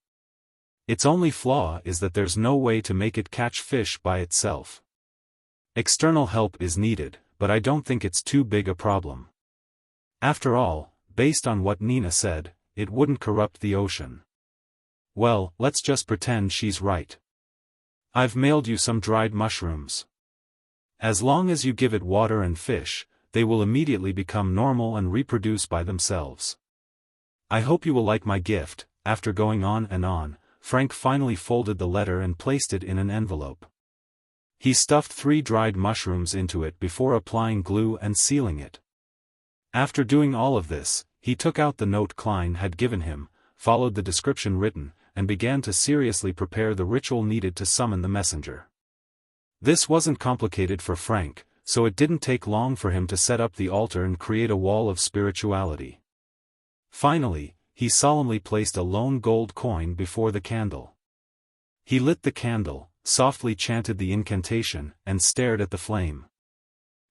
Its only flaw is that there's no way to make it catch fish by itself. External help is needed, but I don't think it's too big a problem. After all, based on what Nina said, it wouldn't corrupt the ocean. Well, let's just pretend she's right. I've mailed you some dried mushrooms. As long as you give it water and fish, they will immediately become normal and reproduce by themselves. I hope you will like my gift. After going on and on, Frank finally folded the letter and placed it in an envelope. He stuffed 3 dried mushrooms into it before applying glue and sealing it. After doing all of this, he took out the note Klein had given him, followed the description written, and began to seriously prepare the ritual needed to summon the messenger. This wasn't complicated for Frank, so it didn't take long for him to set up the altar and create a wall of spirituality. Finally, he solemnly placed a lone gold coin before the candle. He lit the candle, softly chanted the incantation, and stared at the flame.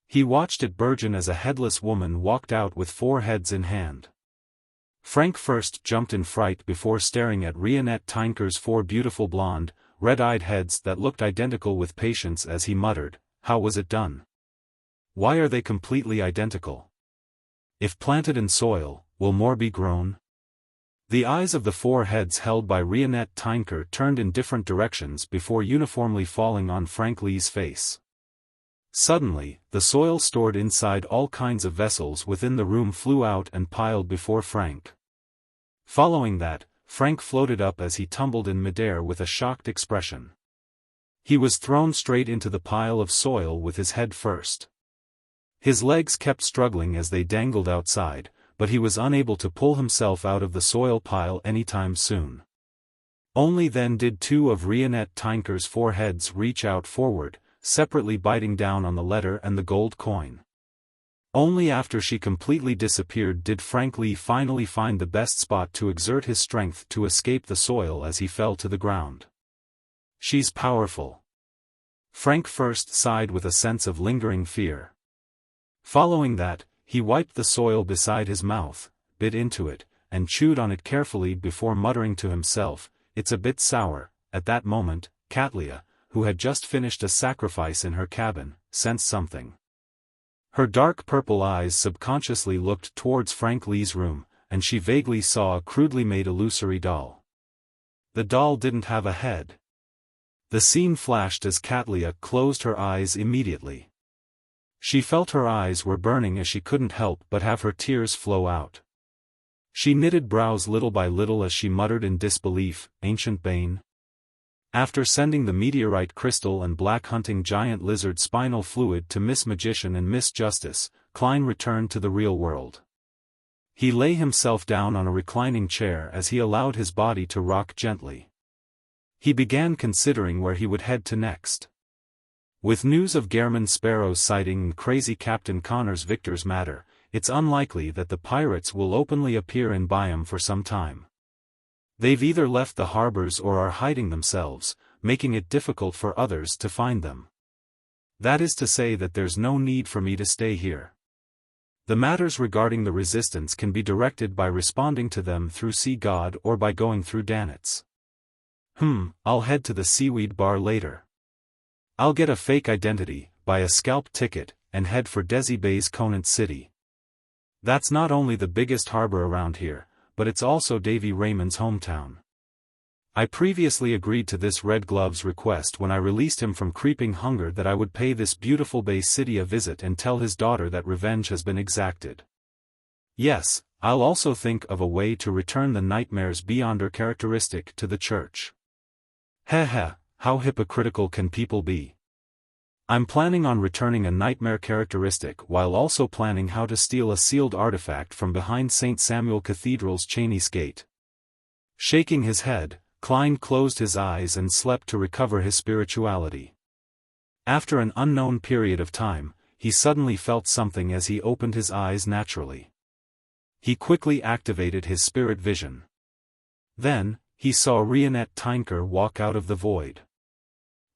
He watched it burgeon as a headless woman walked out with 4 heads in hand. Frank first jumped in fright before staring at Rionette Tynker's 4 beautiful blonde, red-eyed heads that looked identical with patience as he muttered, "How was it done? Why are they completely identical? If planted in soil, will more be grown?" The eyes of the 4 heads held by Rionette Tynker turned in different directions before uniformly falling on Frank Lee's face. Suddenly, the soil stored inside all kinds of vessels within the room flew out and piled before Frank. Following that, Frank floated up as he tumbled in midair with a shocked expression. He was thrown straight into the pile of soil with his head first. His legs kept struggling as they dangled outside, but he was unable to pull himself out of the soil pile anytime soon. Only then did 2 of Rionette Tynker's 4 heads reach out forward, separately biting down on the letter and the gold coin. Only after she completely disappeared did Frank Lee finally find the best spot to exert his strength to escape the soil as he fell to the ground. She's powerful. Frank first sighed with a sense of lingering fear. Following that, he wiped the soil beside his mouth, bit into it, and chewed on it carefully before muttering to himself, "It's a bit sour." At that moment, Katlia, who had just finished a sacrifice in her cabin, sensed something. Her dark purple eyes subconsciously looked towards Frank Lee's room, and she vaguely saw a crudely made illusory doll. The doll didn't have a head. The scene flashed as Katlia closed her eyes immediately. She felt her eyes were burning as she couldn't help but have her tears flow out. She knitted brows little by little as she muttered in disbelief, "Ancient Bane?" After sending the meteorite crystal and black hunting giant lizard spinal fluid to Miss Magician and Miss Justice, Klein returned to the real world. He lay himself down on a reclining chair as he allowed his body to rock gently. He began considering where he would head to next. With news of Gairman Sparrow's sighting and crazy Captain Connor's Victor's matter, it's unlikely that the pirates will openly appear in Byam for some time. They've either left the harbors or are hiding themselves, making it difficult for others to find them. That is to say that there's no need for me to stay here. The matters regarding the resistance can be directed by responding to them through Sea God or by going through Danitz. I'll head to the seaweed bar later. I'll get a fake identity, buy a scalp ticket, and head for Desi Bay's Conant City. That's not only the biggest harbor around here, but it's also Davy Raymond's hometown. I previously agreed to this Red Glove's request when I released him from creeping hunger that I would pay this beautiful Bay City a visit and tell his daughter that revenge has been exacted. Yes, I'll also think of a way to return the nightmares beyonder characteristic to the church. Heh, how hypocritical can people be? I'm planning on returning a nightmare characteristic while also planning how to steal a sealed artifact from behind St. Samuel Cathedral's Cheney's Gate. Shaking his head, Klein closed his eyes and slept to recover his spirituality. After an unknown period of time, he suddenly felt something as he opened his eyes naturally. He quickly activated his spirit vision. Then, he saw Rionette Tynker walk out of the void.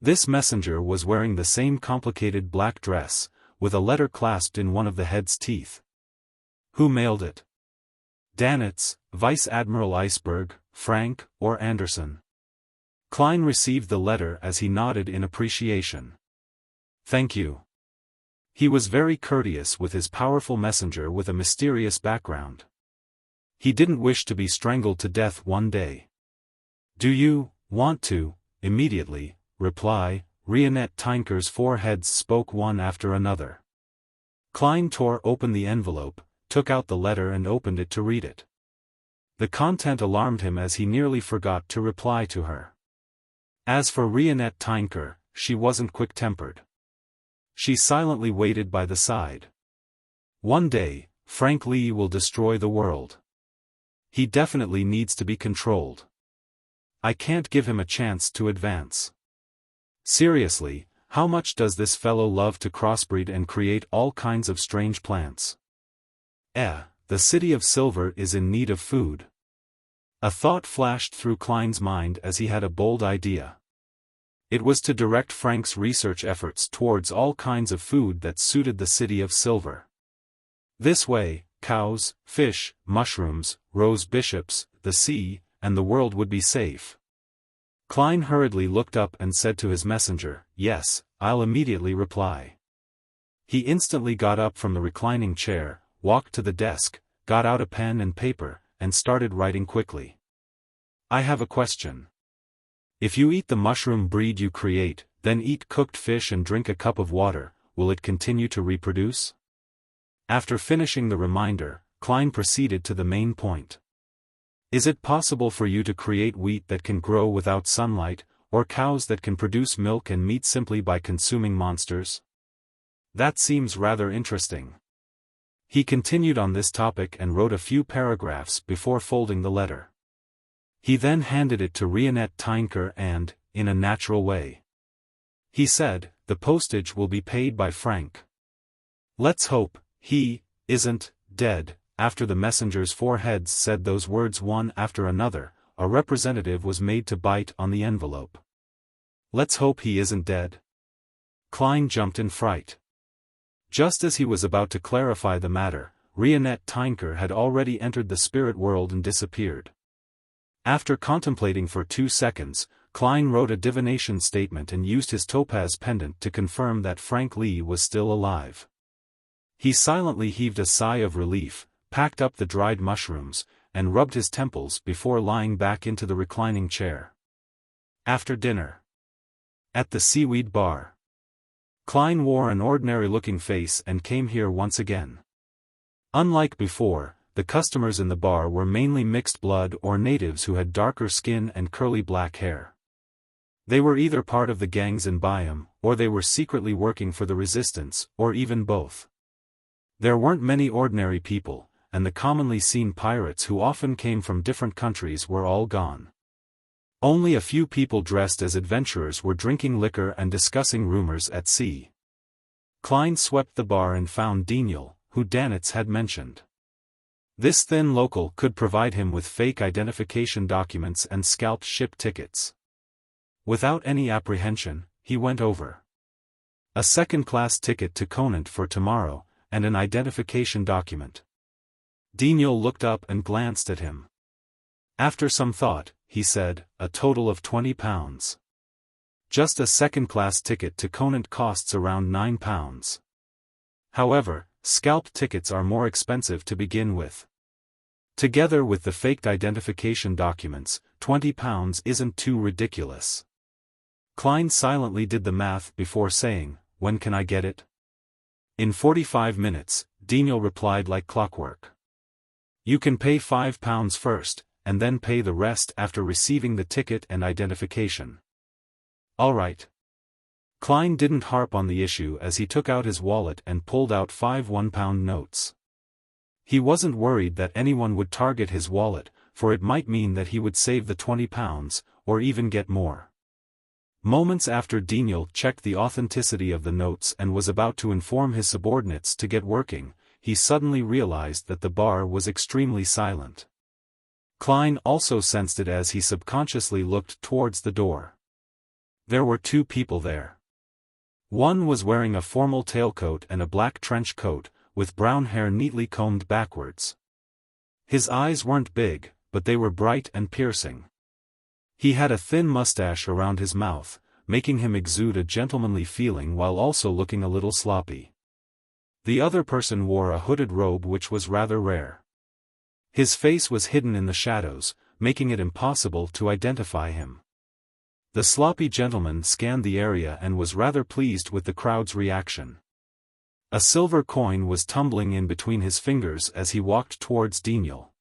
This messenger was wearing the same complicated black dress, with a letter clasped in one of the head's teeth. Who mailed it? Danitz, Vice Admiral Iceberg, Frank, or Anderson? Klein received the letter as he nodded in appreciation. Thank you. He was very courteous with his powerful messenger with a mysterious background. He didn't wish to be strangled to death one day. Do you want to, immediately, reply? Rionette Tynker's four heads spoke one after another. Klein tore open the envelope, took out the letter and opened it to read it. The content alarmed him as he nearly forgot to reply to her. As for Rionette Tynker, she wasn't quick-tempered. She silently waited by the side. One day, Frank Lee will destroy the world. He definitely needs to be controlled. I can't give him a chance to advance. Seriously, how much does this fellow love to crossbreed and create all kinds of strange plants? The city of Silver is in need of food. A thought flashed through Klein's mind as he had a bold idea. It was to direct Frank's research efforts towards all kinds of food that suited the city of Silver. This way, cows, fish, mushrooms, rose bishops, the sea, and the world would be safe. Klein hurriedly looked up and said to his messenger, "Yes, I'll immediately reply." He instantly got up from the reclining chair, walked to the desk, got out a pen and paper, and started writing quickly. I have a question. If you eat the mushroom breed you create, then eat cooked fish and drink a cup of water, will it continue to reproduce? After finishing the reminder, Klein proceeded to the main point. Is it possible for you to create wheat that can grow without sunlight, or cows that can produce milk and meat simply by consuming monsters? That seems rather interesting. He continued on this topic and wrote a few paragraphs before folding the letter. He then handed it to Rionette Tynker and, in a natural way, he said, "The postage will be paid by Frank. Let's hope he isn't dead." After the messenger's four heads said those words one after another, a representative was made to bite on the envelope. Let's hope he isn't dead. Klein jumped in fright. Just as he was about to clarify the matter, Rionette Tynker had already entered the spirit world and disappeared. After contemplating for 2 seconds, Klein wrote a divination statement and used his topaz pendant to confirm that Frank Lee was still alive. He silently heaved a sigh of relief, packed up the dried mushrooms, and rubbed his temples before lying back into the reclining chair. After dinner. At the seaweed bar. Klein wore an ordinary-looking face and came here once again. Unlike before, the customers in the bar were mainly mixed blood or natives who had darker skin and curly black hair. They were either part of the gangs in Biome, or they were secretly working for the resistance, or even both. There weren't many ordinary people, and the commonly seen pirates who often came from different countries were all gone. Only a few people dressed as adventurers were drinking liquor and discussing rumors at sea. Klein swept the bar and found Daniel, who Danitz had mentioned. This thin local could provide him with fake identification documents and scalped ship tickets. Without any apprehension, he went over. A second-class ticket to Conant for tomorrow, and an identification document. Daniel looked up and glanced at him. After some thought, he said, "A total of £20. Just a second-class ticket to Conant costs around £9. However, scalped tickets are more expensive to begin with. Together with the faked identification documents, £20 isn't too ridiculous." Klein silently did the math before saying, "When can I get it?" "In 45 minutes, Daniel replied like clockwork. "You can pay £5 first, and then pay the rest after receiving the ticket and identification." "All right." Klein didn't harp on the issue as he took out his wallet and pulled out 5 £1 notes. He wasn't worried that anyone would target his wallet, for it might mean that he would save the £20, or even get more. Moments after Daniel checked the authenticity of the notes and was about to inform his subordinates to get working, he suddenly realized that the bar was extremely silent. Klein also sensed it as he subconsciously looked towards the door. There were 2 people there. One was wearing a formal tailcoat and a black trench coat, with brown hair neatly combed backwards. His eyes weren't big, but they were bright and piercing. He had a thin mustache around his mouth, making him exude a gentlemanly feeling while also looking a little sloppy. The other person wore a hooded robe which was rather rare. His face was hidden in the shadows, making it impossible to identify him. The sloppy gentleman scanned the area and was rather pleased with the crowd's reaction. A silver coin was tumbling in between his fingers as he walked towards Daniel.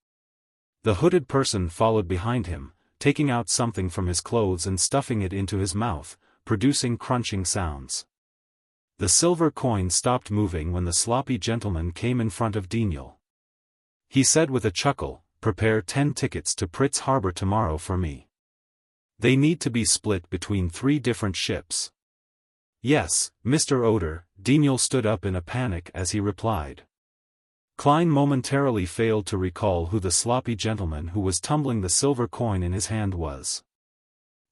The hooded person followed behind him, taking out something from his clothes and stuffing it into his mouth, producing crunching sounds. The silver coin stopped moving when the sloppy gentleman came in front of Daniel. He said with a chuckle, "Prepare 10 tickets to Pritz Harbor tomorrow for me. They need to be split between 3 different ships." "Yes, Mr. Oder," Daniel stood up in a panic as he replied. Klein momentarily failed to recall who the sloppy gentleman who was tumbling the silver coin in his hand was.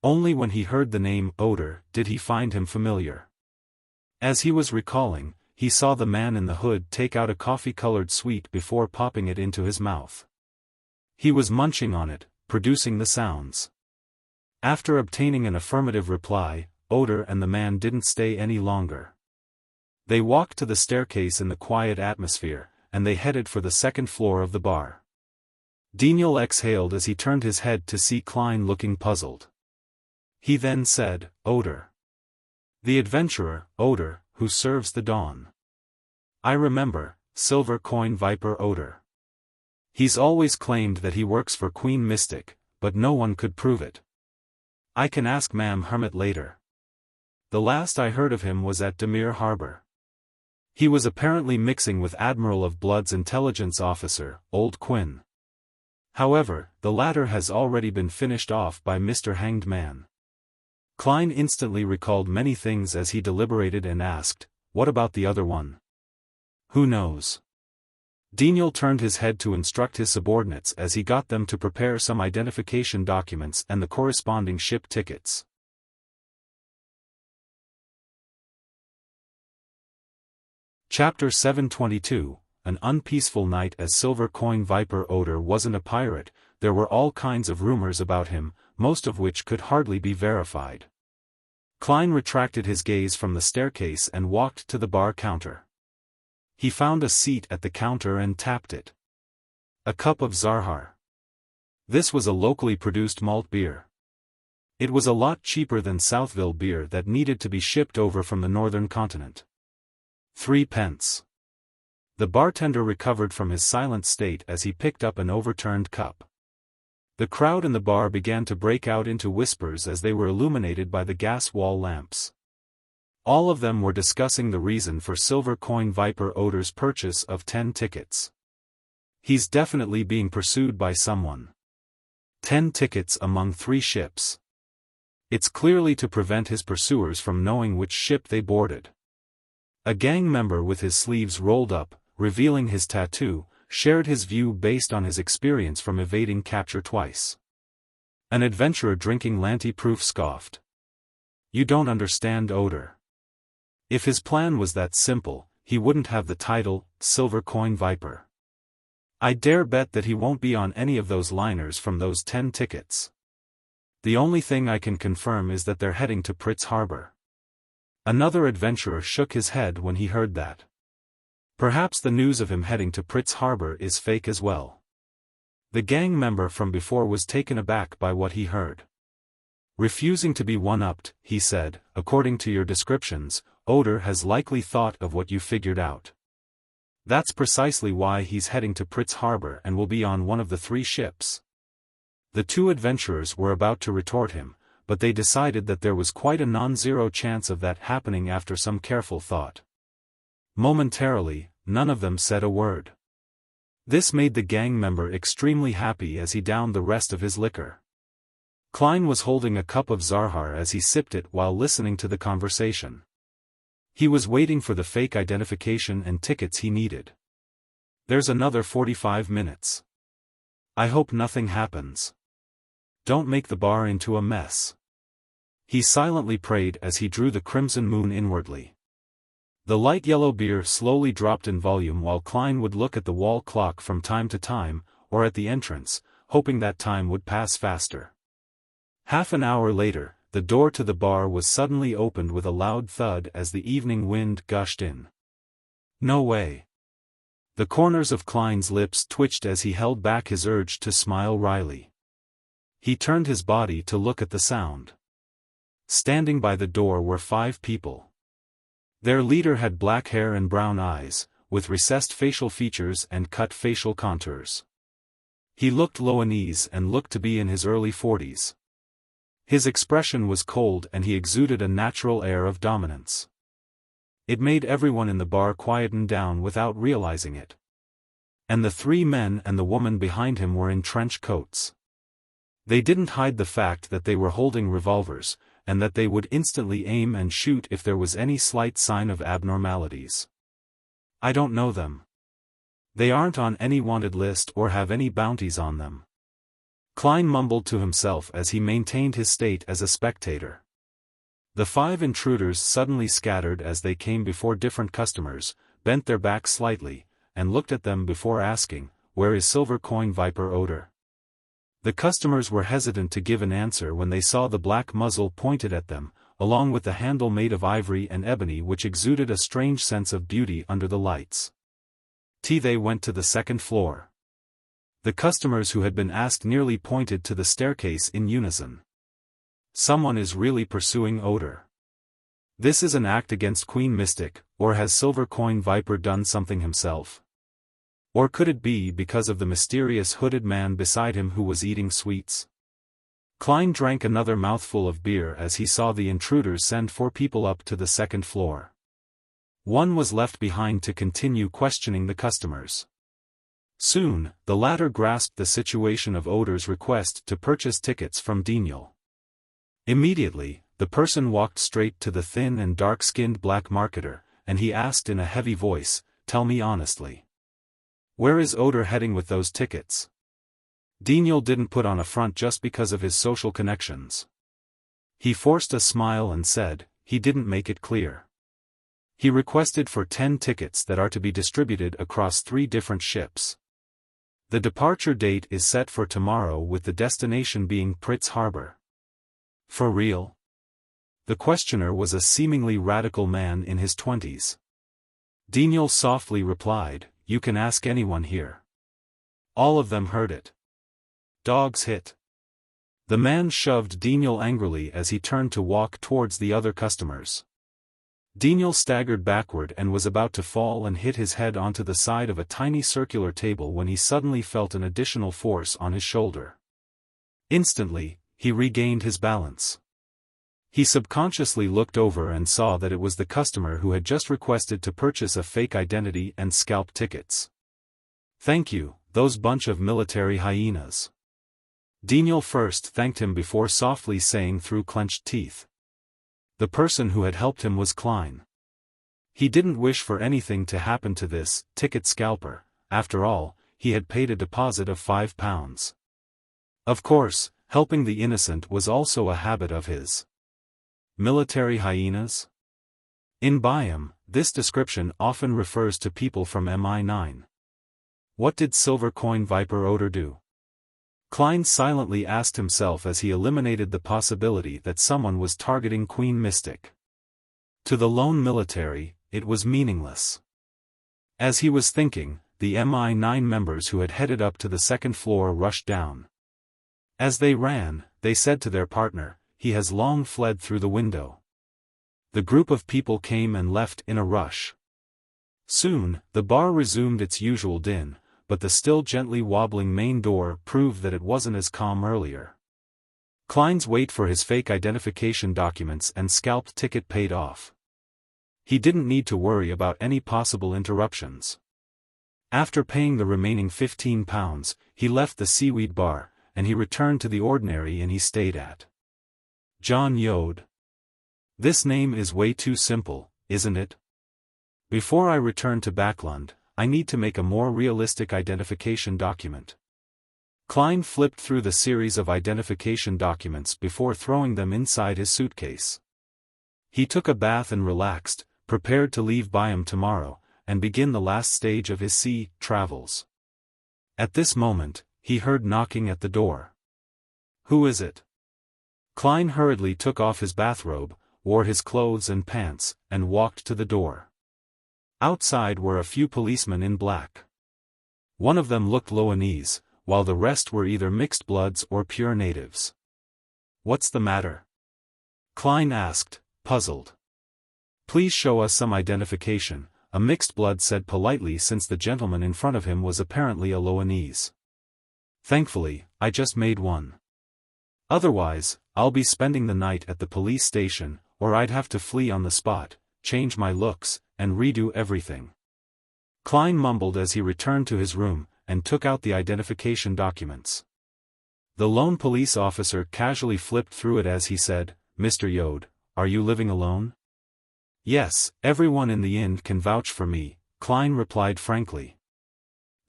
Only when he heard the name Oder did he find him familiar. As he was recalling, he saw the man in the hood take out a coffee-colored sweet before popping it into his mouth. He was munching on it, producing the sounds. After obtaining an affirmative reply, Oder and the man didn't stay any longer. They walked to the staircase in the quiet atmosphere, and they headed for the second floor of the bar. Daniel exhaled as he turned his head to see Klein looking puzzled. He then said, "Oder. The adventurer, Oder, who serves the dawn. I remember, Silver Coin Viper Oder. He's always claimed that he works for Queen Mystic, but no one could prove it. I can ask Ma'am Hermit later. The last I heard of him was at Demir Harbor. He was apparently mixing with Admiral of Blood's intelligence officer, Old Quinn. However, the latter has already been finished off by Mr. Hanged Man." Klein instantly recalled many things as he deliberated and asked, "What about the other one?" "Who knows?" Daniel turned his head to instruct his subordinates as he got them to prepare some identification documents and the corresponding ship tickets. Chapter 722, An Unpeaceful Night. As Silver Coin Viper Oder wasn't a pirate, there were all kinds of rumors about him, most of which could hardly be verified. Klein retracted his gaze from the staircase and walked to the bar counter. He found a seat at the counter and tapped it. A cup of Zarhar. This was a locally produced malt beer. It was a lot cheaper than Southville beer that needed to be shipped over from the northern continent. 3 pence. The bartender recovered from his silent state as he picked up an overturned cup. The crowd in the bar began to break out into whispers as they were illuminated by the gas wall lamps. All of them were discussing the reason for Silver Coin Viper Oder's purchase of 10 tickets. He's definitely being pursued by someone. 10 tickets among 3 ships. It's clearly to prevent his pursuers from knowing which ship they boarded. A gang member with his sleeves rolled up, revealing his tattoo, shared his view based on his experience from evading capture twice. An adventurer drinking Lanty-proof scoffed. "You don't understand Oder. If his plan was that simple, he wouldn't have the title, Silver Coin Viper. I dare bet that he won't be on any of those liners from those 10 tickets. The only thing I can confirm is that they're heading to Pritz Harbor. Another adventurer shook his head when he heard that. Perhaps the news of him heading to Pritz Harbor is fake as well. The gang member from before was taken aback by what he heard. Refusing to be one-upped, he said, according to your descriptions, Oder has likely thought of what you figured out. That's precisely why he's heading to Pritz Harbor and will be on one of the 3 ships. The 2 adventurers were about to retort him, but they decided that there was quite a non-zero chance of that happening after some careful thought. Momentarily, none of them said a word. This made the gang member extremely happy as he downed the rest of his liquor. Klein was holding a cup of Zarhar as he sipped it while listening to the conversation. He was waiting for the fake identification and tickets he needed. There's another 45 minutes. I hope nothing happens. Don't make the bar into a mess. He silently prayed as he drew the crimson moon inwardly. The light yellow beer slowly dropped in volume while Klein would look at the wall clock from time to time, or at the entrance, hoping that time would pass faster. Half an hour later, the door to the bar was suddenly opened with a loud thud as the evening wind gushed in. No way. The corners of Klein's lips twitched as he held back his urge to smile wryly. He turned his body to look at the sound. Standing by the door were 5 people. Their leader had black hair and brown eyes, with recessed facial features and cut facial contours. He looked Loanese and looked to be in his early 40s. His expression was cold and he exuded a natural air of dominance. It made everyone in the bar quieten down without realizing it. And the 3 men and the woman behind him were in trench coats. They didn't hide the fact that they were holding revolvers, and that they would instantly aim and shoot if there was any slight sign of abnormalities. I don't know them. They aren't on any wanted list or have any bounties on them. Klein mumbled to himself as he maintained his state as a spectator. The 5 intruders suddenly scattered as they came before different customers, bent their backs slightly, and looked at them before asking, "Where is Silver Coin Viper Oder?" The customers were hesitant to give an answer when they saw the black muzzle pointed at them, along with the handle made of ivory and ebony which exuded a strange sense of beauty under the lights. They went to the 2nd floor. The customers who had been asked nearly pointed to the staircase in unison. Someone is really pursuing Oder. This is an act against Queen Mystic, or has Silver Coin Viper done something himself? Or could it be because of the mysterious hooded man beside him who was eating sweets? Klein drank another mouthful of beer as he saw the intruders send 4 people up to the 2nd floor. One was left behind to continue questioning the customers. Soon, the latter grasped the situation of Oder's request to purchase tickets from Daniel. Immediately, the person walked straight to the thin and dark-skinned black marketer, and he asked in a heavy voice, "Tell me honestly. Where is Oder heading with those tickets?" Daniel didn't put on a front just because of his social connections. He forced a smile and said, he didn't make it clear. He requested for 10 tickets that are to be distributed across 3 different ships. The departure date is set for tomorrow with the destination being Pritz Harbor. For real? The questioner was a seemingly radical man in his 20s. Daniel softly replied, "You can ask anyone here." All of them heard it. Dogs hit. The man shoved Daniel angrily as he turned to walk towards the other customers. Daniel staggered backward and was about to fall and hit his head onto the side of a tiny circular table when he suddenly felt an additional force on his shoulder. Instantly, he regained his balance. He subconsciously looked over and saw that it was the customer who had just requested to purchase a fake identity and scalp tickets. "Thank you, those bunch of military hyenas." Daniel first thanked him before softly saying through clenched teeth. The person who had helped him was Klein. He didn't wish for anything to happen to this ticket scalper. After all, he had paid a deposit of £5. Of course, helping the innocent was also a habit of his. Military hyenas? In Byam, this description often refers to people from MI9. What did Silver Coin Viper Oder do? Klein silently asked himself as he eliminated the possibility that someone was targeting Queen Mystic. To the lone military, it was meaningless. As he was thinking, the MI9 members who had headed up to the second floor rushed down. As they ran, they said to their partner, "He has long fled through the window." The group of people came and left in a rush. Soon, the bar resumed its usual din, but the still gently wobbling main door proved that it wasn't as calm earlier. Klein's wait for his fake identification documents and scalped ticket paid off. He didn't need to worry about any possible interruptions. After paying the remaining £15, he left the seaweed bar, and he returned to the ordinary inn he stayed at. John Yode. This name is way too simple, isn't it? Before I return to Backlund, I need to make a more realistic identification document. Klein flipped through the series of identification documents before throwing them inside his suitcase. He took a bath and relaxed, prepared to leave Byam tomorrow, and begin the last stage of his sea travels. At this moment, he heard knocking at the door. "Who is it?" Klein hurriedly took off his bathrobe, wore his clothes and pants, and walked to the door. Outside were a few policemen in black. One of them looked Loanese, while the rest were either mixed bloods or pure natives. "What's the matter?" Klein asked, puzzled. "Please show us some identification," a mixed blood said politely, since the gentleman in front of him was apparently a Loanese. "Thankfully, I just made one. Otherwise, I'll be spending the night at the police station, or I'd have to flee on the spot, change my looks, and redo everything." Klein mumbled as he returned to his room, and took out the identification documents. The lone police officer casually flipped through it as he said, "Mr. Yode, are you living alone?" "Yes, everyone in the inn can vouch for me," Klein replied frankly.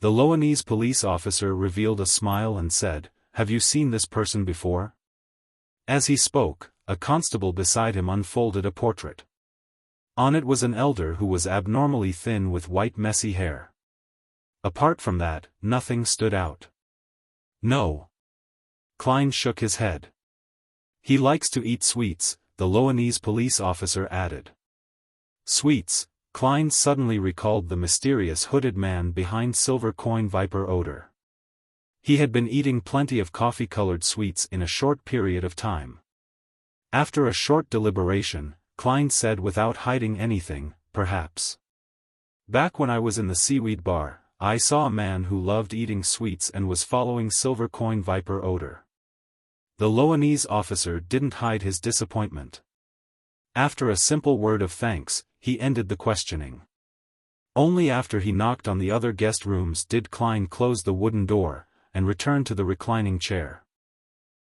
The Loanese police officer revealed a smile and said, "Have you seen this person before?" As he spoke, a constable beside him unfolded a portrait. On it was an elder who was abnormally thin with white messy hair. Apart from that, nothing stood out. "No." Klein shook his head. "He likes to eat sweets," the Loanese police officer added. Sweets, Klein suddenly recalled the mysterious hooded man behind Silver Coin Viper Oder. He had been eating plenty of coffee-colored sweets in a short period of time. After a short deliberation, Klein said without hiding anything, "Perhaps. Back when I was in the seaweed bar, I saw a man who loved eating sweets and was following Silver Coin Viper Oder." The Loanese officer didn't hide his disappointment. After a simple word of thanks, he ended the questioning. Only after he knocked on the other guest rooms did Klein close the wooden door, and return to the reclining chair.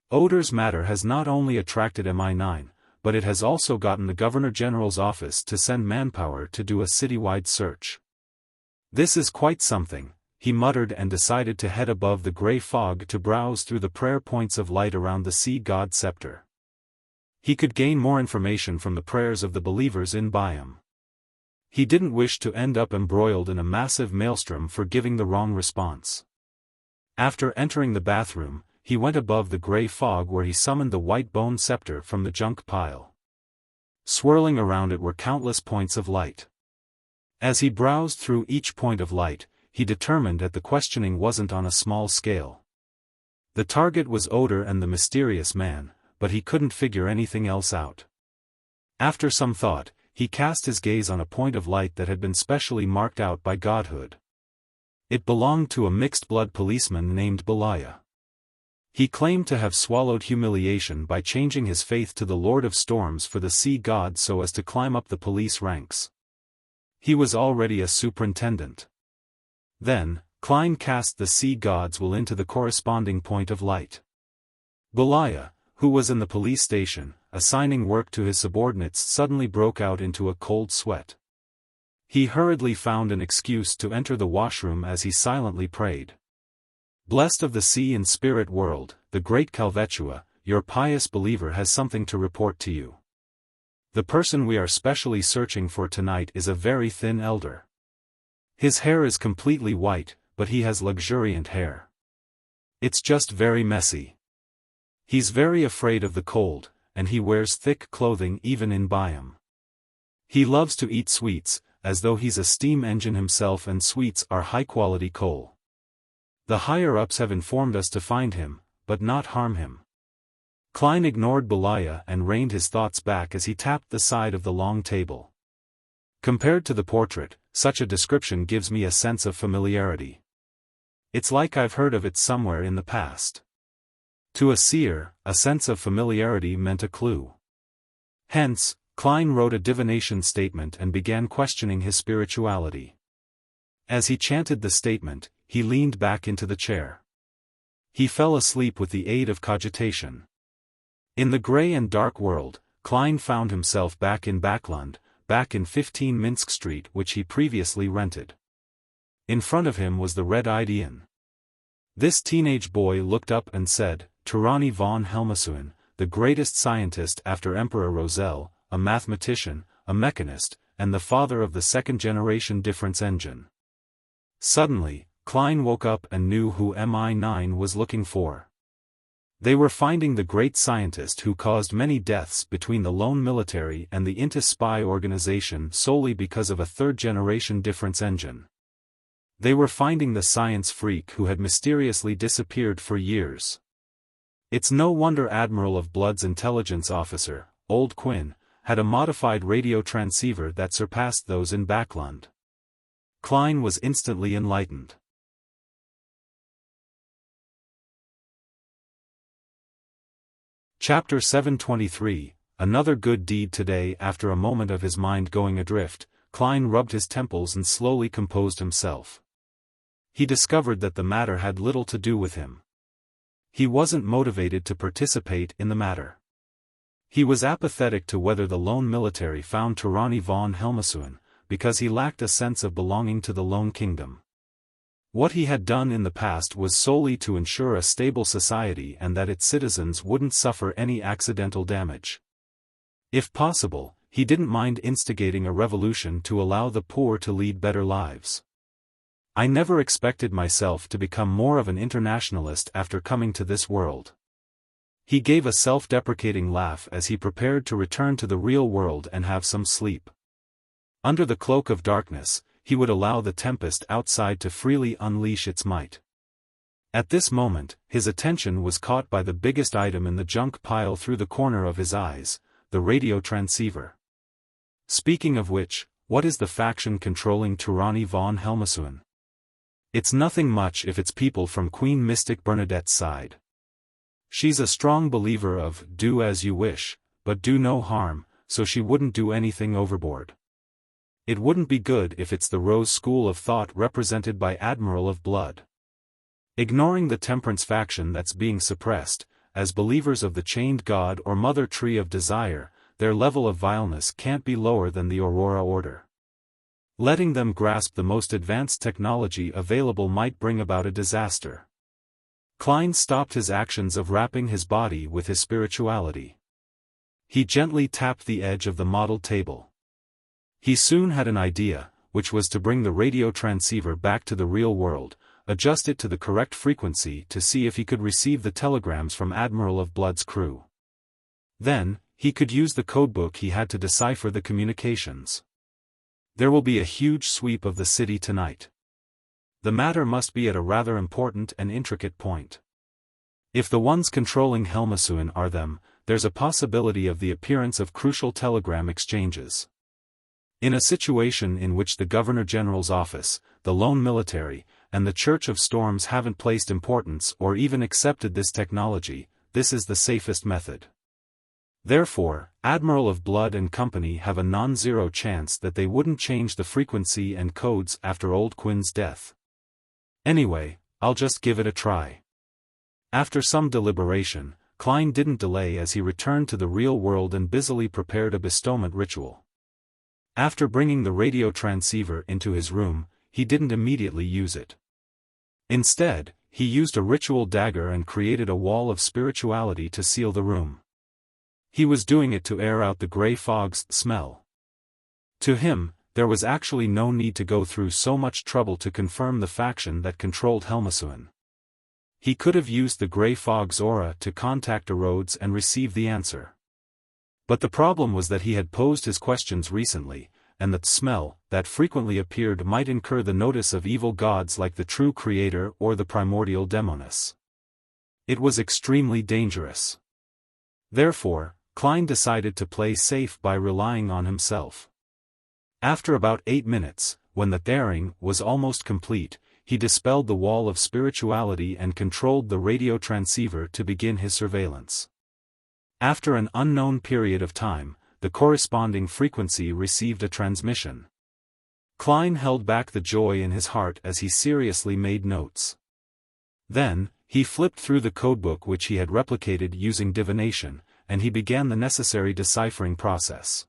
Oder's matter has not only attracted MI9, but it has also gotten the Governor General's office to send manpower to do a citywide search. "This is quite something," he muttered, and decided to head above the grey fog to browse through the prayer points of light around the sea god scepter. He could gain more information from the prayers of the believers in Byam. He didn't wish to end up embroiled in a massive maelstrom for giving the wrong response. After entering the bathroom, he went above the grey fog where he summoned the white bone scepter from the junk pile. Swirling around it were countless points of light. As he browsed through each point of light, he determined that the questioning wasn't on a small scale. The target was Oder and the mysterious man, but he couldn't figure anything else out. After some thought, he cast his gaze on a point of light that had been specially marked out by godhood. It belonged to a mixed-blood policeman named Belaya. He claimed to have swallowed humiliation by changing his faith to the Lord of Storms for the sea god so as to climb up the police ranks. He was already a superintendent. Then, Klein cast the sea god's will into the corresponding point of light. Belaya, who was in the police station, assigning work to his subordinates, suddenly broke out into a cold sweat. He hurriedly found an excuse to enter the washroom as he silently prayed. "Blessed of the sea and spirit world, the great Calvetua, your pious believer has something to report to you." The person we are specially searching for tonight is a very thin elder. His hair is completely white, but he has luxuriant hair. It's just very messy. He's very afraid of the cold, and he wears thick clothing even in Biome. He loves to eat sweets, as though he's a steam engine himself, and sweets are high-quality coal. The higher-ups have informed us to find him, but not harm him. Klein ignored Belaya and reined his thoughts back as he tapped the side of the long table. Compared to the portrait, such a description gives me a sense of familiarity. It's like I've heard of it somewhere in the past. To a seer, a sense of familiarity meant a clue. Hence, Klein wrote a divination statement and began questioning his spirituality. As he chanted the statement, he leaned back into the chair. He fell asleep with the aid of cogitation. In the grey and dark world, Klein found himself back in Backland, back in 15 Minsk Street, which he previously rented. In front of him was the red-eyed Ian. This teenage boy looked up and said, "Tyranny von Helmasuin, the greatest scientist after Emperor Roselle, a mathematician, a mechanist, and the father of the second-generation difference engine." Suddenly, Klein woke up and knew who MI9 was looking for. They were finding the great scientist who caused many deaths between the lone military and the INTA spy organization solely because of a third-generation difference engine. They were finding the science freak who had mysteriously disappeared for years. It's no wonder Admiral of Blood's intelligence officer, Old Quinn, had a modified radio transceiver that surpassed those in Backland. Klein was instantly enlightened. Chapter 723, Another Good Deed Today. After a moment of his mind going adrift, Klein rubbed his temples and slowly composed himself. He discovered that the matter had little to do with him. He wasn't motivated to participate in the matter. He was apathetic to whether the lone military found Tyranny von Helmasuin, because he lacked a sense of belonging to the lone kingdom. What he had done in the past was solely to ensure a stable society and that its citizens wouldn't suffer any accidental damage. If possible, he didn't mind instigating a revolution to allow the poor to lead better lives. "I never expected myself to become more of an internationalist after coming to this world." He gave a self-deprecating laugh as he prepared to return to the real world and have some sleep. Under the cloak of darkness, he would allow the tempest outside to freely unleash its might. At this moment, his attention was caught by the biggest item in the junk pile through the corner of his eyes, the radio transceiver. Speaking of which, what is the faction controlling Tyranny von Helmasuin? It's nothing much if it's people from Queen Mystic Bernadette's side. She's a strong believer of "do as you wish, but do no harm," so she wouldn't do anything overboard. It wouldn't be good if it's the Rose school of thought represented by Admiral of Blood. Ignoring the Temperance faction that's being suppressed, as believers of the Chained God or Mother Tree of Desire, their level of vileness can't be lower than the Aurora Order. Letting them grasp the most advanced technology available might bring about a disaster. Klein stopped his actions of wrapping his body with his spirituality. He gently tapped the edge of the model table. He soon had an idea, which was to bring the radio transceiver back to the real world, adjust it to the correct frequency to see if he could receive the telegrams from Admiral of Blood's crew. Then, he could use the codebook he had to decipher the communications. There will be a huge sweep of the city tonight. The matter must be at a rather important and intricate point. If the ones controlling Helmasuin are them, there's a possibility of the appearance of crucial telegram exchanges. In a situation in which the Governor-General's office, the lone military, and the Church of Storms haven't placed importance or even accepted this technology, this is the safest method. Therefore, Admiral of Blood and Company have a non-zero chance that they wouldn't change the frequency and codes after Old Quinn's death. Anyway, I'll just give it a try. After some deliberation, Klein didn't delay as he returned to the real world and busily prepared a bestowment ritual. After bringing the radio transceiver into his room, he didn't immediately use it. Instead, he used a ritual dagger and created a wall of spirituality to seal the room. He was doing it to air out the grey fog's smell. To him, there was actually no need to go through so much trouble to confirm the faction that controlled Helmasuin. He could have used the grey fog's aura to contact Rhodes and receive the answer. But the problem was that he had posed his questions recently, and that smell that frequently appeared might incur the notice of evil gods like the true creator or the primordial demoness. It was extremely dangerous. Therefore, Klein decided to play safe by relying on himself. After about 8 minutes, when the tearing was almost complete, he dispelled the wall of spirituality and controlled the radio transceiver to begin his surveillance. After an unknown period of time, the corresponding frequency received a transmission. Klein held back the joy in his heart as he seriously made notes. Then, he flipped through the codebook which he had replicated using divination, and he began the necessary deciphering process.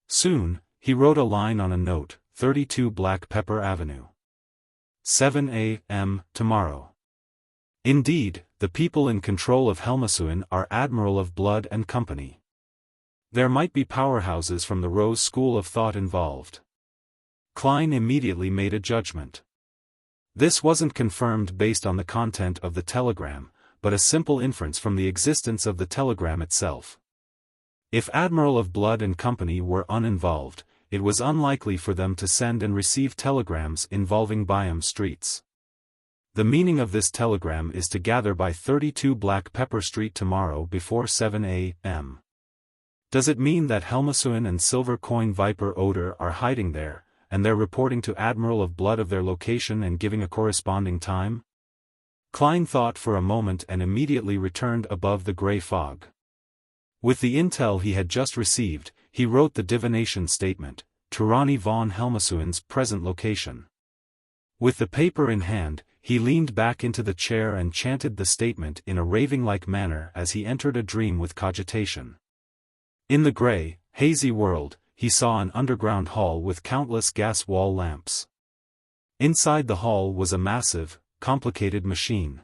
Soon, he wrote a line on a note, 32 Black Pepper Avenue. 7 a.m. tomorrow. Indeed, the people in control of Helmasuin are Admiral of Blood and Company. There might be powerhouses from the Rose school of thought involved. Klein immediately made a judgment. This wasn't confirmed based on the content of the telegram, but a simple inference from the existence of the telegram itself. If Admiral of Blood and Company were uninvolved, it was unlikely for them to send and receive telegrams involving Byam Streets. The meaning of this telegram is to gather by 32 Black Pepper Street tomorrow before 7 a.m. Does it mean that Helmasuin and Silver Coin Viper Odor are hiding there, and they're reporting to Admiral of Blood of their location and giving a corresponding time? Klein thought for a moment and immediately returned above the grey fog. With the intel he had just received, he wrote the divination statement, Tyranny von Helmasuin's present location. With the paper in hand, he leaned back into the chair and chanted the statement in a raving-like manner as he entered a dream with cogitation. In the grey, hazy world, he saw an underground hall with countless gas wall lamps. Inside the hall was a massive, complicated machine.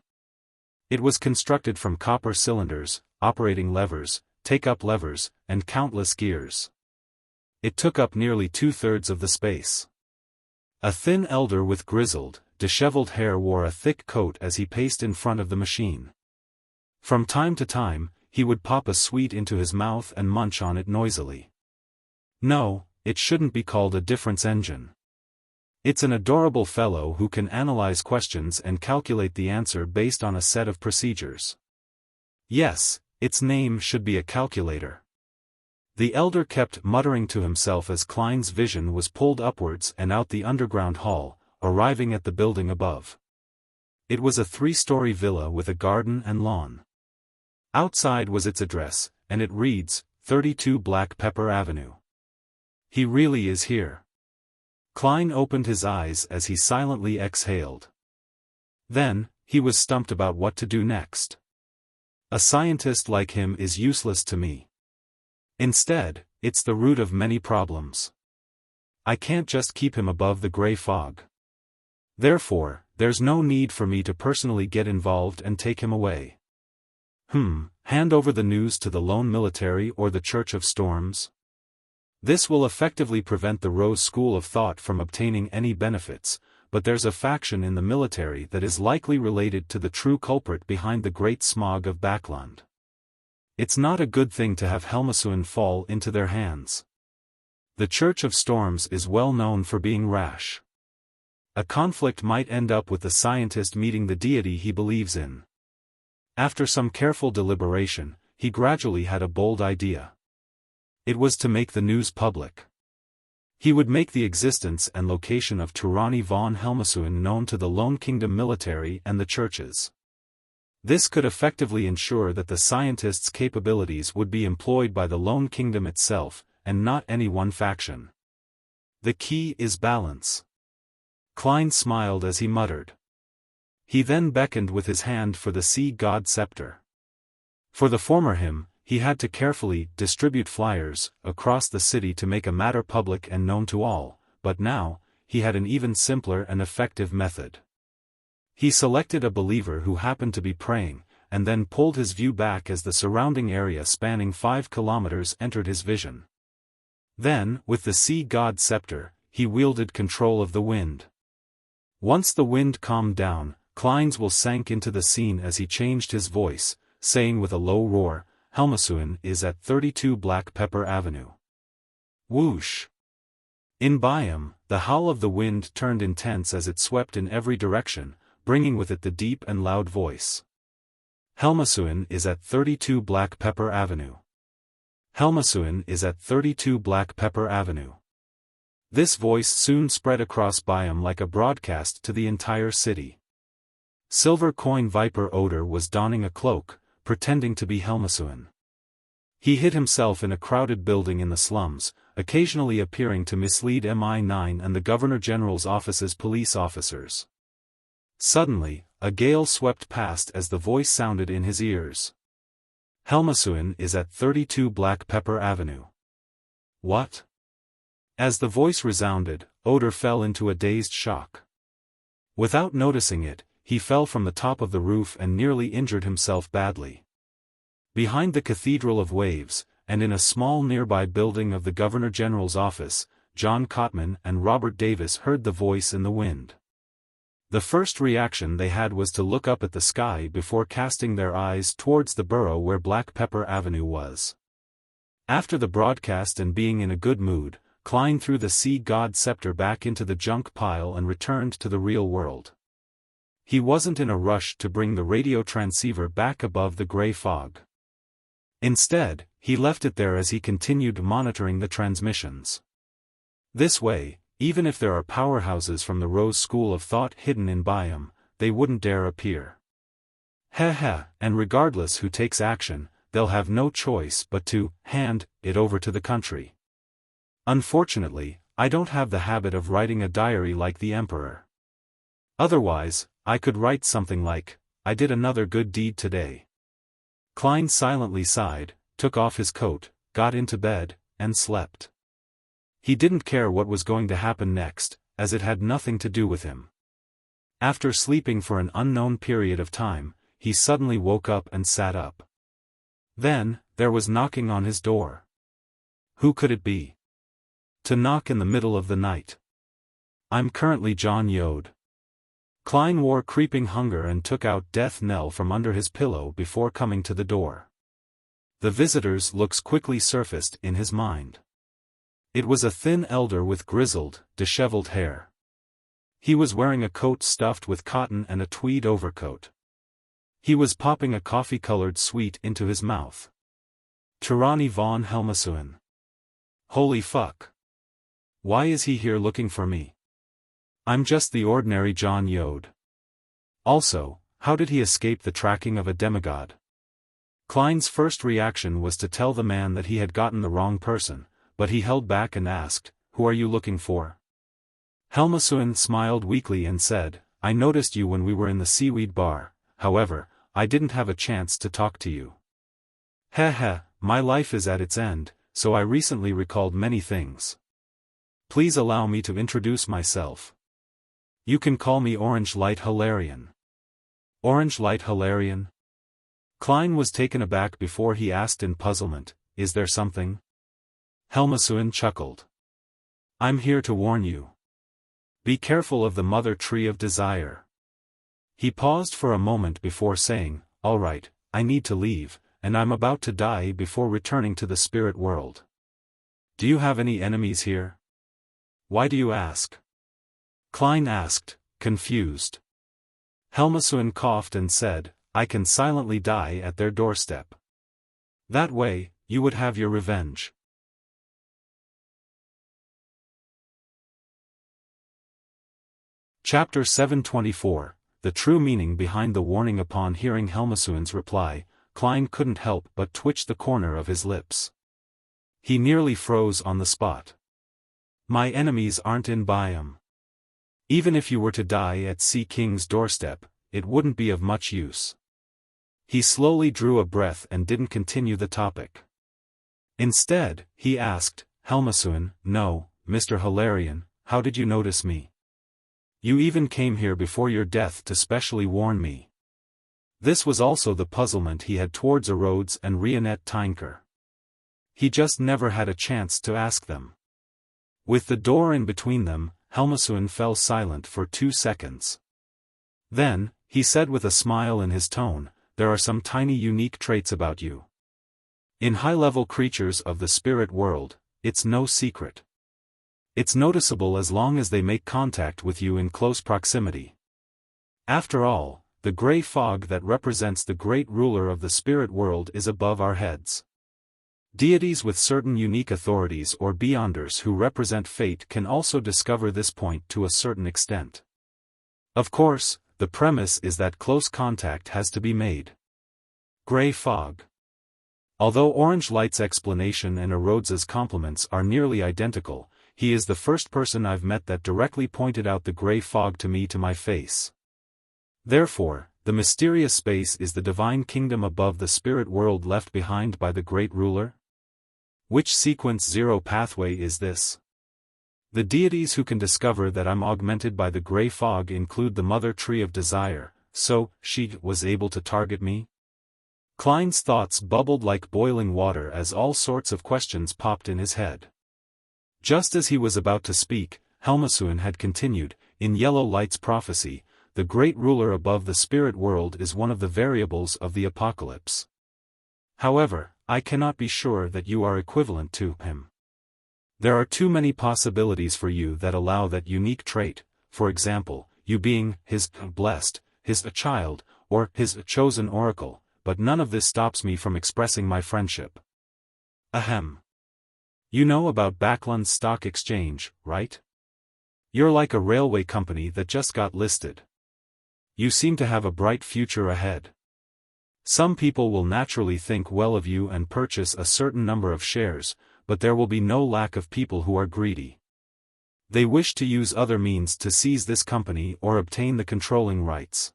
It was constructed from copper cylinders, operating levers, take-up levers, and countless gears. It took up nearly 2/3 of the space. A thin elder with grizzled, disheveled hair wore a thick coat as he paced in front of the machine. From time to time, he would pop a sweet into his mouth and munch on it noisily. No, it shouldn't be called a difference engine. It's an adorable fellow who can analyze questions and calculate the answer based on a set of procedures. Yes, its name should be a calculator. The elder kept muttering to himself as Klein's vision was pulled upwards and out the underground hall, arriving at the building above. It was a 3-story villa with a garden and lawn. Outside was its address, and it reads, 32 Black Pepper Avenue. He really is here. Klein opened his eyes as he silently exhaled. Then, he was stumped about what to do next. A scientist like him is useless to me. Instead, it's the root of many problems. I can't just keep him above the grey fog. Therefore, there's no need for me to personally get involved and take him away. Hand over the news to the lone military or the Church of Storms? This will effectively prevent the Rose School of Thought from obtaining any benefits, but there's a faction in the military that is likely related to the true culprit behind the Great Smog of Backland. It's not a good thing to have Helmasuin fall into their hands. The Church of Storms is well known for being rash. A conflict might end up with the scientist meeting the deity he believes in. After some careful deliberation, he gradually had a bold idea. It was to make the news public. He would make the existence and location of Tyranny von Helmasuin known to the Lone Kingdom military and the churches. This could effectively ensure that the scientist's capabilities would be employed by the Lone Kingdom itself, and not any one faction. The key is balance. Klein smiled as he muttered. He then beckoned with his hand for the sea god scepter. For the former him, he had to carefully distribute flyers across the city to make a matter public and known to all, but now, he had an even simpler and effective method. He selected a believer who happened to be praying, and then pulled his view back as the surrounding area spanning 5 kilometers entered his vision. Then, with the sea god scepter, he wielded control of the wind. Once the wind calmed down, Klein's will sank into the scene as he changed his voice, saying with a low roar, "Helmasuin is at 32 Black Pepper Avenue." Whoosh! In Byam, the howl of the wind turned intense as it swept in every direction, bringing with it the deep and loud voice. "Helmasuin is at 32 Black Pepper Avenue. Helmasuin is at 32 Black Pepper Avenue." This voice soon spread across Byam like a broadcast to the entire city. Silver Coin Viper Odor was donning a cloak, pretending to be Helmasuin. He hid himself in a crowded building in the slums, occasionally appearing to mislead MI9 and the Governor General's office's police officers. Suddenly, a gale swept past as the voice sounded in his ears. "Helmasuin is at 32 Black Pepper Avenue." What? As the voice resounded, Odor fell into a dazed shock. Without noticing it, he fell from the top of the roof and nearly injured himself badly. Behind the Cathedral of Waves, and in a small nearby building of the Governor General's office, John Cotman and Robert Davis heard the voice in the wind. The first reaction they had was to look up at the sky before casting their eyes towards the borough where Black Pepper Avenue was. After the broadcast and being in a good mood, Klein threw the sea god scepter back into the junk pile and returned to the real world. He wasn't in a rush to bring the radio transceiver back above the gray fog. Instead, he left it there as he continued monitoring the transmissions. This way, even if there are powerhouses from the Rose School of Thought hidden in Byam, they wouldn't dare appear. And regardless who takes action, they'll have no choice but to hand it over to the country. Unfortunately, I don't have the habit of writing a diary like the Emperor. Otherwise, I could write something like, "I did another good deed today." Klein silently sighed, took off his coat, got into bed, and slept. He didn't care what was going to happen next, as it had nothing to do with him. After sleeping for an unknown period of time, he suddenly woke up and sat up. Then, there was knocking on his door. Who could it be? To knock in the middle of the night. "I'm currently John Yode." Klein wore creeping hunger and took out Death Knell from under his pillow before coming to the door. The visitor's looks quickly surfaced in his mind. It was a thin elder with grizzled, disheveled hair. He was wearing a coat stuffed with cotton and a tweed overcoat. He was popping a coffee-colored sweet into his mouth. "Tirani von Helmasuin. Holy fuck. Why is he here looking for me? I'm just the ordinary John Yode. Also, how did he escape the tracking of a demigod?" Klein's first reaction was to tell the man that he had gotten the wrong person, but he held back and asked, "Who are you looking for?" Helmasuin smiled weakly and said, "I noticed you when we were in the seaweed bar, however, I didn't have a chance to talk to you. My life is at its end, so I recently recalled many things. Please allow me to introduce myself. You can call me Orange Light Hilarion." "Orange Light Hilarion?" Klein was taken aback before he asked in puzzlement, "Is there something?" Helmasuin chuckled. "I'm here to warn you. Be careful of the mother tree of desire." He paused for a moment before saying, "All right, I need to leave, and I'm about to die before returning to the spirit world. Do you have any enemies here?" "Why do you ask?" Klein asked, confused. Helmasuin coughed and said, "I can silently die at their doorstep. That way, you would have your revenge." Chapter 724, The True Meaning Behind the Warning. Upon hearing Helmasuin's reply, Klein couldn't help but twitch the corner of his lips. He nearly froze on the spot. "My enemies aren't in Byam. Even if you were to die at Sea King's doorstep, it wouldn't be of much use." He slowly drew a breath and didn't continue the topic. Instead, he asked, "Helmasuin, no, Mr. Hilarion, how did you notice me? You even came here before your death to specially warn me." This was also the puzzlement he had towards Rhodes and Rionette Tinker. He just never had a chance to ask them. With the door in between them, Helmasuin fell silent for 2 seconds. Then, he said with a smile in his tone, "There are some tiny unique traits about you. In high-level creatures of the spirit world, it's no secret. It's noticeable as long as they make contact with you in close proximity. After all, the gray fog that represents the great ruler of the spirit world is above our heads. Deities with certain unique authorities or beyonders who represent fate can also discover this point to a certain extent. Of course, the premise is that close contact has to be made." Gray fog. Although Orange Light's explanation and Rhodes's compliments are nearly identical, he is the first person I've met that directly pointed out the gray fog to me to my face. Therefore, the mysterious space is the divine kingdom above the spirit world left behind by the great ruler? Which sequence 0 pathway is this? The deities who can discover that I'm augmented by the gray fog include the Mother Tree of Desire, so she was able to target me? Klein's thoughts bubbled like boiling water as all sorts of questions popped in his head. Just as he was about to speak, Helmasuin had continued, "In Yellow Light's prophecy, the great ruler above the spirit world is one of the variables of the apocalypse. However, I cannot be sure that you are equivalent to him. There are too many possibilities for you that allow that unique trait, for example, you being his blessed, his child, or his chosen oracle, but none of this stops me from expressing my friendship." Ahem. You know about Backlund's stock exchange, right? You're like a railway company that just got listed. You seem to have a bright future ahead. Some people will naturally think well of you and purchase a certain number of shares, but there will be no lack of people who are greedy. They wish to use other means to seize this company or obtain the controlling rights.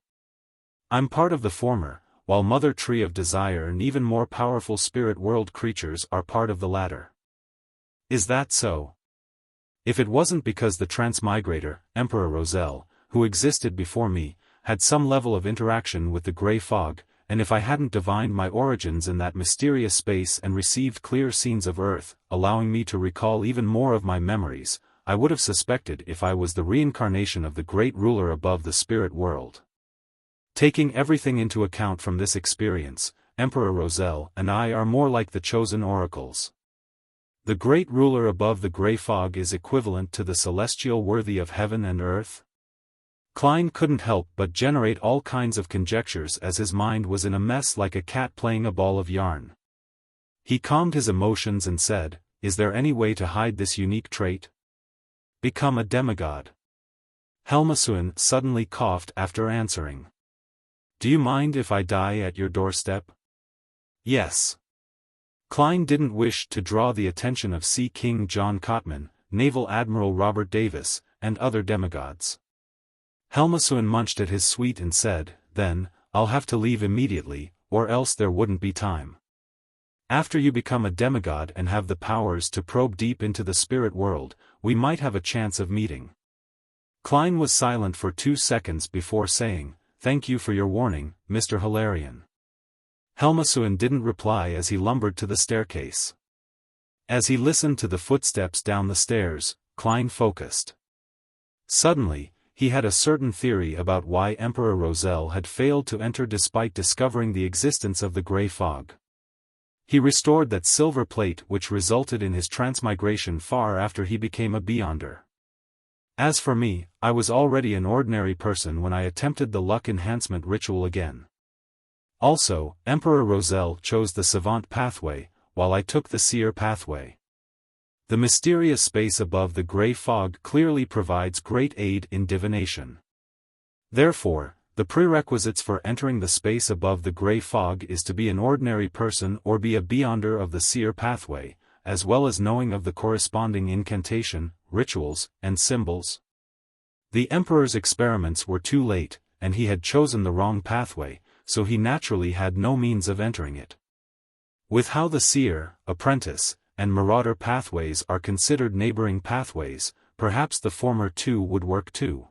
I'm part of the former, while Mother Tree of Desire and even more powerful spirit world creatures are part of the latter. Is that so? If it wasn't because the transmigrator, Emperor Roselle, who existed before me, had some level of interaction with the gray fog, and if I hadn't divined my origins in that mysterious space and received clear scenes of Earth, allowing me to recall even more of my memories, I would have suspected if I was the reincarnation of the great ruler above the spirit world. Taking everything into account from this experience, Emperor Roselle and I are more like the chosen oracles. The great ruler above the gray fog is equivalent to the celestial worthy of heaven and earth? Klein couldn't help but generate all kinds of conjectures as his mind was in a mess like a cat playing a ball of yarn. He calmed his emotions and said, "Is there any way to hide this unique trait? Become a demigod." Helmasuin suddenly coughed after answering. "Do you mind if I die at your doorstep?" "Yes." Klein didn't wish to draw the attention of Sea King John Cotman, Naval Admiral Robert Davis, and other demigods. Helmasuin munched at his sweet and said, "Then, I'll have to leave immediately, or else there wouldn't be time. After you become a demigod and have the powers to probe deep into the spirit world, we might have a chance of meeting." Klein was silent for 2 seconds before saying, "Thank you for your warning, Mr. Hilarion." Helmasuin didn't reply as he lumbered to the staircase. As he listened to the footsteps down the stairs, Klein focused. Suddenly, he had a certain theory about why Emperor Roselle had failed to enter despite discovering the existence of the gray fog. He restored that silver plate which resulted in his transmigration far after he became a Beyonder. As for me, I was already an ordinary person when I attempted the luck enhancement ritual again. Also, Emperor Roselle chose the Savant pathway, while I took the Seer pathway. The mysterious space above the gray fog clearly provides great aid in divination. Therefore, the prerequisites for entering the space above the gray fog is to be an ordinary person or be a Beyonder of the Seer pathway, as well as knowing of the corresponding incantation, rituals, and symbols. The Emperor's experiments were too late, and he had chosen the wrong pathway, so he naturally had no means of entering it. With how the Seer, Apprentice, and Marauder pathways are considered neighboring pathways, perhaps the former two would work too.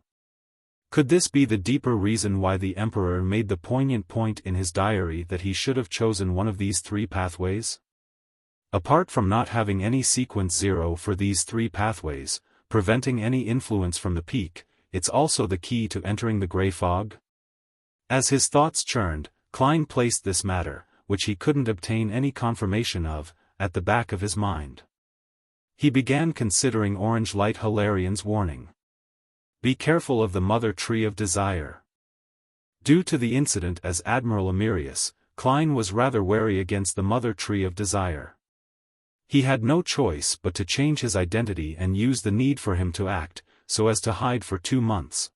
Could this be the deeper reason why the Emperor made the poignant point in his diary that he should have chosen one of these three pathways? Apart from not having any sequence 0 for these three pathways, preventing any influence from the peak, it's also the key to entering the grey fog? As his thoughts churned, Klein placed this matter, which he couldn't obtain any confirmation of, at the back of his mind. He began considering Orange Light Hilarian's warning. Be careful of the Mother Tree of Desire. Due to the incident as Admiral Emirius, Klein was rather wary against the Mother Tree of Desire. He had no choice but to change his identity and use the need for him to act, so as to hide for 2 months.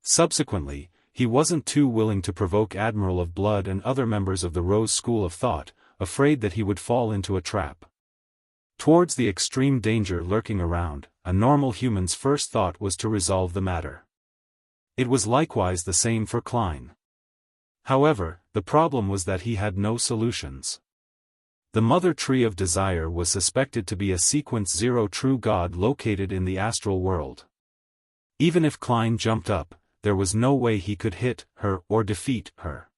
Subsequently, he wasn't too willing to provoke Admiral of Blood and other members of the Rose School of Thought, afraid that he would fall into a trap. Towards the extreme danger lurking around, a normal human's first thought was to resolve the matter. It was likewise the same for Klein. However, the problem was that he had no solutions. The Mother Tree of Desire was suspected to be a sequence 0 true god located in the astral world. Even if Klein jumped up, there was no way he could hit her or defeat her.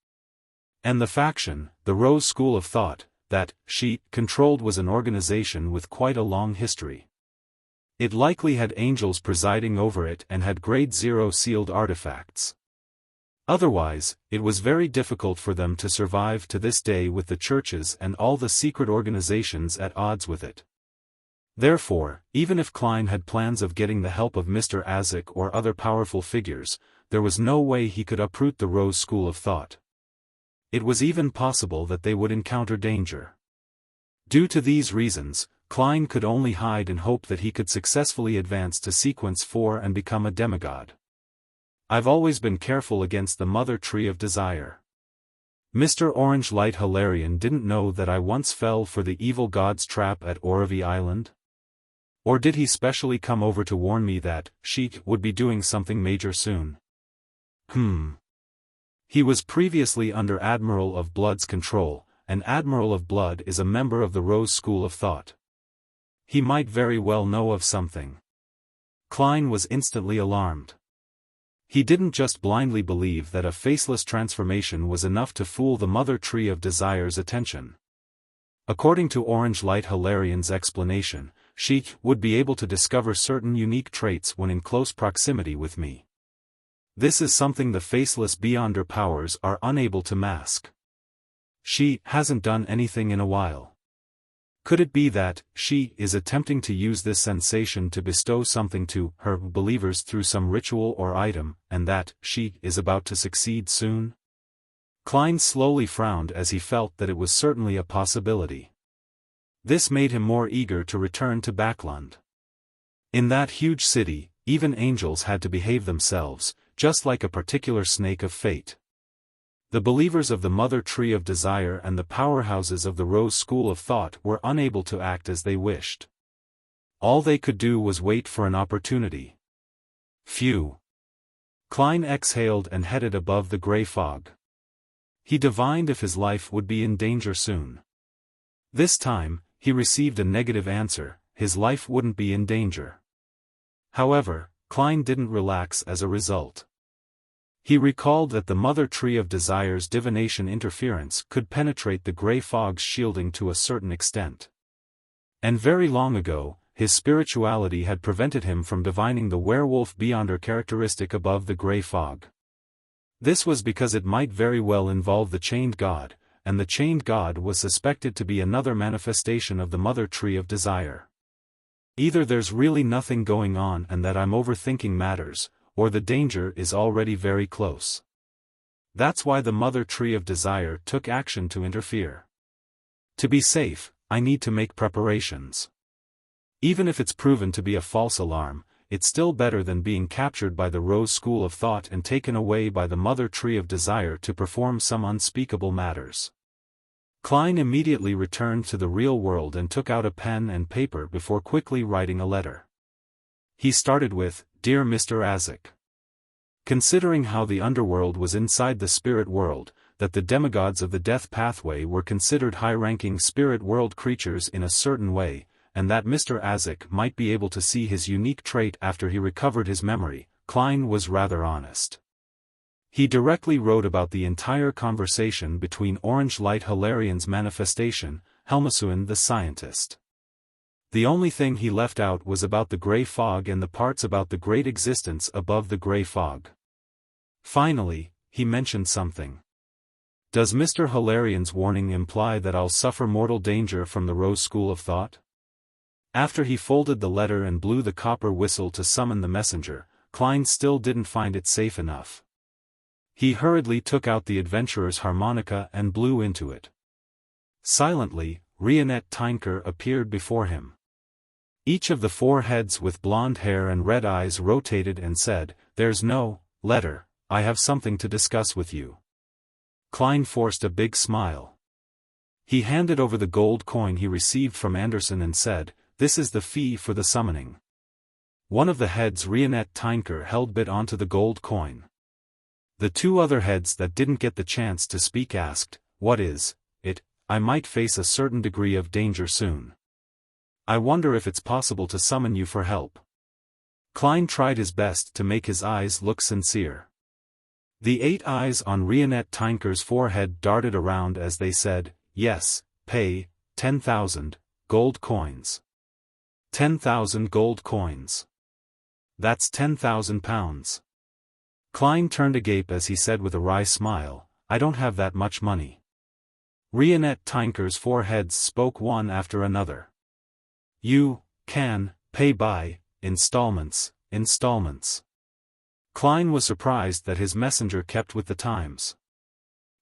And the faction, the Rose School of Thought, that she controlled was an organization with quite a long history. It likely had angels presiding over it and had grade 0 sealed artifacts. Otherwise, it was very difficult for them to survive to this day with the churches and all the secret organizations at odds with it. Therefore, even if Klein had plans of getting the help of Mr. Azek or other powerful figures, there was no way he could uproot the Rose School of Thought. It was even possible that they would encounter danger. Due to these reasons, Klein could only hide and hope that he could successfully advance to sequence 4 and become a demigod. I've always been careful against the Mother Tree of Desire. Mr. Orange Light Hilarian didn't know that I once fell for the evil god's trap at Oravi Island? Or did he specially come over to warn me that she would be doing something major soon? He was previously under Admiral of Blood's control, and Admiral of Blood is a member of the Rose School of Thought. He might very well know of something. Klein was instantly alarmed. He didn't just blindly believe that a faceless transformation was enough to fool the Mother Tree of Desire's attention. According to Orange Light Hilarian's explanation, she would be able to discover certain unique traits when in close proximity with me. This is something the faceless Beyonder powers are unable to mask. She hasn't done anything in a while. Could it be that she is attempting to use this sensation to bestow something to her believers through some ritual or item, and that she is about to succeed soon? Klein slowly frowned as he felt that it was certainly a possibility. This made him more eager to return to Backlund. In that huge city, even angels had to behave themselves, just like a particular snake of fate. The believers of the Mother Tree of Desire and the powerhouses of the Rose School of Thought were unable to act as they wished. All they could do was wait for an opportunity. Phew. Klein exhaled and headed above the grey fog. He divined if his life would be in danger soon. This time, he received a negative answer: his life wouldn't be in danger. However, Klein didn't relax as a result. He recalled that the Mother Tree of Desire's divination interference could penetrate the grey fog's shielding to a certain extent. And very long ago, his spirituality had prevented him from divining the werewolf Beyonder characteristic above the grey fog. This was because it might very well involve the Chained God, and the Chained God was suspected to be another manifestation of the Mother Tree of Desire. Either there's really nothing going on and that I'm overthinking matters, or the danger is already very close. That's why the Mother Tree of Desire took action to interfere. To be safe, I need to make preparations. Even if it's proven to be a false alarm, it's still better than being captured by the Rose School of Thought and taken away by the Mother Tree of Desire to perform some unspeakable matters. Klein immediately returned to the real world and took out a pen and paper before quickly writing a letter. He started with, "Dear Mr. Azek. Considering how the underworld was inside the spirit world, that the demigods of the death pathway were considered high-ranking spirit world creatures in a certain way, and that Mr. Azek might be able to see his unique trait after he recovered his memory, Klein was rather honest. He directly wrote about the entire conversation between Orange Light Hilarian's manifestation, Helmasuin the scientist. The only thing he left out was about the grey fog and the parts about the great existence above the grey fog. Finally, he mentioned something. Does Mr. Hilarian's warning imply that I'll suffer mortal danger from the Rose School of Thought? After he folded the letter and blew the copper whistle to summon the messenger, Klein still didn't find it safe enough. He hurriedly took out the adventurer's harmonica and blew into it. Silently, Rionette Tinker appeared before him. Each of the 4 heads with blonde hair and red eyes rotated and said, "There's no letter, I have something to discuss with you." Klein forced a big smile. He handed over the gold coin he received from Anderson and said, "This is the fee for the summoning." One of the heads, Rionette Tinker, held bit onto the gold coin. The 2 other heads that didn't get the chance to speak asked, "What is it? I might face a certain degree of danger soon. I wonder if it's possible to summon you for help." Klein tried his best to make his eyes look sincere. The 8 eyes on Rionette Tinker's forehead darted around as they said, "Yes, pay 10,000 gold coins. 10,000 gold coins. That's 10,000 pounds. Klein turned agape as he said with a wry smile, "I don't have that much money." Rionette Tinker's 4 heads spoke one after another. "You can pay by installments." Klein was surprised that his messenger kept with the times.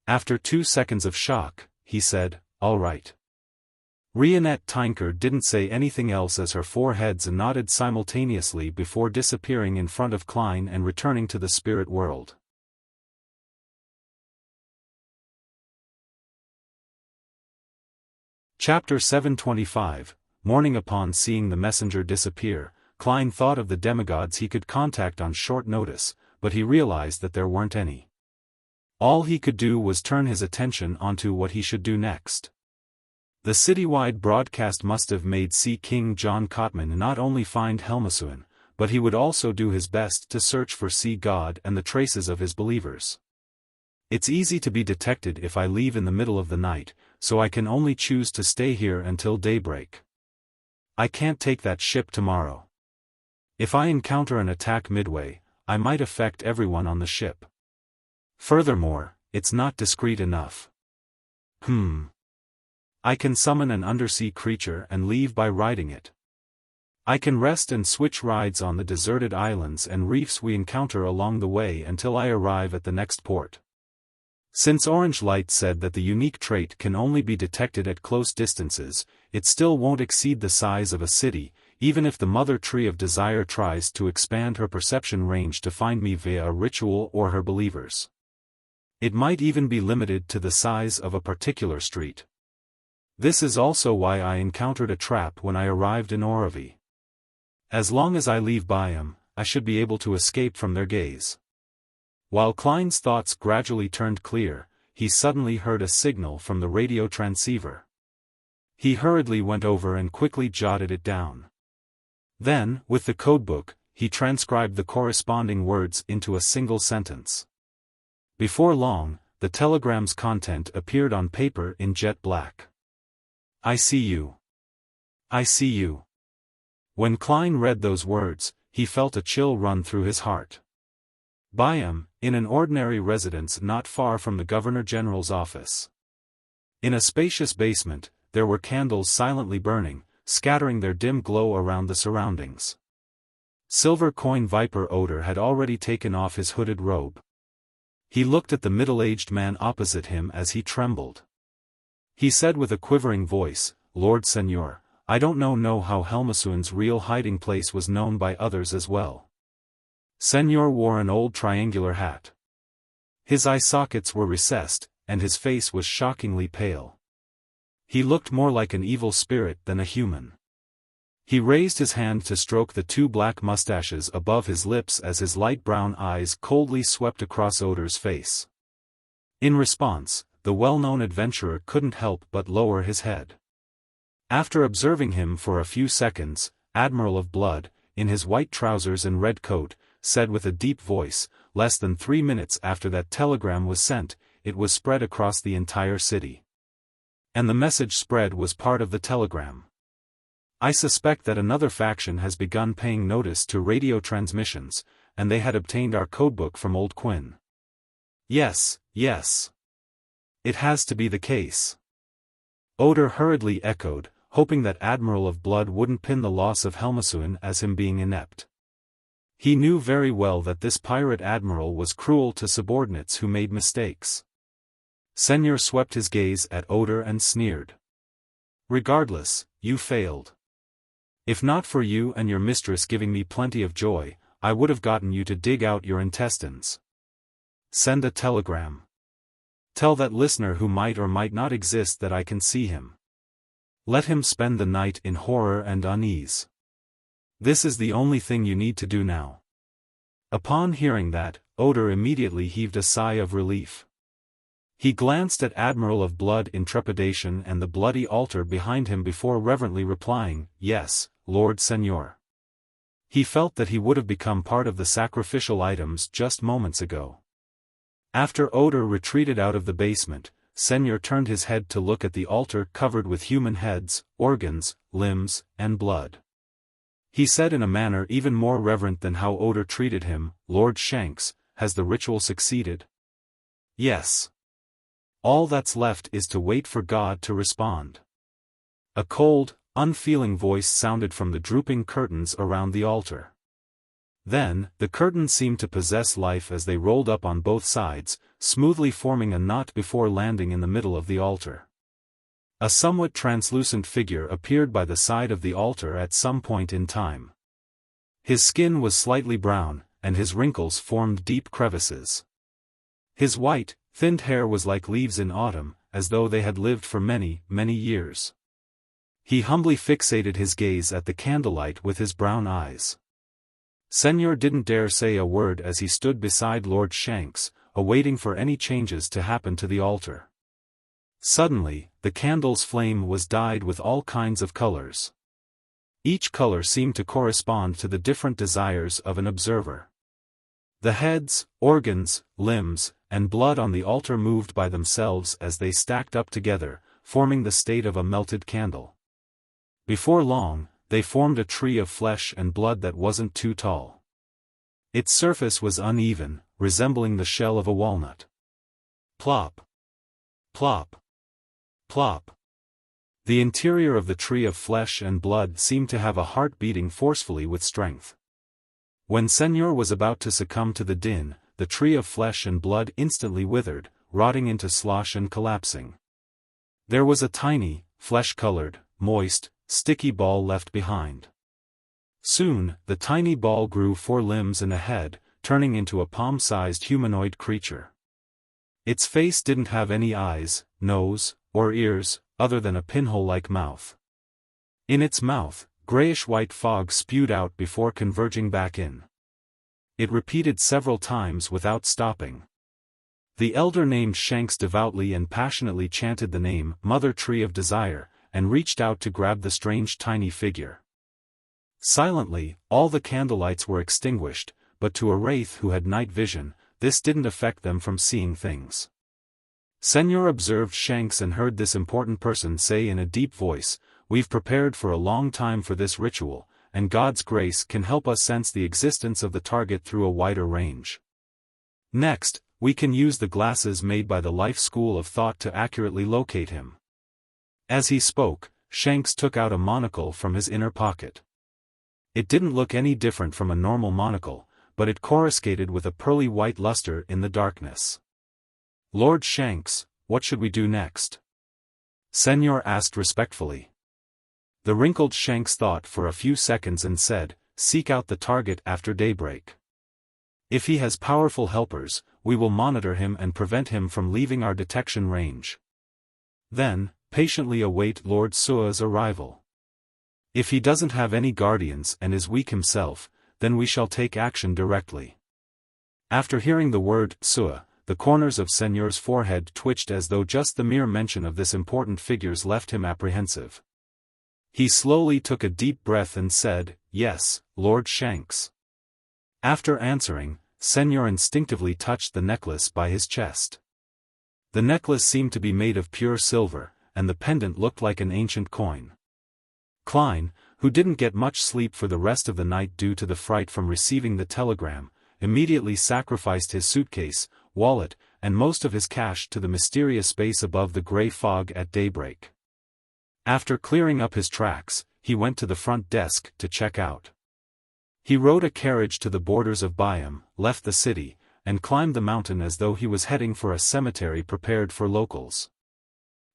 After 2 seconds of shock, he said, "All right." Rionette Tinker didn't say anything else as her 4 heads nodded simultaneously before disappearing in front of Klein and returning to the spirit world. Chapter 725, Morning. Upon seeing the messenger disappear, Klein thought of the demigods he could contact on short notice, but he realized that there weren't any. All he could do was turn his attention onto what he should do next. The citywide broadcast must have made Sea King John Cotman not only find Helmasuin, but he would also do his best to search for Sea God and the traces of his believers. It's easy to be detected if I leave in the middle of the night, so I can only choose to stay here until daybreak. I can't take that ship tomorrow. If I encounter an attack midway, I might affect everyone on the ship. Furthermore, it's not discreet enough. I can summon an undersea creature and leave by riding it. I can rest and switch rides on the deserted islands and reefs we encounter along the way until I arrive at the next port. Since Orange Light said that the unique trait can only be detected at close distances, it still won't exceed the size of a city, even if the Mother Tree of Desire tries to expand her perception range to find me via a ritual or her believers. It might even be limited to the size of a particular street. This is also why I encountered a trap when I arrived in Oravi. As long as I leave Byam, I should be able to escape from their gaze. While Klein's thoughts gradually turned clear, he suddenly heard a signal from the radio transceiver. He hurriedly went over and quickly jotted it down. Then, with the codebook, he transcribed the corresponding words into a single sentence. Before long, the telegram's content appeared on paper in jet black. "I see you. I see you." When Klein read those words, he felt a chill run through his heart. Byam, in an ordinary residence not far from the Governor-General's office. In a spacious basement, there were candles silently burning, scattering their dim glow around the surroundings. Silver coin viper odor had already taken off his hooded robe. He looked at the middle-aged man opposite him as he trembled. He said with a quivering voice, "Lord Senor, I don't know how Helmasuin's real hiding place was known by others as well." Senor wore an old triangular hat. His eye sockets were recessed, and his face was shockingly pale. He looked more like an evil spirit than a human. He raised his hand to stroke the 2 black mustaches above his lips as his light brown eyes coldly swept across Odor's face. In response, the well-known adventurer couldn't help but lower his head. After observing him for a few seconds, Admiral of Blood, in his white trousers and red coat, said with a deep voice, less than 3 minutes after that telegram was sent, it was spread across the entire city. And the message spread was part of the telegram. I suspect that another faction has begun paying notice to radio transmissions, and they had obtained our codebook from Old Quinn. Yes, yes. It has to be the case. Oder hurriedly echoed, hoping that Admiral of Blood wouldn't pin the loss of Helmasuin as him being inept. He knew very well that this pirate admiral was cruel to subordinates who made mistakes. Senor swept his gaze at Oder and sneered. Regardless, you failed. If not for you and your mistress giving me plenty of joy, I would have gotten you to dig out your intestines. Send a telegram. Tell that listener who might or might not exist that I can see him. Let him spend the night in horror and unease. This is the only thing you need to do now. Upon hearing that, Oder immediately heaved a sigh of relief. He glanced at Admiral of Blood in trepidation and the bloody altar behind him before reverently replying, "Yes, Lord Senor." He felt that he would have become part of the sacrificial items just moments ago. After Oder retreated out of the basement, Senor turned his head to look at the altar covered with human heads, organs, limbs, and blood. He said in a manner even more reverent than how Oder treated him, "Lord Shanks, has the ritual succeeded?" "Yes. All that's left is to wait for God to respond." A cold, unfeeling voice sounded from the drooping curtains around the altar. Then, the curtains seemed to possess life as they rolled up on both sides, smoothly forming a knot before landing in the middle of the altar. A somewhat translucent figure appeared by the side of the altar at some point in time. His skin was slightly brown, and his wrinkles formed deep crevices. His white, thinned hair was like leaves in autumn, as though they had lived for many, many years. He humbly fixated his gaze at the candlelight with his brown eyes. Senor didn't dare say a word as he stood beside Lord Shanks, awaiting for any changes to happen to the altar. Suddenly, the candle's flame was dyed with all kinds of colors. Each color seemed to correspond to the different desires of an observer. The heads, organs, limbs, and blood on the altar moved by themselves as they stacked up together, forming the state of a melted candle. Before long, they formed a tree of flesh and blood that wasn't too tall. Its surface was uneven, resembling the shell of a walnut. Plop. Plop. Plop. The interior of the tree of flesh and blood seemed to have a heart beating forcefully with strength. When Senor was about to succumb to the din, the tree of flesh and blood instantly withered, rotting into slosh and collapsing. There was a tiny, flesh-colored, moist, sticky ball left behind. Soon, the tiny ball grew 4 limbs and a head, turning into a palm-sized humanoid creature. Its face didn't have any eyes, nose, or ears, other than a pinhole-like mouth. In its mouth, grayish-white fog spewed out before converging back in. It repeated several times without stopping. The elder named Shanks devoutly and passionately chanted the name, Mother Tree of Desire, and reached out to grab the strange tiny figure. Silently, all the candlelights were extinguished, but to a wraith who had night vision, this didn't affect them from seeing things. Senor observed Shanks and heard this important person say in a deep voice, "We've prepared for a long time for this ritual, and God's grace can help us sense the existence of the target through a wider range. Next, we can use the glasses made by the Life School of Thought to accurately locate him." As he spoke, Shanks took out a monocle from his inner pocket. It didn't look any different from a normal monocle, but it coruscated with a pearly white luster in the darkness. "Lord Shanks, what should we do next?" Senor asked respectfully. The wrinkled Shanks thought for a few seconds and said, "Seek out the target after daybreak. If he has powerful helpers, we will monitor him and prevent him from leaving our detection range. Then, patiently await Lord Sua's arrival. If he doesn't have any guardians and is weak himself, then we shall take action directly." After hearing the word Sua, the corners of Senor's forehead twitched as though just the mere mention of this important figure's left him apprehensive. He slowly took a deep breath and said, "Yes, Lord Shanks." After answering, Senor instinctively touched the necklace by his chest. The necklace seemed to be made of pure silver, and the pendant looked like an ancient coin. Klein, who didn't get much sleep for the rest of the night due to the fright from receiving the telegram, immediately sacrificed his suitcase, wallet, and most of his cash to the mysterious space above the gray fog at daybreak. After clearing up his tracks, he went to the front desk to check out. He rode a carriage to the borders of Byam, left the city, and climbed the mountain as though he was heading for a cemetery prepared for locals.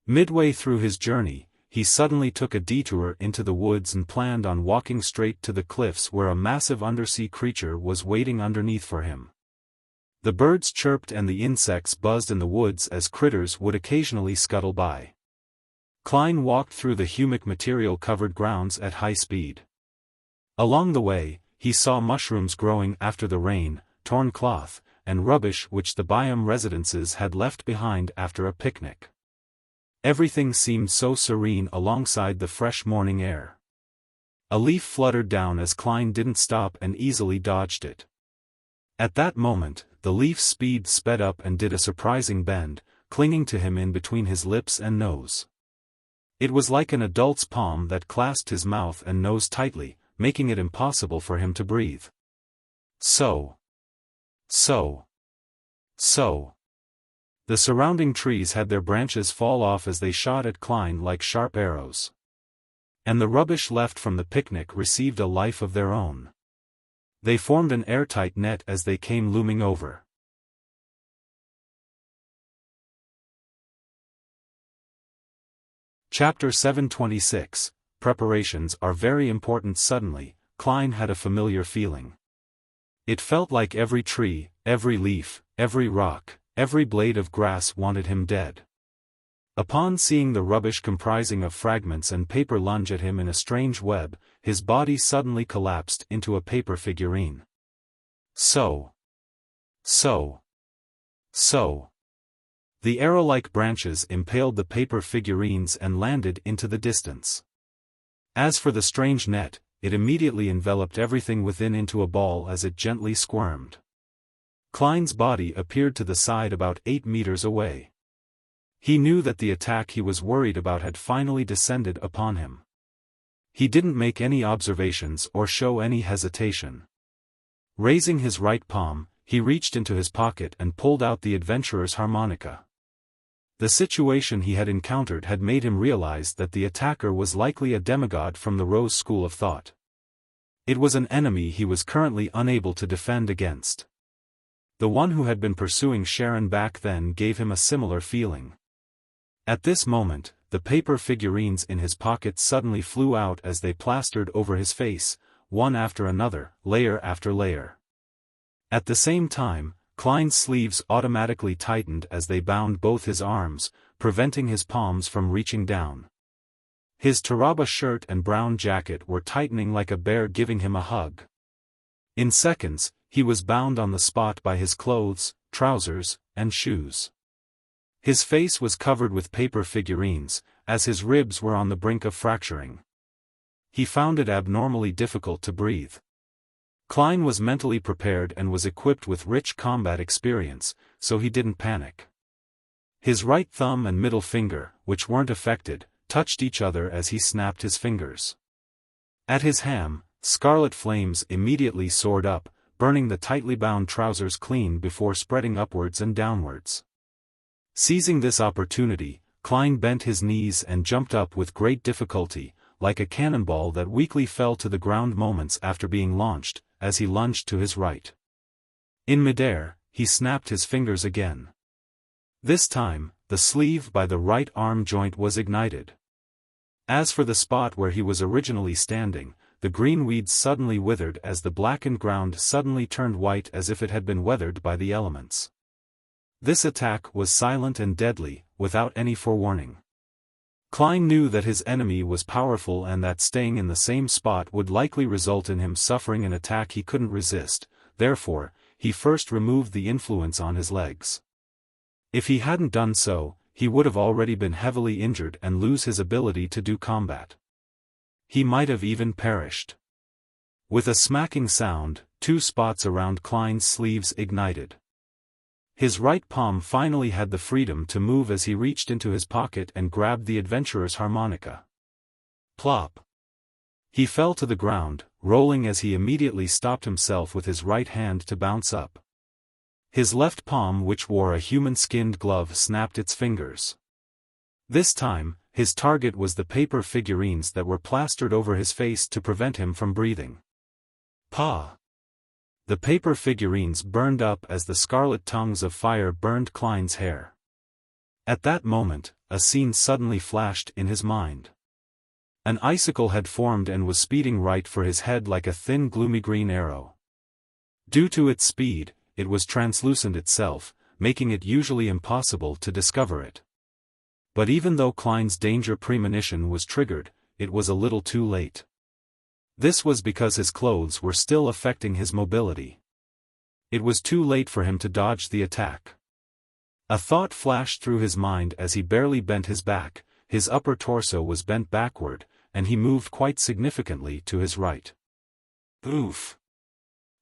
Midway through his journey, he suddenly took a detour into the woods and planned on walking straight to the cliffs where a massive undersea creature was waiting underneath for him. The birds chirped and the insects buzzed in the woods as critters would occasionally scuttle by. Klein walked through the humic material-covered grounds at high speed. Along the way, he saw mushrooms growing after the rain, torn cloth, and rubbish which the Byam residences had left behind after a picnic. Everything seemed so serene alongside the fresh morning air. A leaf fluttered down as Klein didn't stop and easily dodged it. At that moment, the leaf's speed sped up and did a surprising bend, clinging to him in between his lips and nose. It was like an adult's palm that clasped his mouth and nose tightly, making it impossible for him to breathe. So. The surrounding trees had their branches fall off as they shot at Klein like sharp arrows. And the rubbish left from the picnic received a life of their own. They formed an airtight net as they came looming over. Chapter 726. Preparations are very important. Suddenly, Klein had a familiar feeling. It felt like every tree, every leaf, every rock, every blade of grass wanted him dead. Upon seeing the rubbish comprising of fragments and paper lunge at him in a strange web, his body suddenly collapsed into a paper figurine. So. The arrow-like branches impaled the paper figurines and landed into the distance. As for the strange net, it immediately enveloped everything within into a ball as it gently squirmed. Klein's body appeared to the side about 8 meters away. He knew that the attack he was worried about had finally descended upon him. He didn't make any observations or show any hesitation. Raising his right palm, he reached into his pocket and pulled out the adventurer's harmonica. The situation he had encountered had made him realize that the attacker was likely a demigod from the Rose school of thought. It was an enemy he was currently unable to defend against. The one who had been pursuing Sharon back then gave him a similar feeling. At this moment, the paper figurines in his pocket suddenly flew out as they plastered over his face, one after another, layer after layer. At the same time, Klein's sleeves automatically tightened as they bound both his arms, preventing his palms from reaching down. His Taraba shirt and brown jacket were tightening like a bear giving him a hug. In seconds, he was bound on the spot by his clothes, trousers, and shoes. His face was covered with paper figurines, as his ribs were on the brink of fracturing. He found it abnormally difficult to breathe. Klein was mentally prepared and was equipped with rich combat experience, so he didn't panic. His right thumb and middle finger, which weren't affected, touched each other as he snapped his fingers. At his ham, scarlet flames immediately soared up, burning the tightly bound trousers clean before spreading upwards and downwards. Seizing this opportunity, Klein bent his knees and jumped up with great difficulty, like a cannonball that weakly fell to the ground moments after being launched, as he lunged to his right. In midair, he snapped his fingers again. This time, the sleeve by the right arm joint was ignited. As for the spot where he was originally standing, the green weeds suddenly withered as the blackened ground suddenly turned white as if it had been weathered by the elements. This attack was silent and deadly, without any forewarning. Klein knew that his enemy was powerful and that staying in the same spot would likely result in him suffering an attack he couldn't resist, therefore, he first removed the influence on his legs. If he hadn't done so, he would have already been heavily injured and lose his ability to do combat. He might have even perished. With a smacking sound, two spots around Klein's sleeves ignited. His right palm finally had the freedom to move as he reached into his pocket and grabbed the adventurer's harmonica. Plop! He fell to the ground, rolling as he immediately stopped himself with his right hand to bounce up. His left palm, which wore a human-skinned glove, snapped its fingers. This time, his target was the paper figurines that were plastered over his face to prevent him from breathing. Pa! The paper figurines burned up as the scarlet tongues of fire burned Klein's hair. At that moment, a scene suddenly flashed in his mind. An icicle had formed and was speeding right for his head like a thin gloomy green arrow. Due to its speed, it was translucent itself, making it usually impossible to discover it. But even though Klein's danger premonition was triggered, it was a little too late. This was because his clothes were still affecting his mobility. It was too late for him to dodge the attack. A thought flashed through his mind as he barely bent his back. His upper torso was bent backward, and he moved quite significantly to his right. Oof!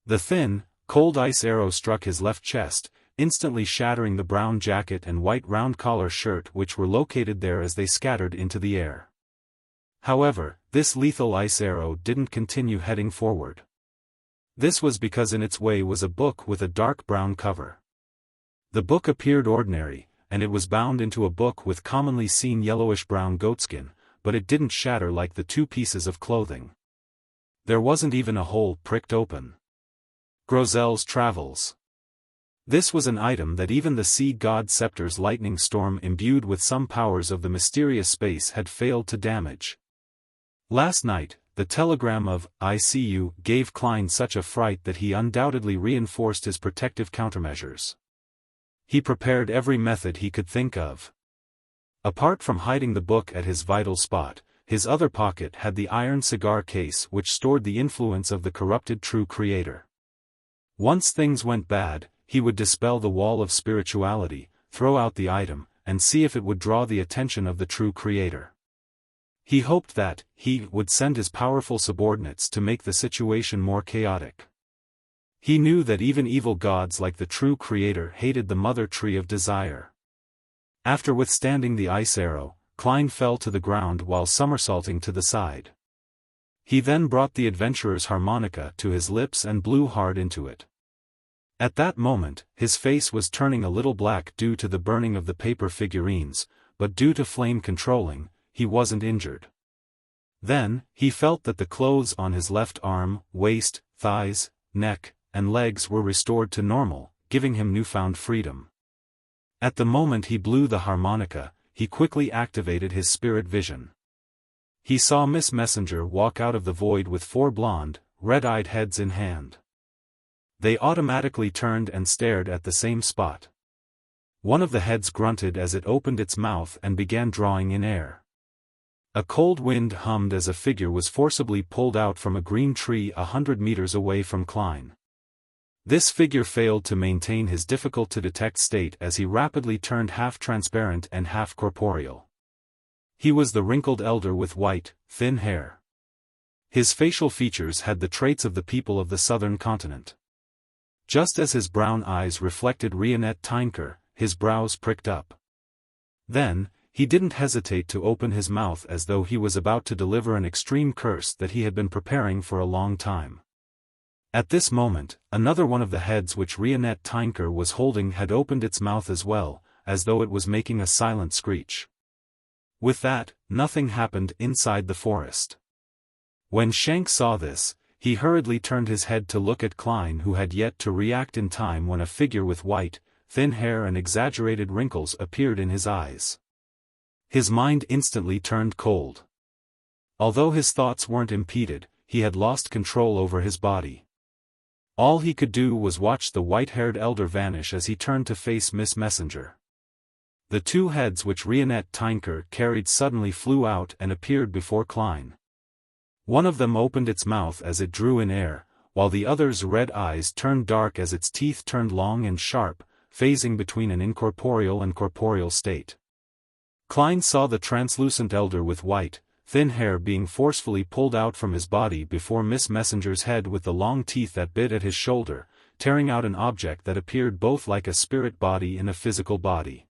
The thin, cold ice arrow struck his left chest, instantly shattering the brown jacket and white round collar shirt which were located there as they scattered into the air. However, this lethal ice arrow didn't continue heading forward. This was because in its way was a book with a dark brown cover. The book appeared ordinary, and it was bound into a book with commonly seen yellowish-brown goatskin, but it didn't shatter like the two pieces of clothing. There wasn't even a hole pricked open. Grozel's Travels. This was an item that even the sea god Scepter's lightning storm imbued with some powers of the mysterious space had failed to damage. Last night, the telegram of "I see you" gave Klein such a fright that he undoubtedly reinforced his protective countermeasures. He prepared every method he could think of. Apart from hiding the book at his vital spot, his other pocket had the iron cigar case which stored the influence of the corrupted true creator. Once things went bad, he would dispel the wall of spirituality, throw out the item, and see if it would draw the attention of the true creator. He hoped that he would send his powerful subordinates to make the situation more chaotic. He knew that even evil gods like the true creator hated the mother tree of desire. After withstanding the ice arrow, Klein fell to the ground while somersaulting to the side. He then brought the adventurer's harmonica to his lips and blew hard into it. At that moment, his face was turning a little black due to the burning of the paper figurines, but due to flame controlling, he wasn't injured. Then, he felt that the clothes on his left arm, waist, thighs, neck, and legs were restored to normal, giving him newfound freedom. At the moment he blew the harmonica, he quickly activated his spirit vision. He saw Miss Messenger walk out of the void with 4 blonde, red-eyed heads in hand. They automatically turned and stared at the same spot. One of the heads grunted as it opened its mouth and began drawing in air. A cold wind hummed as a figure was forcibly pulled out from a green tree 100 meters away from Klein. This figure failed to maintain his difficult-to-detect state as he rapidly turned half-transparent and half-corporeal. He was the wrinkled elder with white, thin hair. His facial features had the traits of the people of the southern continent. Just as his brown eyes reflected Rionette Tinker, his brows pricked up. Then, he didn't hesitate to open his mouth as though he was about to deliver an extreme curse that he had been preparing for a long time. At this moment, another one of the heads which Rionette Tinker was holding had opened its mouth as well, as though it was making a silent screech. With that, nothing happened inside the forest. When Shank saw this, he hurriedly turned his head to look at Klein, who had yet to react in time when a figure with white, thin hair and exaggerated wrinkles appeared in his eyes. His mind instantly turned cold. Although his thoughts weren't impeded, he had lost control over his body. All he could do was watch the white-haired elder vanish as he turned to face Miss Messenger. The 2 heads which Rionette Tinker carried suddenly flew out and appeared before Klein. One of them opened its mouth as it drew in air, while the other's red eyes turned dark as its teeth turned long and sharp, phasing between an incorporeal and corporeal state. Klein saw the translucent elder with white, thin hair being forcefully pulled out from his body before Miss Messenger's head with the long teeth that bit at his shoulder, tearing out an object that appeared both like a spirit body and a physical body.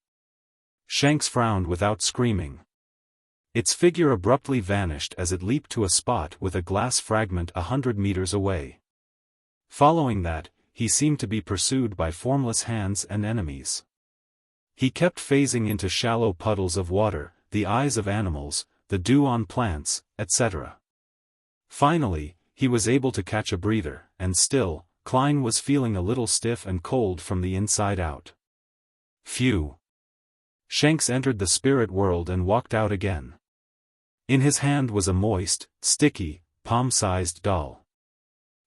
Shanks frowned without screaming. Its figure abruptly vanished as it leaped to a spot with a glass fragment 100 meters away. Following that, he seemed to be pursued by formless hands and enemies. He kept phasing into shallow puddles of water, the eyes of animals, the dew on plants, etc. Finally, he was able to catch a breather, and still, Klein was feeling a little stiff and cold from the inside out. Phew! Shanks entered the spirit world and walked out again. In his hand was a moist, sticky, palm-sized doll.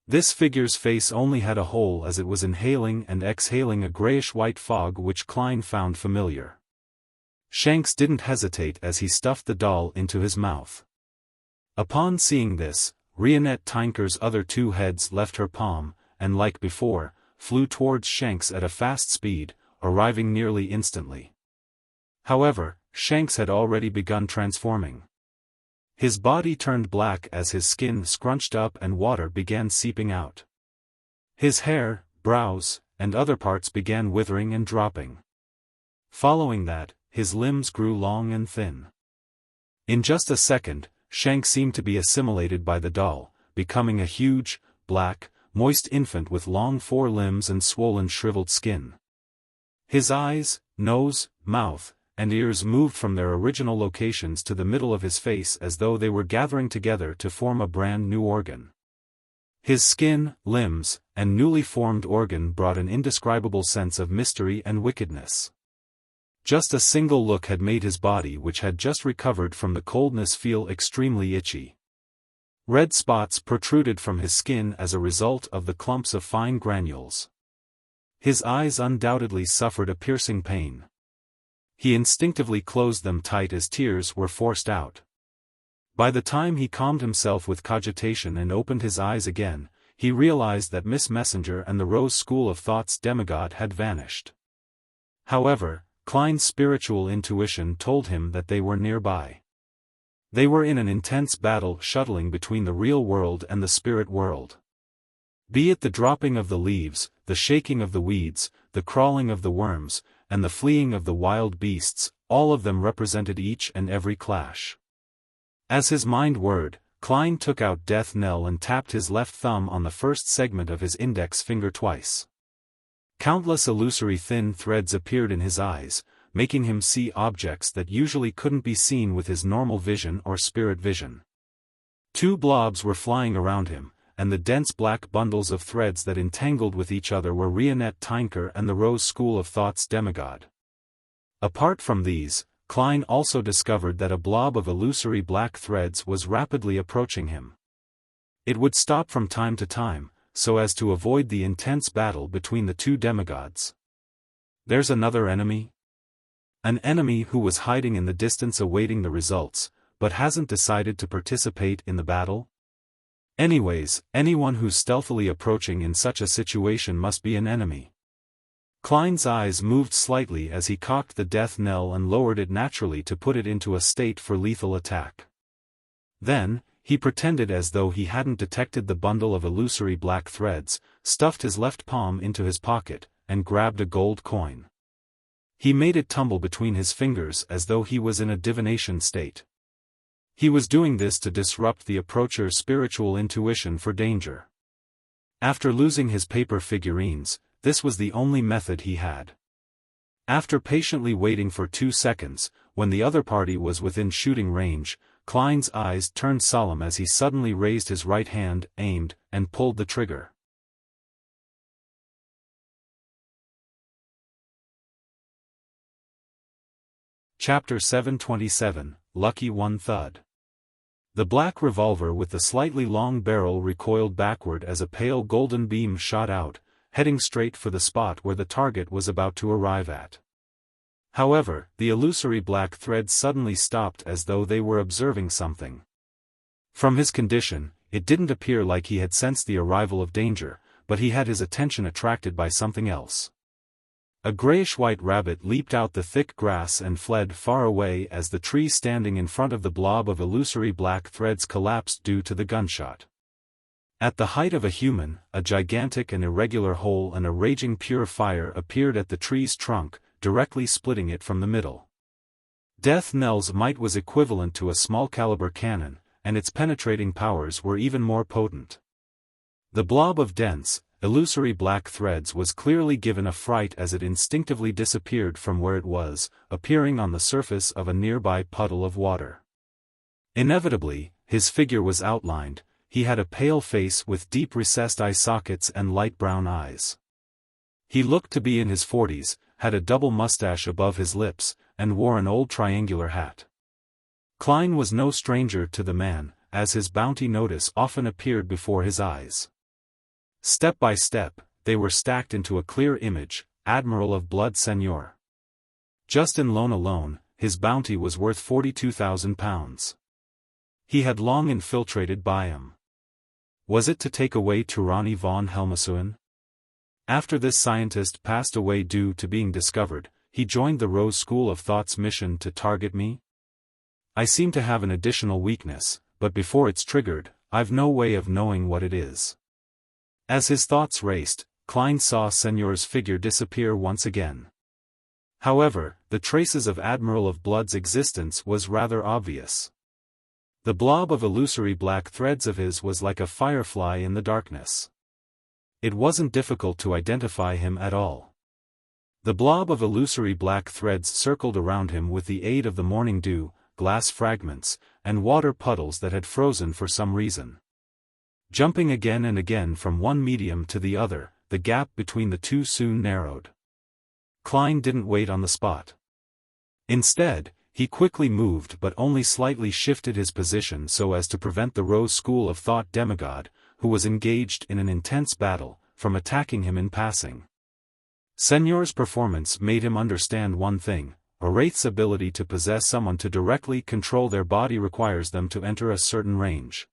This figure's face only had a hole as it was inhaling and exhaling a grayish-white fog which Klein found familiar. Shanks didn't hesitate as he stuffed the doll into his mouth. Upon seeing this, Rionette Tinker's other two heads left her palm, and like before, flew towards Shanks at a fast speed, arriving nearly instantly. However, Shanks had already begun transforming. His body turned black as his skin scrunched up and water began seeping out. His hair, brows, and other parts began withering and dropping. Following that, his limbs grew long and thin. In just a second, Shanks seemed to be assimilated by the doll, becoming a huge, black, moist infant with long forelimbs and swollen shriveled skin. His eyes, nose, mouth, and ears moved from their original locations to the middle of his face as though they were gathering together to form a brand new organ. His skin, limbs, and newly formed organ brought an indescribable sense of mystery and wickedness. Just a single look had made his body, which had just recovered from the coldness, feel extremely itchy. Red spots protruded from his skin as a result of the clumps of fine granules. His eyes undoubtedly suffered a piercing pain. He instinctively closed them tight as tears were forced out. By the time he calmed himself with cogitation and opened his eyes again, he realized that Miss Messenger and the Rose School of Thought's demigod had vanished. However, Klein's spiritual intuition told him that they were nearby. They were in an intense battle shuttling between the real world and the spirit world. Be it the dropping of the leaves, the shaking of the weeds, the crawling of the worms, and the fleeing of the wild beasts, all of them represented each and every clash. As his mind whirred, Klein took out Death Knell and tapped his left thumb on the first segment of his index finger twice. Countless illusory thin threads appeared in his eyes, making him see objects that usually couldn't be seen with his normal vision or spirit vision. Two blobs were flying around him, and the dense black bundles of threads that entangled with each other were Rionette Tinker and the Rose School of Thought's demigod. Apart from these, Klein also discovered that a blob of illusory black threads was rapidly approaching him. It would stop from time to time, so as to avoid the intense battle between the two demigods. There's another enemy? An enemy who was hiding in the distance awaiting the results, but hasn't decided to participate in the battle? Anyways, anyone who's stealthily approaching in such a situation must be an enemy. Klein's eyes moved slightly as he cocked the death knell and lowered it naturally to put it into a state for lethal attack. Then, he pretended as though he hadn't detected the bundle of illusory black threads, stuffed his left palm into his pocket, and grabbed a gold coin. He made it tumble between his fingers as though he was in a divination state. He was doing this to disrupt the approacher's spiritual intuition for danger. After losing his paper figurines, this was the only method he had. After patiently waiting for 2 seconds, when the other party was within shooting range, Klein's eyes turned solemn as he suddenly raised his right hand, aimed, and pulled the trigger. Chapter 727, Lucky One Thud. The black revolver with the slightly long barrel recoiled backward as a pale golden beam shot out, heading straight for the spot where the target was about to arrive at. However, the illusory black threads suddenly stopped as though they were observing something. From his condition, it didn't appear like he had sensed the arrival of danger, but he had his attention attracted by something else. A grayish-white rabbit leaped out the thick grass and fled far away as the tree standing in front of the blob of illusory black threads collapsed due to the gunshot. At the height of a human, a gigantic and irregular hole and a raging pure fire appeared at the tree's trunk, directly splitting it from the middle. Death Knell's might was equivalent to a small-caliber cannon, and its penetrating powers were even more potent. The blob of dense, illusory black threads was clearly given a fright as it instinctively disappeared from where it was, appearing on the surface of a nearby puddle of water. Inevitably, his figure was outlined. He had a pale face with deep recessed eye sockets and light brown eyes. He looked to be in his 40s, had a double mustache above his lips, and wore an old triangular hat. Klein was no stranger to the man, as his bounty notice often appeared before his eyes. Step by step, they were stacked into a clear image: Admiral of Blood Seigneur. Just in loan alone, his bounty was worth £42,000. He had long infiltrated Biam. Was it to take away Tyranny von Helmasuin? After this scientist passed away due to being discovered, he joined the Rose School of Thought's mission to target me? I seem to have an additional weakness, but before it's triggered, I've no way of knowing what it is. As his thoughts raced, Klein saw Seigneur's figure disappear once again. However, the traces of Admiral of Blood's existence was rather obvious. The blob of illusory black threads of his was like a firefly in the darkness. It wasn't difficult to identify him at all. The blob of illusory black threads circled around him with the aid of the morning dew, glass fragments, and water puddles that had frozen for some reason. Jumping again and again from one medium to the other, the gap between the two soon narrowed. Klein didn't wait on the spot. Instead, he quickly moved but only slightly shifted his position so as to prevent the Rose School of Thought demigod, who was engaged in an intense battle, from attacking him in passing. Seigneur's performance made him understand one thing: a wraith's ability to possess someone to directly control their body requires them to enter a certain range.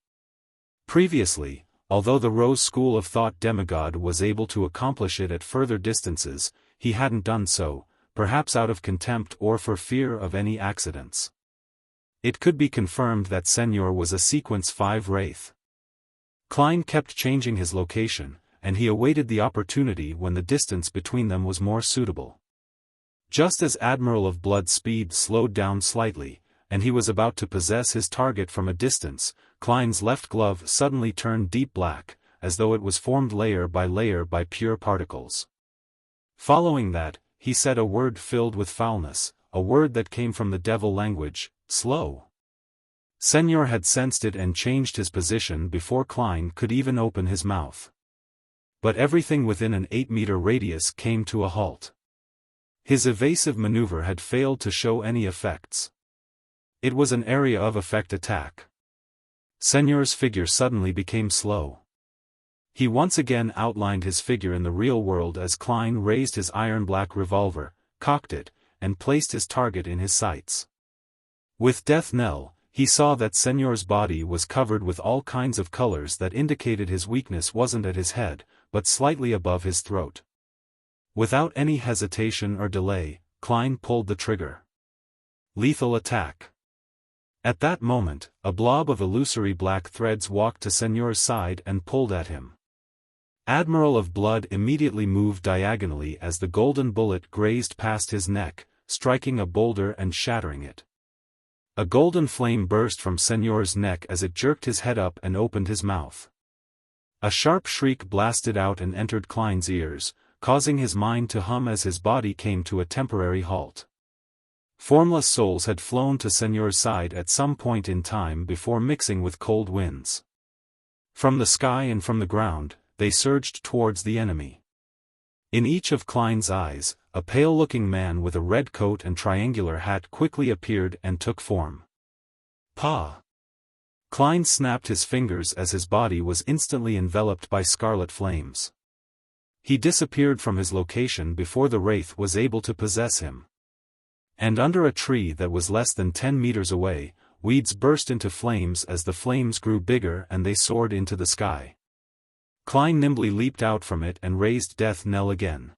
Previously, although the Rose School of Thought demigod was able to accomplish it at further distances, he hadn't done so, perhaps out of contempt or for fear of any accidents. It could be confirmed that Seigneur was a Sequence 5 wraith. Klein kept changing his location, and he awaited the opportunity when the distance between them was more suitable. Just as Admiral of Blood's speed slowed down slightly, and he was about to possess his target from a distance, Klein's left glove suddenly turned deep black, as though it was formed layer by pure particles. Following that, he said a word filled with foulness, a word that came from the devil language: slow. Seigneur had sensed it and changed his position before Klein could even open his mouth. But everything within an 8-meter radius came to a halt. His evasive maneuver had failed to show any effects. It was an area of effect attack. Seigneur's figure suddenly became slow. He once again outlined his figure in the real world as Klein raised his iron-black revolver, cocked it, and placed his target in his sights. With Death Knell, he saw that Seigneur's body was covered with all kinds of colors that indicated his weakness wasn't at his head, but slightly above his throat. Without any hesitation or delay, Klein pulled the trigger. Lethal attack. At that moment, a blob of illusory black threads walked to Seigneur's side and pulled at him. Admiral of Blood immediately moved diagonally as the golden bullet grazed past his neck, striking a boulder and shattering it. A golden flame burst from Seigneur's neck as it jerked his head up and opened his mouth. A sharp shriek blasted out and entered Klein's ears, causing his mind to hum as his body came to a temporary halt. Formless souls had flown to Seigneur's side at some point in time before mixing with cold winds. From the sky and from the ground, they surged towards the enemy. In each of Klein's eyes, a pale-looking man with a red coat and triangular hat quickly appeared and took form. Pa! Klein snapped his fingers as his body was instantly enveloped by scarlet flames. He disappeared from his location before the wraith was able to possess him. And under a tree that was less than 10 meters away, weeds burst into flames as the flames grew bigger and they soared into the sky. Klein nimbly leaped out from it and raised Death Knell again.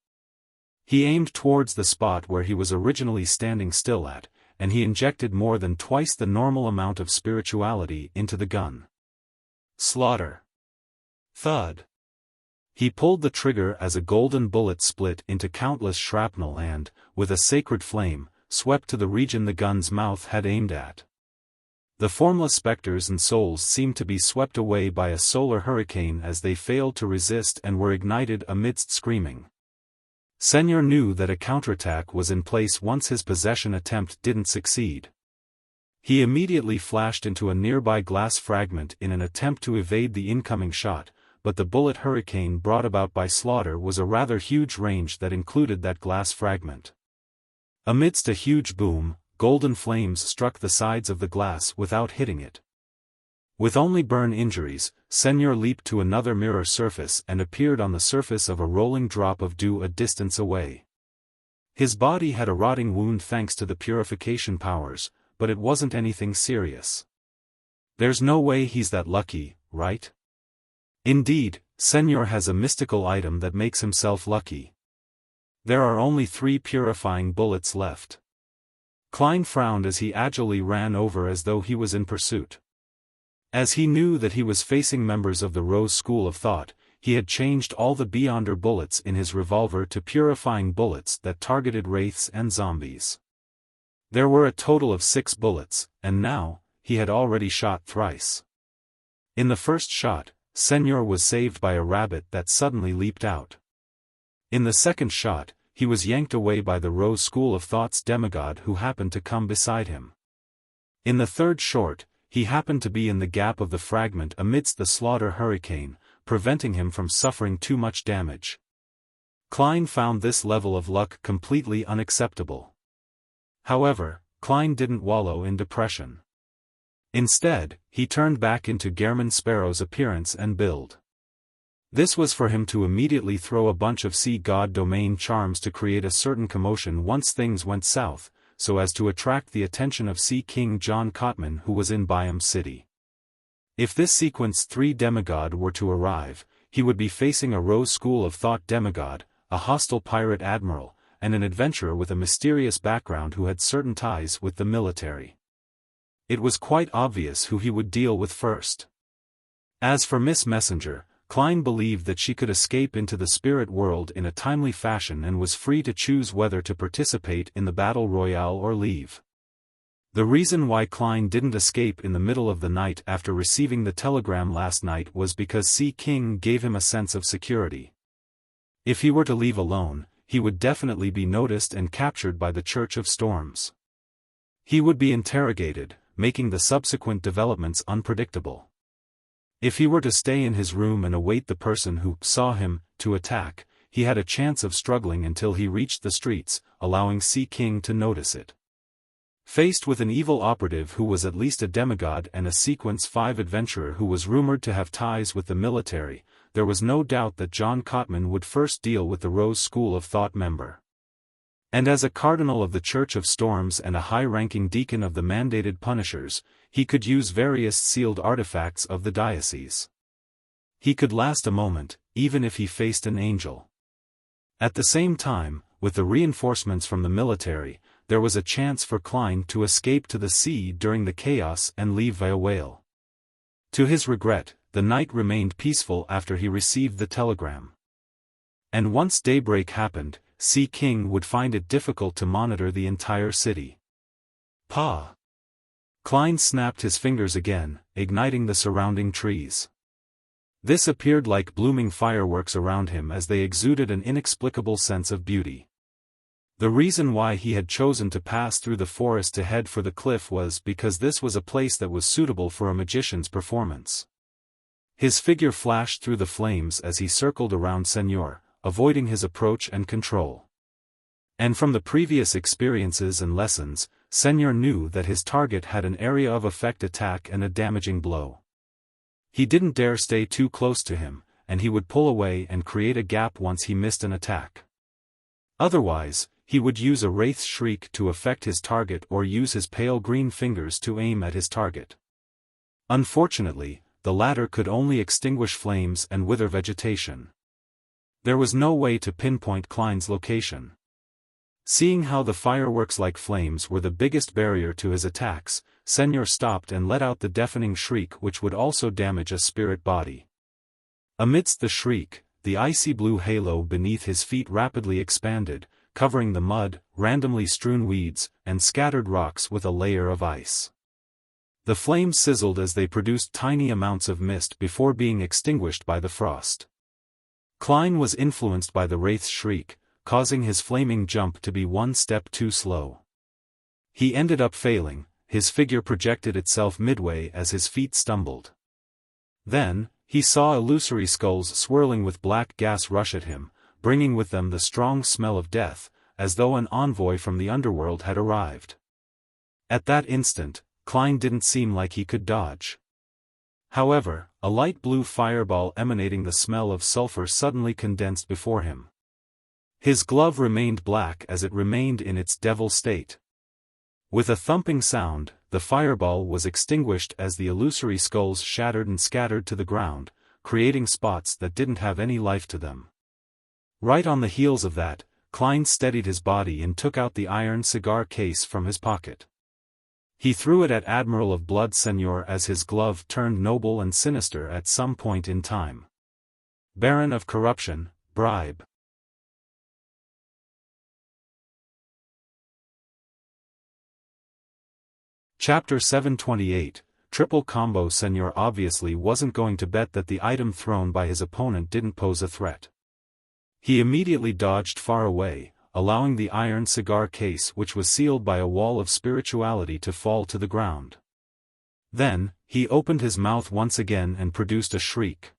He aimed towards the spot where he was originally standing still at, and he injected more than twice the normal amount of spirituality into the gun. Slaughter. Thud. He pulled the trigger as a golden bullet split into countless shrapnel and, with a sacred flame, swept to the region the gun's mouth had aimed at. The formless specters and souls seemed to be swept away by a solar hurricane as they failed to resist and were ignited amidst screaming. Senor knew that a counterattack was in place once his possession attempt didn't succeed. He immediately flashed into a nearby glass fragment in an attempt to evade the incoming shot, but the bullet hurricane brought about by Slaughter was a rather huge range that included that glass fragment. Amidst a huge boom, golden flames struck the sides of the glass without hitting it. With only burn injuries, Senor leaped to another mirror surface and appeared on the surface of a rolling drop of dew a distance away. His body had a rotting wound thanks to the purification powers, but it wasn't anything serious. There's no way he's that lucky, right? Indeed, Senor has a mystical item that makes himself lucky. There are only 3 purifying bullets left. Klein frowned as he agilely ran over as though he was in pursuit. As he knew that he was facing members of the Rose School of Thought, he had changed all the Beyonder bullets in his revolver to purifying bullets that targeted wraiths and zombies. There were a total of 6 bullets, and now, he had already shot thrice. In the first shot, Senor was saved by a rabbit that suddenly leaped out. In the second shot, he was yanked away by the Rose School of Thought's demigod who happened to come beside him. In the third shot, he happened to be in the gap of the fragment amidst the slaughter hurricane, preventing him from suffering too much damage. Klein found this level of luck completely unacceptable. However, Klein didn't wallow in depression. Instead, he turned back into Gehrman Sparrow's appearance and build. This was for him to immediately throw a bunch of Sea God domain charms to create a certain commotion once things went south, so as to attract the attention of Sea King John Cotman who was in Biome City. If this sequence 3 demigod were to arrive, he would be facing a Rose School of Thought demigod, a hostile pirate admiral, and an adventurer with a mysterious background who had certain ties with the military. It was quite obvious who he would deal with first. As for Miss Messenger, Klein believed that she could escape into the spirit world in a timely fashion and was free to choose whether to participate in the battle royale or leave. The reason why Klein didn't escape in the middle of the night after receiving the telegram last night was because Sea King gave him a sense of security. If he were to leave alone, he would definitely be noticed and captured by the Church of Storms. He would be interrogated, making the subsequent developments unpredictable. If he were to stay in his room and await the person who saw him to attack, he had a chance of struggling until he reached the streets, allowing Sea King to notice it. Faced with an evil operative who was at least a demigod and a Sequence 5 adventurer who was rumored to have ties with the military, there was no doubt that John Cotman would first deal with the Rose School of Thought member. And as a cardinal of the Church of Storms and a high-ranking deacon of the mandated Punishers, he could use various sealed artifacts of the diocese. He could last a moment, even if he faced an angel. At the same time, with the reinforcements from the military, there was a chance for Klein to escape to the sea during the chaos and leave via whale. To his regret, the night remained peaceful after he received the telegram. And once daybreak happened, Sea King would find it difficult to monitor the entire city. Pa! Klein snapped his fingers again, igniting the surrounding trees. This appeared like blooming fireworks around him as they exuded an inexplicable sense of beauty. The reason why he had chosen to pass through the forest to head for the cliff was because this was a place that was suitable for a magician's performance. His figure flashed through the flames as he circled around Senor, avoiding his approach and control. And from the previous experiences and lessons, Senor knew that his target had an area of effect attack and a damaging blow. He didn't dare stay too close to him, and he would pull away and create a gap once he missed an attack. Otherwise, he would use a wraith's shriek to affect his target or use his pale green fingers to aim at his target. Unfortunately, the latter could only extinguish flames and wither vegetation. There was no way to pinpoint Klein's location. Seeing how the fireworks like flames were the biggest barrier to his attacks, Senor stopped and let out the deafening shriek which would also damage a spirit body. Amidst the shriek, the icy blue halo beneath his feet rapidly expanded, covering the mud, randomly strewn weeds, and scattered rocks with a layer of ice. The flames sizzled as they produced tiny amounts of mist before being extinguished by the frost. Klein was influenced by the wraith's shriek, causing his flaming jump to be one step too slow. He ended up failing, his figure projected itself midway as his feet stumbled. Then, he saw illusory skulls swirling with black gas rush at him, bringing with them the strong smell of death, as though an envoy from the underworld had arrived. At that instant, Klein didn't seem like he could dodge. However, a light blue fireball emanating the smell of sulfur suddenly condensed before him. His glove remained black as it remained in its devil state. With a thumping sound, the fireball was extinguished as the illusory skulls shattered and scattered to the ground, creating spots that didn't have any life to them. Right on the heels of that, Klein steadied his body and took out the iron cigar case from his pocket. He threw it at Admiral of Blood Senor as his glove turned noble and sinister at some point in time. Baron of Corruption, bribe. Chapter 728, Triple Combo. Senor obviously wasn't going to bet that the item thrown by his opponent didn't pose a threat. He immediately dodged far away, allowing the iron cigar case which was sealed by a wall of spirituality to fall to the ground. Then, he opened his mouth once again and produced a shriek.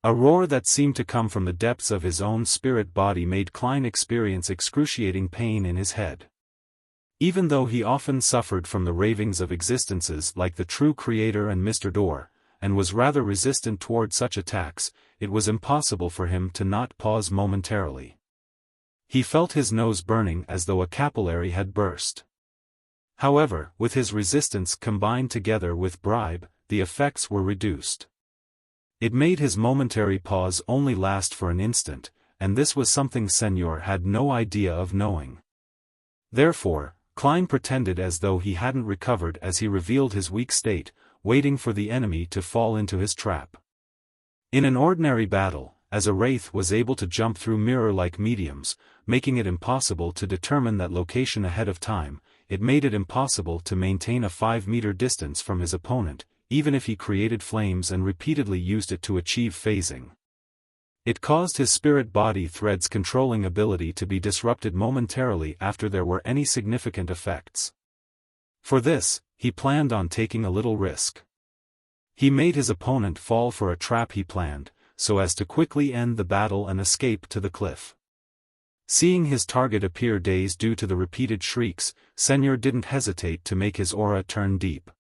A roar that seemed to come from the depths of his own spirit body made Klein experience excruciating pain in his head. Even though he often suffered from the ravings of existences like the True Creator and Mr. Door, and was rather resistant toward such attacks, it was impossible for him to not pause momentarily. He felt his nose burning as though a capillary had burst. However, with his resistance combined together with bribe, the effects were reduced. It made his momentary pause only last for an instant, and this was something Senor had no idea of knowing. Therefore, Klein pretended as though he hadn't recovered as he revealed his weak state, waiting for the enemy to fall into his trap. In an ordinary battle, as a wraith was able to jump through mirror-like mediums, making it impossible to determine that location ahead of time, it made it impossible to maintain a 5-meter distance from his opponent, even if he created flames and repeatedly used it to achieve phasing. It caused his spirit body thread's controlling ability to be disrupted momentarily after there were any significant effects. For this, he planned on taking a little risk. He made his opponent fall for a trap he planned, so as to quickly end the battle and escape to the cliff. Seeing his target appear dazed due to the repeated shrieks, Senor didn't hesitate to make his aura turn deep.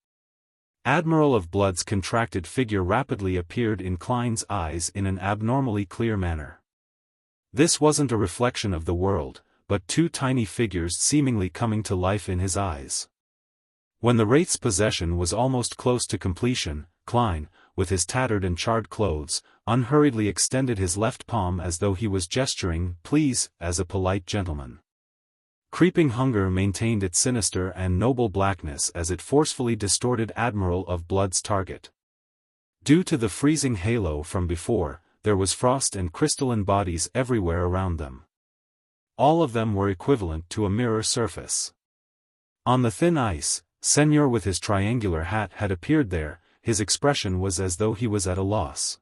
Admiral of Blood's contracted figure rapidly appeared in Klein's eyes in an abnormally clear manner. This wasn't a reflection of the world, but two tiny figures seemingly coming to life in his eyes. When the wraith's possession was almost close to completion, Klein, with his tattered and charred clothes, unhurriedly extended his left palm as though he was gesturing, "Please," as a polite gentleman. Creeping hunger maintained its sinister and noble blackness as it forcefully distorted Admiral of Blood's target. Due to the freezing halo from before, there was frost and crystalline bodies everywhere around them. All of them were equivalent to a mirror surface. On the thin ice, Senor with his triangular hat had appeared there. His expression was as though he was at a loss.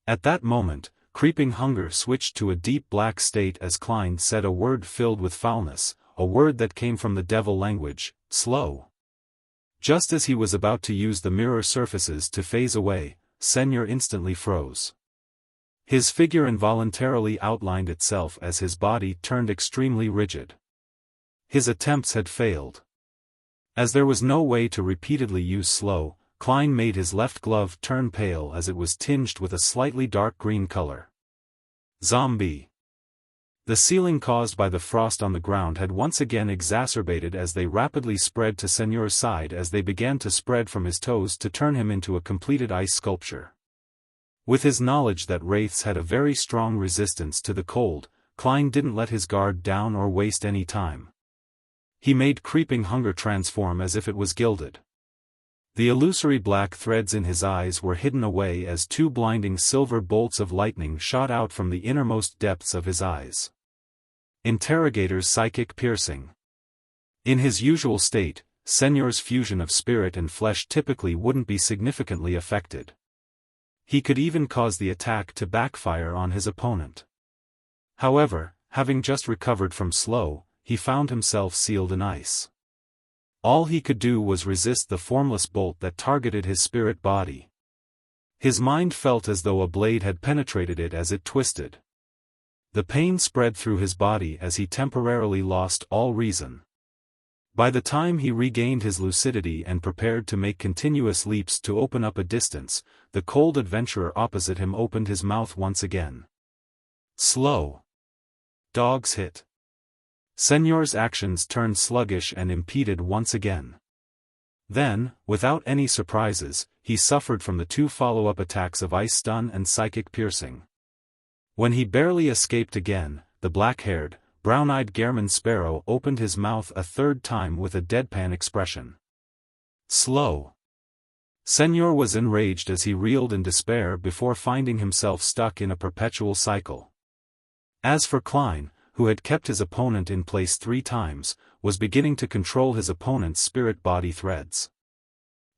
At that moment, creeping hunger switched to a deep black state as Klein said a word filled with foulness, a word that came from the devil language, "slow." Just as he was about to use the mirror surfaces to phase away, Senor instantly froze. His figure involuntarily outlined itself as his body turned extremely rigid. His attempts had failed. As there was no way to repeatedly use slow, Klein made his left glove turn pale as it was tinged with a slightly dark green color. Zombie. The ceiling caused by the frost on the ground had once again exacerbated as they rapidly spread to Senor's side as they began to spread from his toes to turn him into a completed ice sculpture. With his knowledge that wraiths had a very strong resistance to the cold, Klein didn't let his guard down or waste any time. He made creeping hunger transform as if it was gilded. The illusory black threads in his eyes were hidden away as two blinding silver bolts of lightning shot out from the innermost depths of his eyes. Interrogator's psychic piercing. In his usual state, Senyor's fusion of spirit and flesh typically wouldn't be significantly affected. He could even cause the attack to backfire on his opponent. However, having just recovered from slow, he found himself sealed in ice. All he could do was resist the formless bolt that targeted his spirit body. His mind felt as though a blade had penetrated it as it twisted. The pain spread through his body as he temporarily lost all reason. By the time he regained his lucidity and prepared to make continuous leaps to open up a distance, the cold adventurer opposite him opened his mouth once again. Slow. Dog's hit. Senyor's actions turned sluggish and impeded once again. Then, without any surprises, he suffered from the two follow-up attacks of ice stun and psychic piercing. When he barely escaped again, the black-haired, brown-eyed Gehrman sparrow opened his mouth a third time with a deadpan expression. Slow. Senyor was enraged as he reeled in despair before finding himself stuck in a perpetual cycle. As for Klein, who had kept his opponent in place 3 times, was beginning to control his opponent's spirit-body threads.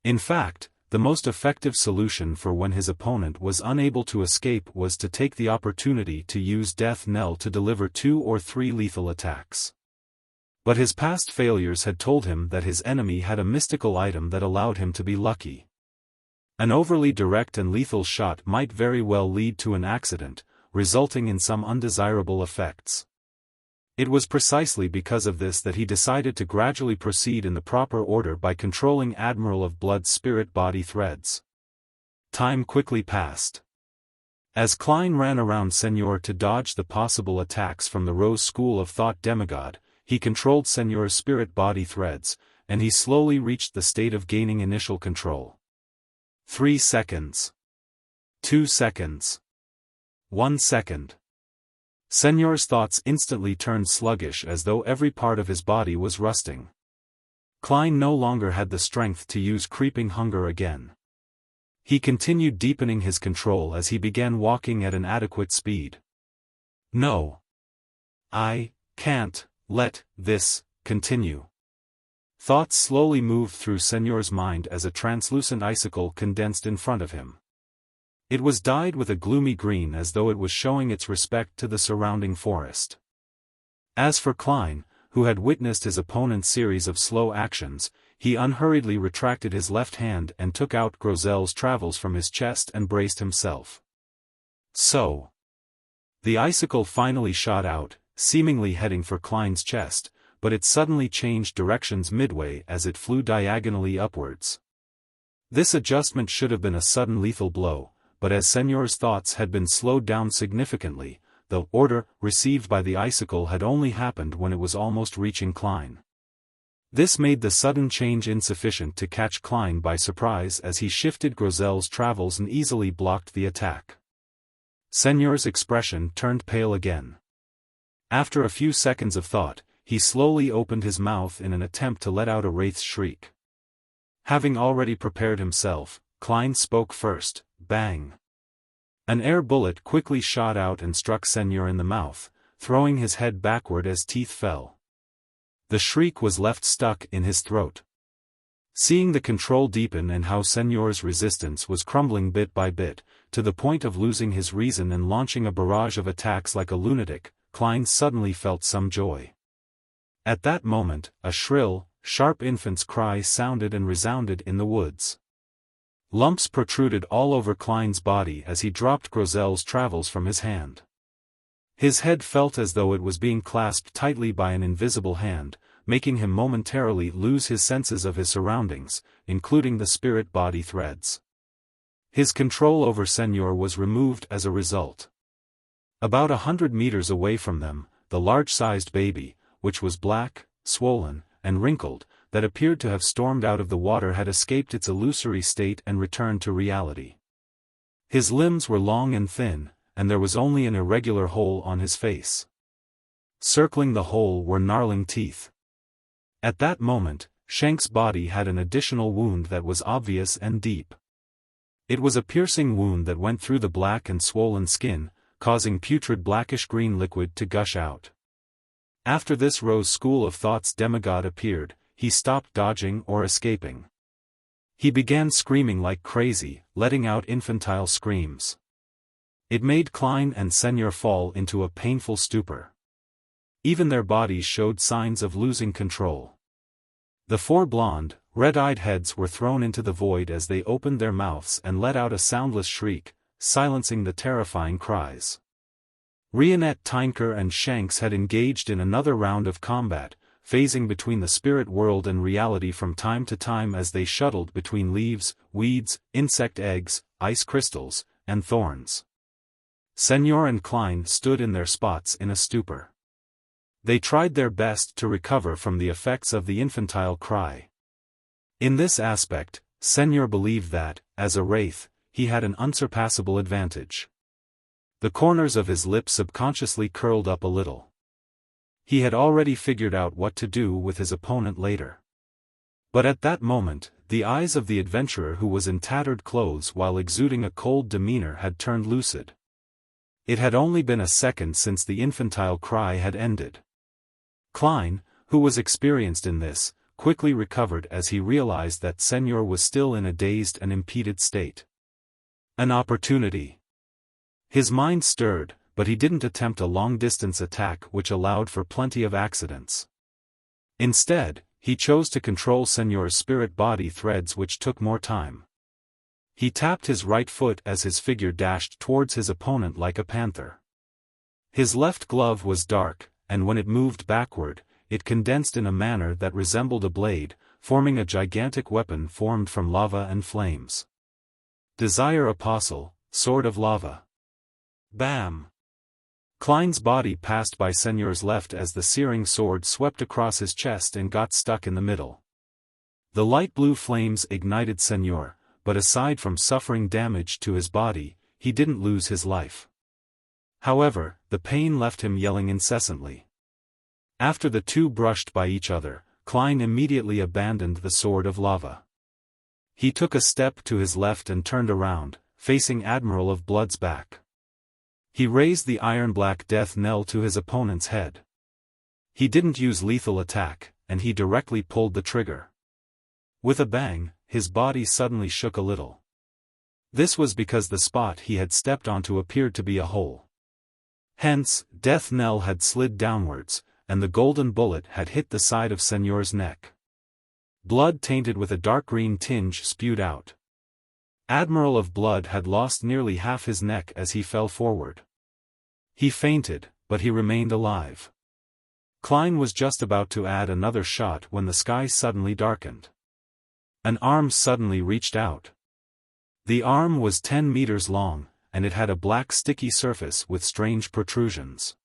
In fact, the most effective solution for when his opponent was unable to escape was to take the opportunity to use Death Knell to deliver 2 or 3 lethal attacks. But his past failures had told him that his enemy had a mystical item that allowed him to be lucky. An overly direct and lethal shot might very well lead to an accident, resulting in some undesirable effects. It was precisely because of this that he decided to gradually proceed in the proper order by controlling Admiral of Blood's spirit-body threads. Time quickly passed. As Klein ran around Senyor to dodge the possible attacks from the Rose School of Thought demigod, he controlled Senyor's spirit-body threads, and he slowly reached the state of gaining initial control. 3 seconds. 2 seconds. 1 second. Senyor's thoughts instantly turned sluggish as though every part of his body was rusting. Klein no longer had the strength to use creeping hunger again. He continued deepening his control as he began walking at an adequate speed. No. I can't let this continue. Thoughts slowly moved through Senyor's mind as a translucent icicle condensed in front of him. It was dyed with a gloomy green as though it was showing its respect to the surrounding forest. As for Klein, who had witnessed his opponent's series of slow actions, he unhurriedly retracted his left hand and took out Grozel's travels from his chest and braced himself. So. The icicle finally shot out, seemingly heading for Klein's chest, but it suddenly changed directions midway as it flew diagonally upwards. This adjustment should have been a sudden lethal blow, but as Senyor's thoughts had been slowed down significantly, the order received by the icicle had only happened when it was almost reaching Klein. This made the sudden change insufficient to catch Klein by surprise as he shifted Grozel's travels and easily blocked the attack. Senyor's expression turned pale again. After a few seconds of thought, he slowly opened his mouth in an attempt to let out a wraith's shriek. Having already prepared himself, Klein spoke first. Bang! An air bullet quickly shot out and struck Senyor in the mouth, throwing his head backward as teeth fell. The shriek was left stuck in his throat. Seeing the control deepen and how Senyor's resistance was crumbling bit by bit, to the point of losing his reason and launching a barrage of attacks like a lunatic, Klein suddenly felt some joy. At that moment, a shrill, sharp infant's cry sounded and resounded in the woods. Lumps protruded all over Klein's body as he dropped Grozel's travels from his hand. His head felt as though it was being clasped tightly by an invisible hand, making him momentarily lose his senses of his surroundings, including the spirit-body threads. His control over Senyor was removed as a result. About 100 meters away from them, the large-sized baby, which was black, swollen, and wrinkled, that appeared to have stormed out of the water had escaped its illusory state and returned to reality. His limbs were long and thin, and there was only an irregular hole on his face. circling the hole were gnarling teeth. At that moment, Shank's body had an additional wound that was obvious and deep. It was a piercing wound that went through the black and swollen skin, causing putrid blackish-green liquid to gush out. After this Rose school of thought's demigod appeared, he stopped dodging or escaping. He began screaming like crazy, letting out infantile screams. It made Klein and Senor fall into a painful stupor. Even their bodies showed signs of losing control. The four blonde, red-eyed heads were thrown into the void as they opened their mouths and let out a soundless shriek, silencing the terrifying cries. Rionette, Tinker and Shanks had engaged in another round of combat, phasing between the spirit world and reality from time to time as they shuttled between leaves, weeds, insect eggs, ice crystals, and thorns. Senor and Klein stood in their spots in a stupor. They tried their best to recover from the effects of the infantile cry. In this aspect, Senor believed that, as a wraith, he had an unsurpassable advantage. The corners of his lips subconsciously curled up a little. He had already figured out what to do with his opponent later. But at that moment, the eyes of the adventurer who was in tattered clothes while exuding a cold demeanor had turned lucid. It had only been a second since the infantile cry had ended. Klein, who was experienced in this, quickly recovered as he realized that Senor was still in a dazed and impeded state. An opportunity. His mind stirred, but he didn't attempt a long-distance attack which allowed for plenty of accidents. Instead, he chose to control Senor's spirit-body threads, which took more time. He tapped his right foot as his figure dashed towards his opponent like a panther. His left glove was dark, and when it moved backward, it condensed in a manner that resembled a blade, forming a gigantic weapon formed from lava and flames. Desire Apostle, Sword of Lava. Bam! Klein's body passed by Senor's left as the searing sword swept across his chest and got stuck in the middle. The light blue flames ignited Senor, but aside from suffering damage to his body, he didn't lose his life. However, the pain left him yelling incessantly. After the two brushed by each other, Klein immediately abandoned the sword of lava. He took a step to his left and turned around, facing Admiral of Blood's back. He raised the iron-black death knell to his opponent's head. He didn't use lethal attack, and he directly pulled the trigger. With a bang, his body suddenly shook a little. This was because the spot he had stepped onto appeared to be a hole. Hence, death knell had slid downwards, and the golden bullet had hit the side of Senor's neck. Blood tainted with a dark green tinge spewed out. Admiral of Blood had lost nearly half his neck as he fell forward. He fainted, but he remained alive. Klein was just about to add another shot when the sky suddenly darkened. An arm suddenly reached out. The arm was 10 meters long, and it had a black sticky surface with strange protrusions.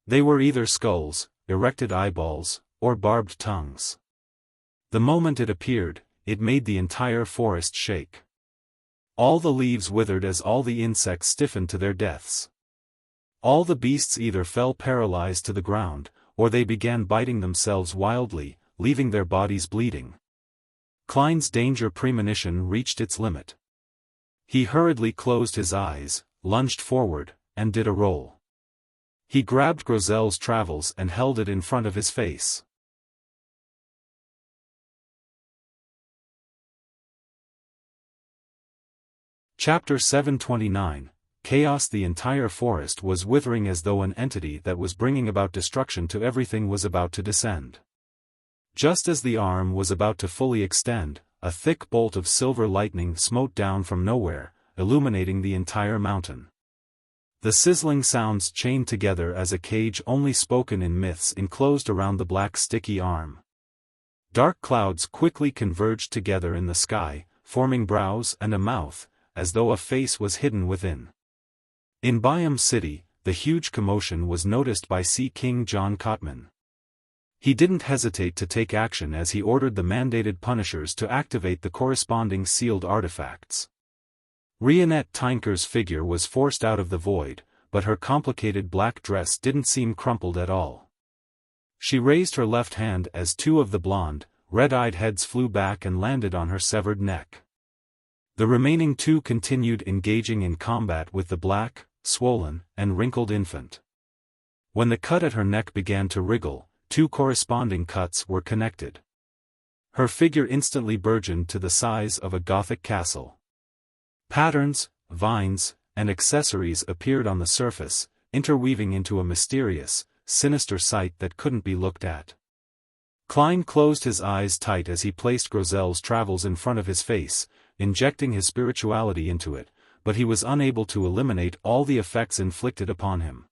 They were either skulls, erected eyeballs, or barbed tongues. The moment it appeared, it made the entire forest shake. All the leaves withered as all the insects stiffened to their deaths. All the beasts either fell paralyzed to the ground, or they began biting themselves wildly, leaving their bodies bleeding. Klein's danger premonition reached its limit. He hurriedly closed his eyes, lunged forward, and did a roll. He grabbed Grozel's travels and held it in front of his face. Chapter 729, Chaos. The entire forest was withering as though an entity that was bringing about destruction to everything was about to descend. Just as the arm was about to fully extend, a thick bolt of silver lightning smote down from nowhere, illuminating the entire mountain. The sizzling sounds chained together as a cage only spoken in myths enclosed around the black sticky arm. Dark clouds quickly converged together in the sky, forming brows and a mouth, as though a face was hidden within. In Biome City, the huge commotion was noticed by Sea King John Cotman. He didn't hesitate to take action as he ordered the mandated punishers to activate the corresponding sealed artifacts. Rionette Tinker's figure was forced out of the void, but her complicated black dress didn't seem crumpled at all. She raised her left hand as two of the blonde, red-eyed heads flew back and landed on her severed neck. The remaining two continued engaging in combat with the black, swollen, and wrinkled infant. When the cut at her neck began to wriggle, two corresponding cuts were connected. Her figure instantly burgeoned to the size of a Gothic castle. Patterns, vines, and accessories appeared on the surface, interweaving into a mysterious, sinister sight that couldn't be looked at. Klein closed his eyes tight as he placed Grosel's travels in front of his face, injecting his spirituality into it, but he was unable to eliminate all the effects inflicted upon him.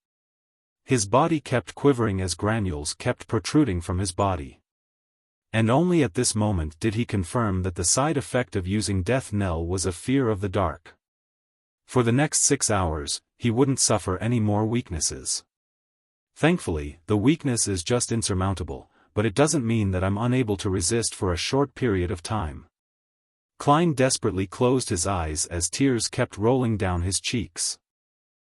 His body kept quivering as granules kept protruding from his body. And only at this moment did he confirm that the side effect of using Death Knell was a fear of the dark. For the next 6 hours, he wouldn't suffer any more weaknesses. Thankfully, the weakness is just insurmountable, but it doesn't mean that I'm unable to resist for a short period of time. Klein desperately closed his eyes as tears kept rolling down his cheeks.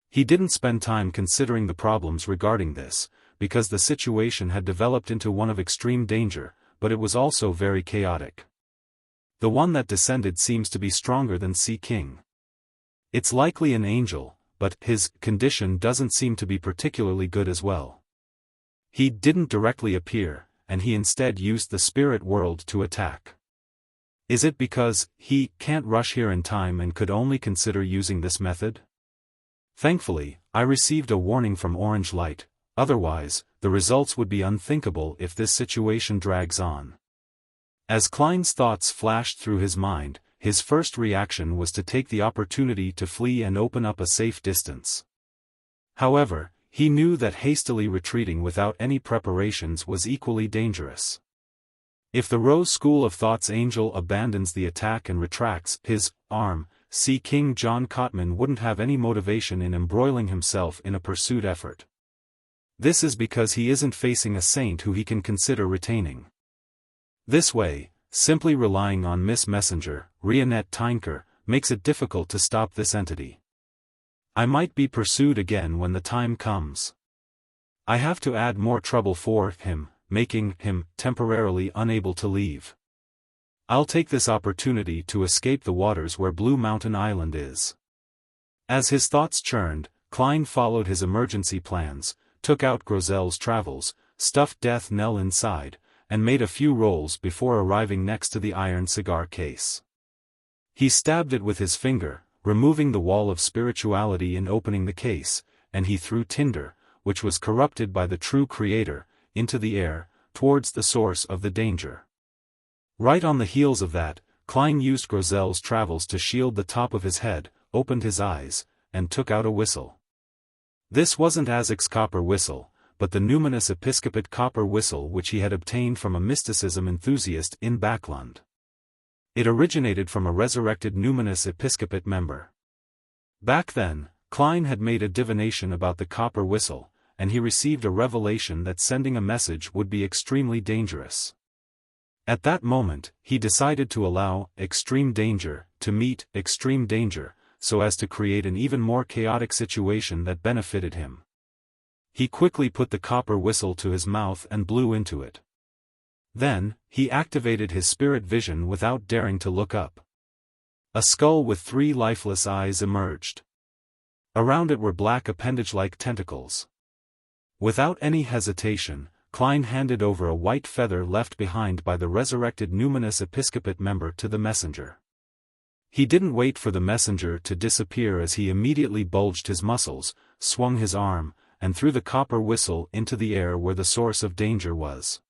He didn't spend time considering the problems regarding this, because the situation had developed into one of extreme danger, but it was also very chaotic. The one that descended seems to be stronger than Sea King. It's likely an angel, but his condition doesn't seem to be particularly good as well. He didn't directly appear, and he instead used the spirit world to attack. Is it because he can't rush here in time and could only consider using this method? Thankfully, I received a warning from Orange Light, otherwise, the results would be unthinkable if this situation drags on. As Klein's thoughts flashed through his mind, his first reaction was to take the opportunity to flee and open up a safe distance. However, he knew that hastily retreating without any preparations was equally dangerous. If the Rose School of Thought's angel abandons the attack and retracts his arm, Sea King John Cotman wouldn't have any motivation in embroiling himself in a pursuit effort. This is because he isn't facing a saint who he can consider retaining. This way, simply relying on Miss Messenger, Rionette Tynker, makes it difficult to stop this entity. I might be pursued again when the time comes. I have to add more trouble for him, making him temporarily unable to leave. I'll take this opportunity to escape the waters where Blue Mountain Island is. As his thoughts churned, Klein followed his emergency plans, took out Grosel's travels, stuffed Death Knell inside, and made a few rolls before arriving next to the iron cigar case. He stabbed it with his finger, removing the wall of spirituality in opening the case, and he threw tinder, which was corrupted by the true creator, into the air, towards the source of the danger. Right on the heels of that, Klein used Grosel's travels to shield the top of his head, opened his eyes, and took out a whistle. This wasn't Azek's copper whistle, but the numinous episcopate copper whistle which he had obtained from a mysticism enthusiast in Backlund. It originated from a resurrected numinous episcopate member. Back then, Klein had made a divination about the copper whistle, and he received a revelation that sending a message would be extremely dangerous. At that moment, he decided to allow extreme danger to meet extreme danger, so as to create an even more chaotic situation that benefited him. He quickly put the copper whistle to his mouth and blew into it. Then, he activated his spirit vision without daring to look up. A skull with 3 lifeless eyes emerged. Around it were black appendage-like tentacles. Without any hesitation, Klein handed over a white feather left behind by the resurrected numinous episcopate member to the messenger. He didn't wait for the messenger to disappear as he immediately bulged his muscles, swung his arm, and threw the copper whistle into the air where the source of danger was.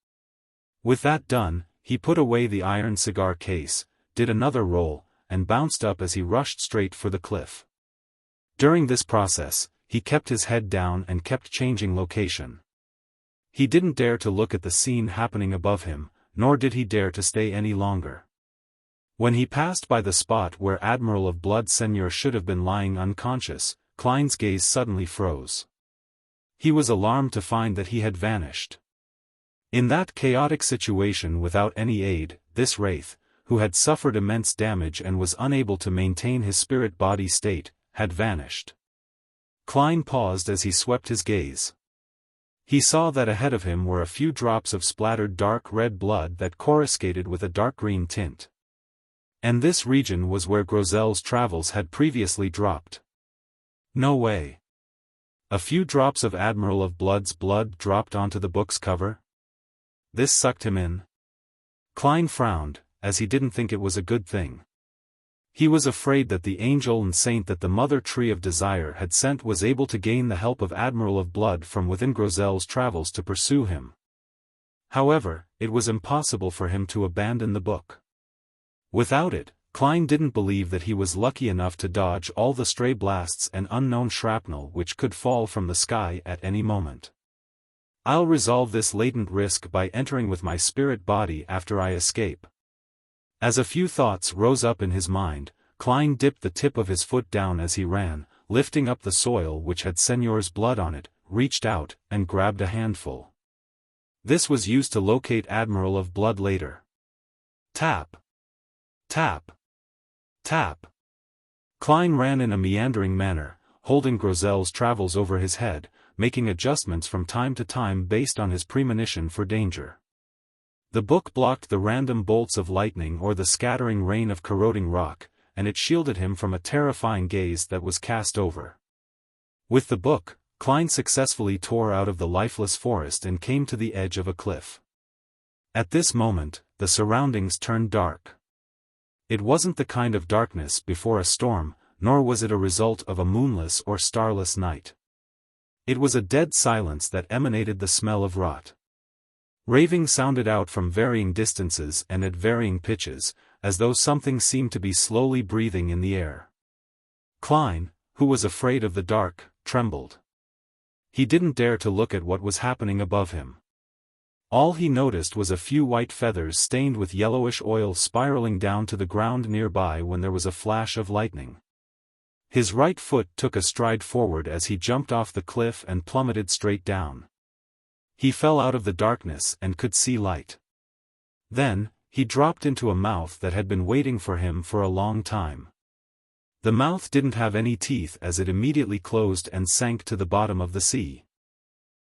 With that done, he put away the iron cigar case, did another roll, and bounced up as he rushed straight for the cliff. During this process, he kept his head down and kept changing location. He didn't dare to look at the scene happening above him, nor did he dare to stay any longer. When he passed by the spot where Admiral of Blood Seigneur should have been lying unconscious, Klein's gaze suddenly froze. He was alarmed to find that he had vanished. In that chaotic situation without any aid, this wraith, who had suffered immense damage and was unable to maintain his spirit-body state, had vanished. Klein paused as he swept his gaze. He saw that ahead of him were a few drops of splattered dark red blood that coruscated with a dark green tint. And this region was where Grozel's travels had previously dropped. No way. A few drops of Admiral of Blood's blood dropped onto the book's cover? This sucked him in. Klein frowned, as he didn't think it was a good thing. He was afraid that the angel and saint that the Mother Tree of Desire had sent was able to gain the help of Admiral of Blood from within Grozel's travels to pursue him. However, it was impossible for him to abandon the book. Without it, Klein didn't believe that he was lucky enough to dodge all the stray blasts and unknown shrapnel which could fall from the sky at any moment. I'll resolve this latent risk by entering with my spirit body after I escape. As a few thoughts rose up in his mind, Klein dipped the tip of his foot down as he ran, lifting up the soil which had Señor's blood on it, reached out, and grabbed a handful. This was used to locate Admiral of Blood later. Tap. Tap. Tap. Klein ran in a meandering manner, holding Grozel's travels over his head, making adjustments from time to time based on his premonition for danger. The book blocked the random bolts of lightning or the scattering rain of corroding rock, and it shielded him from a terrifying gaze that was cast over. With the book, Klein successfully tore out of the lifeless forest and came to the edge of a cliff. At this moment, the surroundings turned dark. It wasn't the kind of darkness before a storm, nor was it a result of a moonless or starless night. It was a dead silence that emanated the smell of rot. Raving sounded out from varying distances and at varying pitches, as though something seemed to be slowly breathing in the air. Klein, who was afraid of the dark, trembled. He didn't dare to look at what was happening above him. All he noticed was a few white feathers stained with yellowish oil spiraling down to the ground nearby when there was a flash of lightning. His right foot took a stride forward as he jumped off the cliff and plummeted straight down. He fell out of the darkness and could see light. Then, he dropped into a mouth that had been waiting for him for a long time. The mouth didn't have any teeth as it immediately closed and sank to the bottom of the sea.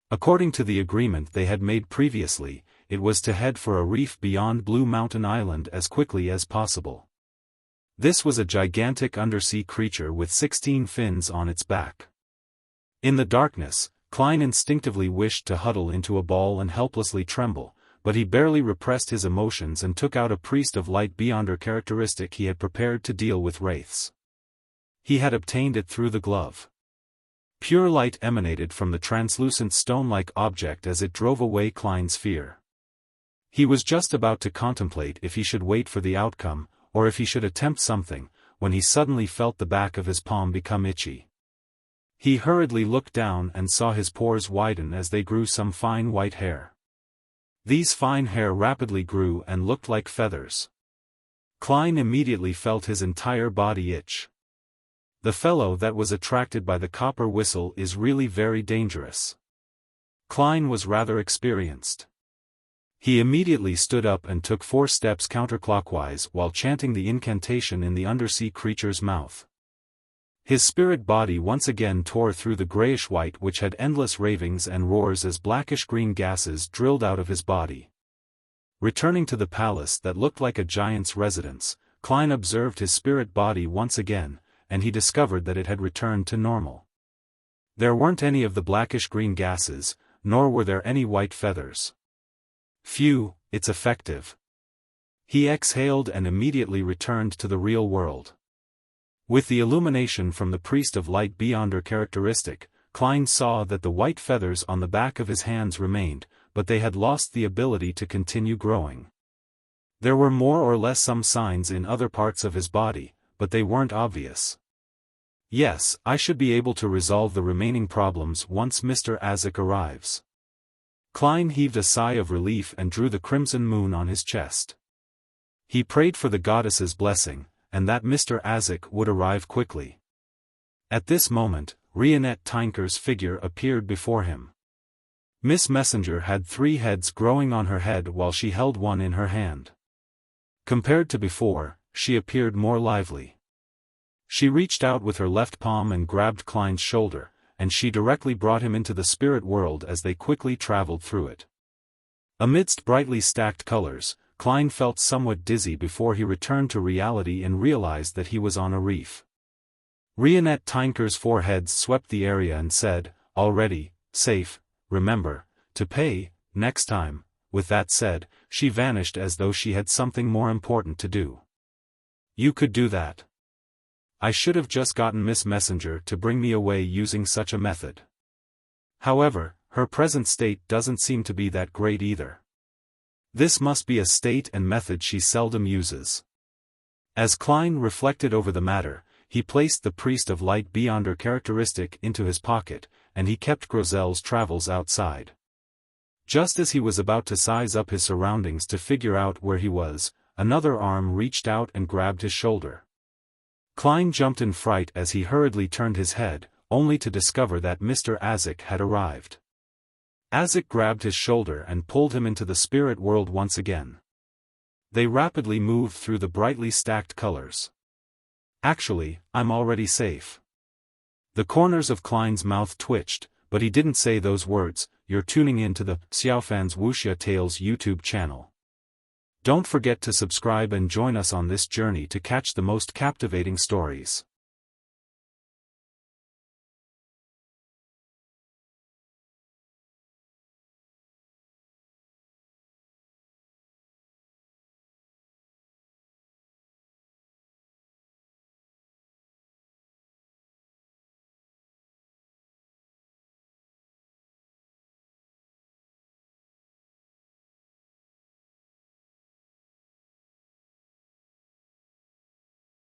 According to the agreement they had made previously, it was to head for a reef beyond Blue Mountain Island as quickly as possible. This was a gigantic undersea creature with 16 fins on its back. In the darkness, Klein instinctively wished to huddle into a ball and helplessly tremble, but he barely repressed his emotions and took out a priest of light beyonder characteristic he had prepared to deal with wraiths. He had obtained it through the glove. Pure light emanated from the translucent stone-like object as it drove away Klein's fear. He was just about to contemplate if he should wait for the outcome, or if he should attempt something, when he suddenly felt the back of his palm become itchy. He hurriedly looked down and saw his pores widen as they grew some fine white hair. These fine hair rapidly grew and looked like feathers. Klein immediately felt his entire body itch. The fellow that was attracted by the copper whistle is really very dangerous. Klein was rather experienced. He immediately stood up and took 4 steps counterclockwise while chanting the incantation in the undersea creature's mouth. His spirit body once again tore through the grayish-white which had endless ravings and roars as blackish-green gases drilled out of his body. Returning to the palace that looked like a giant's residence, Klein observed his spirit body once again, and he discovered that it had returned to normal. There weren't any of the blackish-green gases, nor were there any white feathers. Phew, it's effective. He exhaled and immediately returned to the real world. With the illumination from the priest of light beyonder characteristic, Klein saw that the white feathers on the back of his hands remained, but they had lost the ability to continue growing. There were more or less some signs in other parts of his body, but they weren't obvious. Yes, I should be able to resolve the remaining problems once Mr. Azek arrives. Klein heaved a sigh of relief and drew the crimson moon on his chest. He prayed for the goddess's blessing, and that Mr. Azek would arrive quickly. At this moment, Rionette Tinker's figure appeared before him. Miss Messenger had 3 heads growing on her head while she held one in her hand. Compared to before, she appeared more lively. She reached out with her left palm and grabbed Klein's shoulder, and she directly brought him into the spirit world as they quickly traveled through it. Amidst brightly stacked colors, Klein felt somewhat dizzy before he returned to reality and realized that he was on a reef. Rionette Tinker's forehead swept the area and said, "Already, safe, remember, to pay, next time." With that said, she vanished as though she had something more important to do. "You could do that. I should have just gotten Miss Messenger to bring me away using such a method." However, her present state doesn't seem to be that great either. This must be a state and method she seldom uses. As Klein reflected over the matter, he placed the Priest of Light Beyond her characteristic into his pocket, and he kept Grozel's travels outside. Just as he was about to size up his surroundings to figure out where he was, another arm reached out and grabbed his shoulder. Klein jumped in fright as he hurriedly turned his head, only to discover that Mr. Azek had arrived. Azek grabbed his shoulder and pulled him into the spirit world once again. They rapidly moved through the brightly stacked colors. "Actually, I'm already safe." The corners of Klein's mouth twitched, but he didn't say those words. You're tuning in to the Xiaofan's Wuxia Tales YouTube channel. Don't forget to subscribe and join us on this journey to catch the most captivating stories.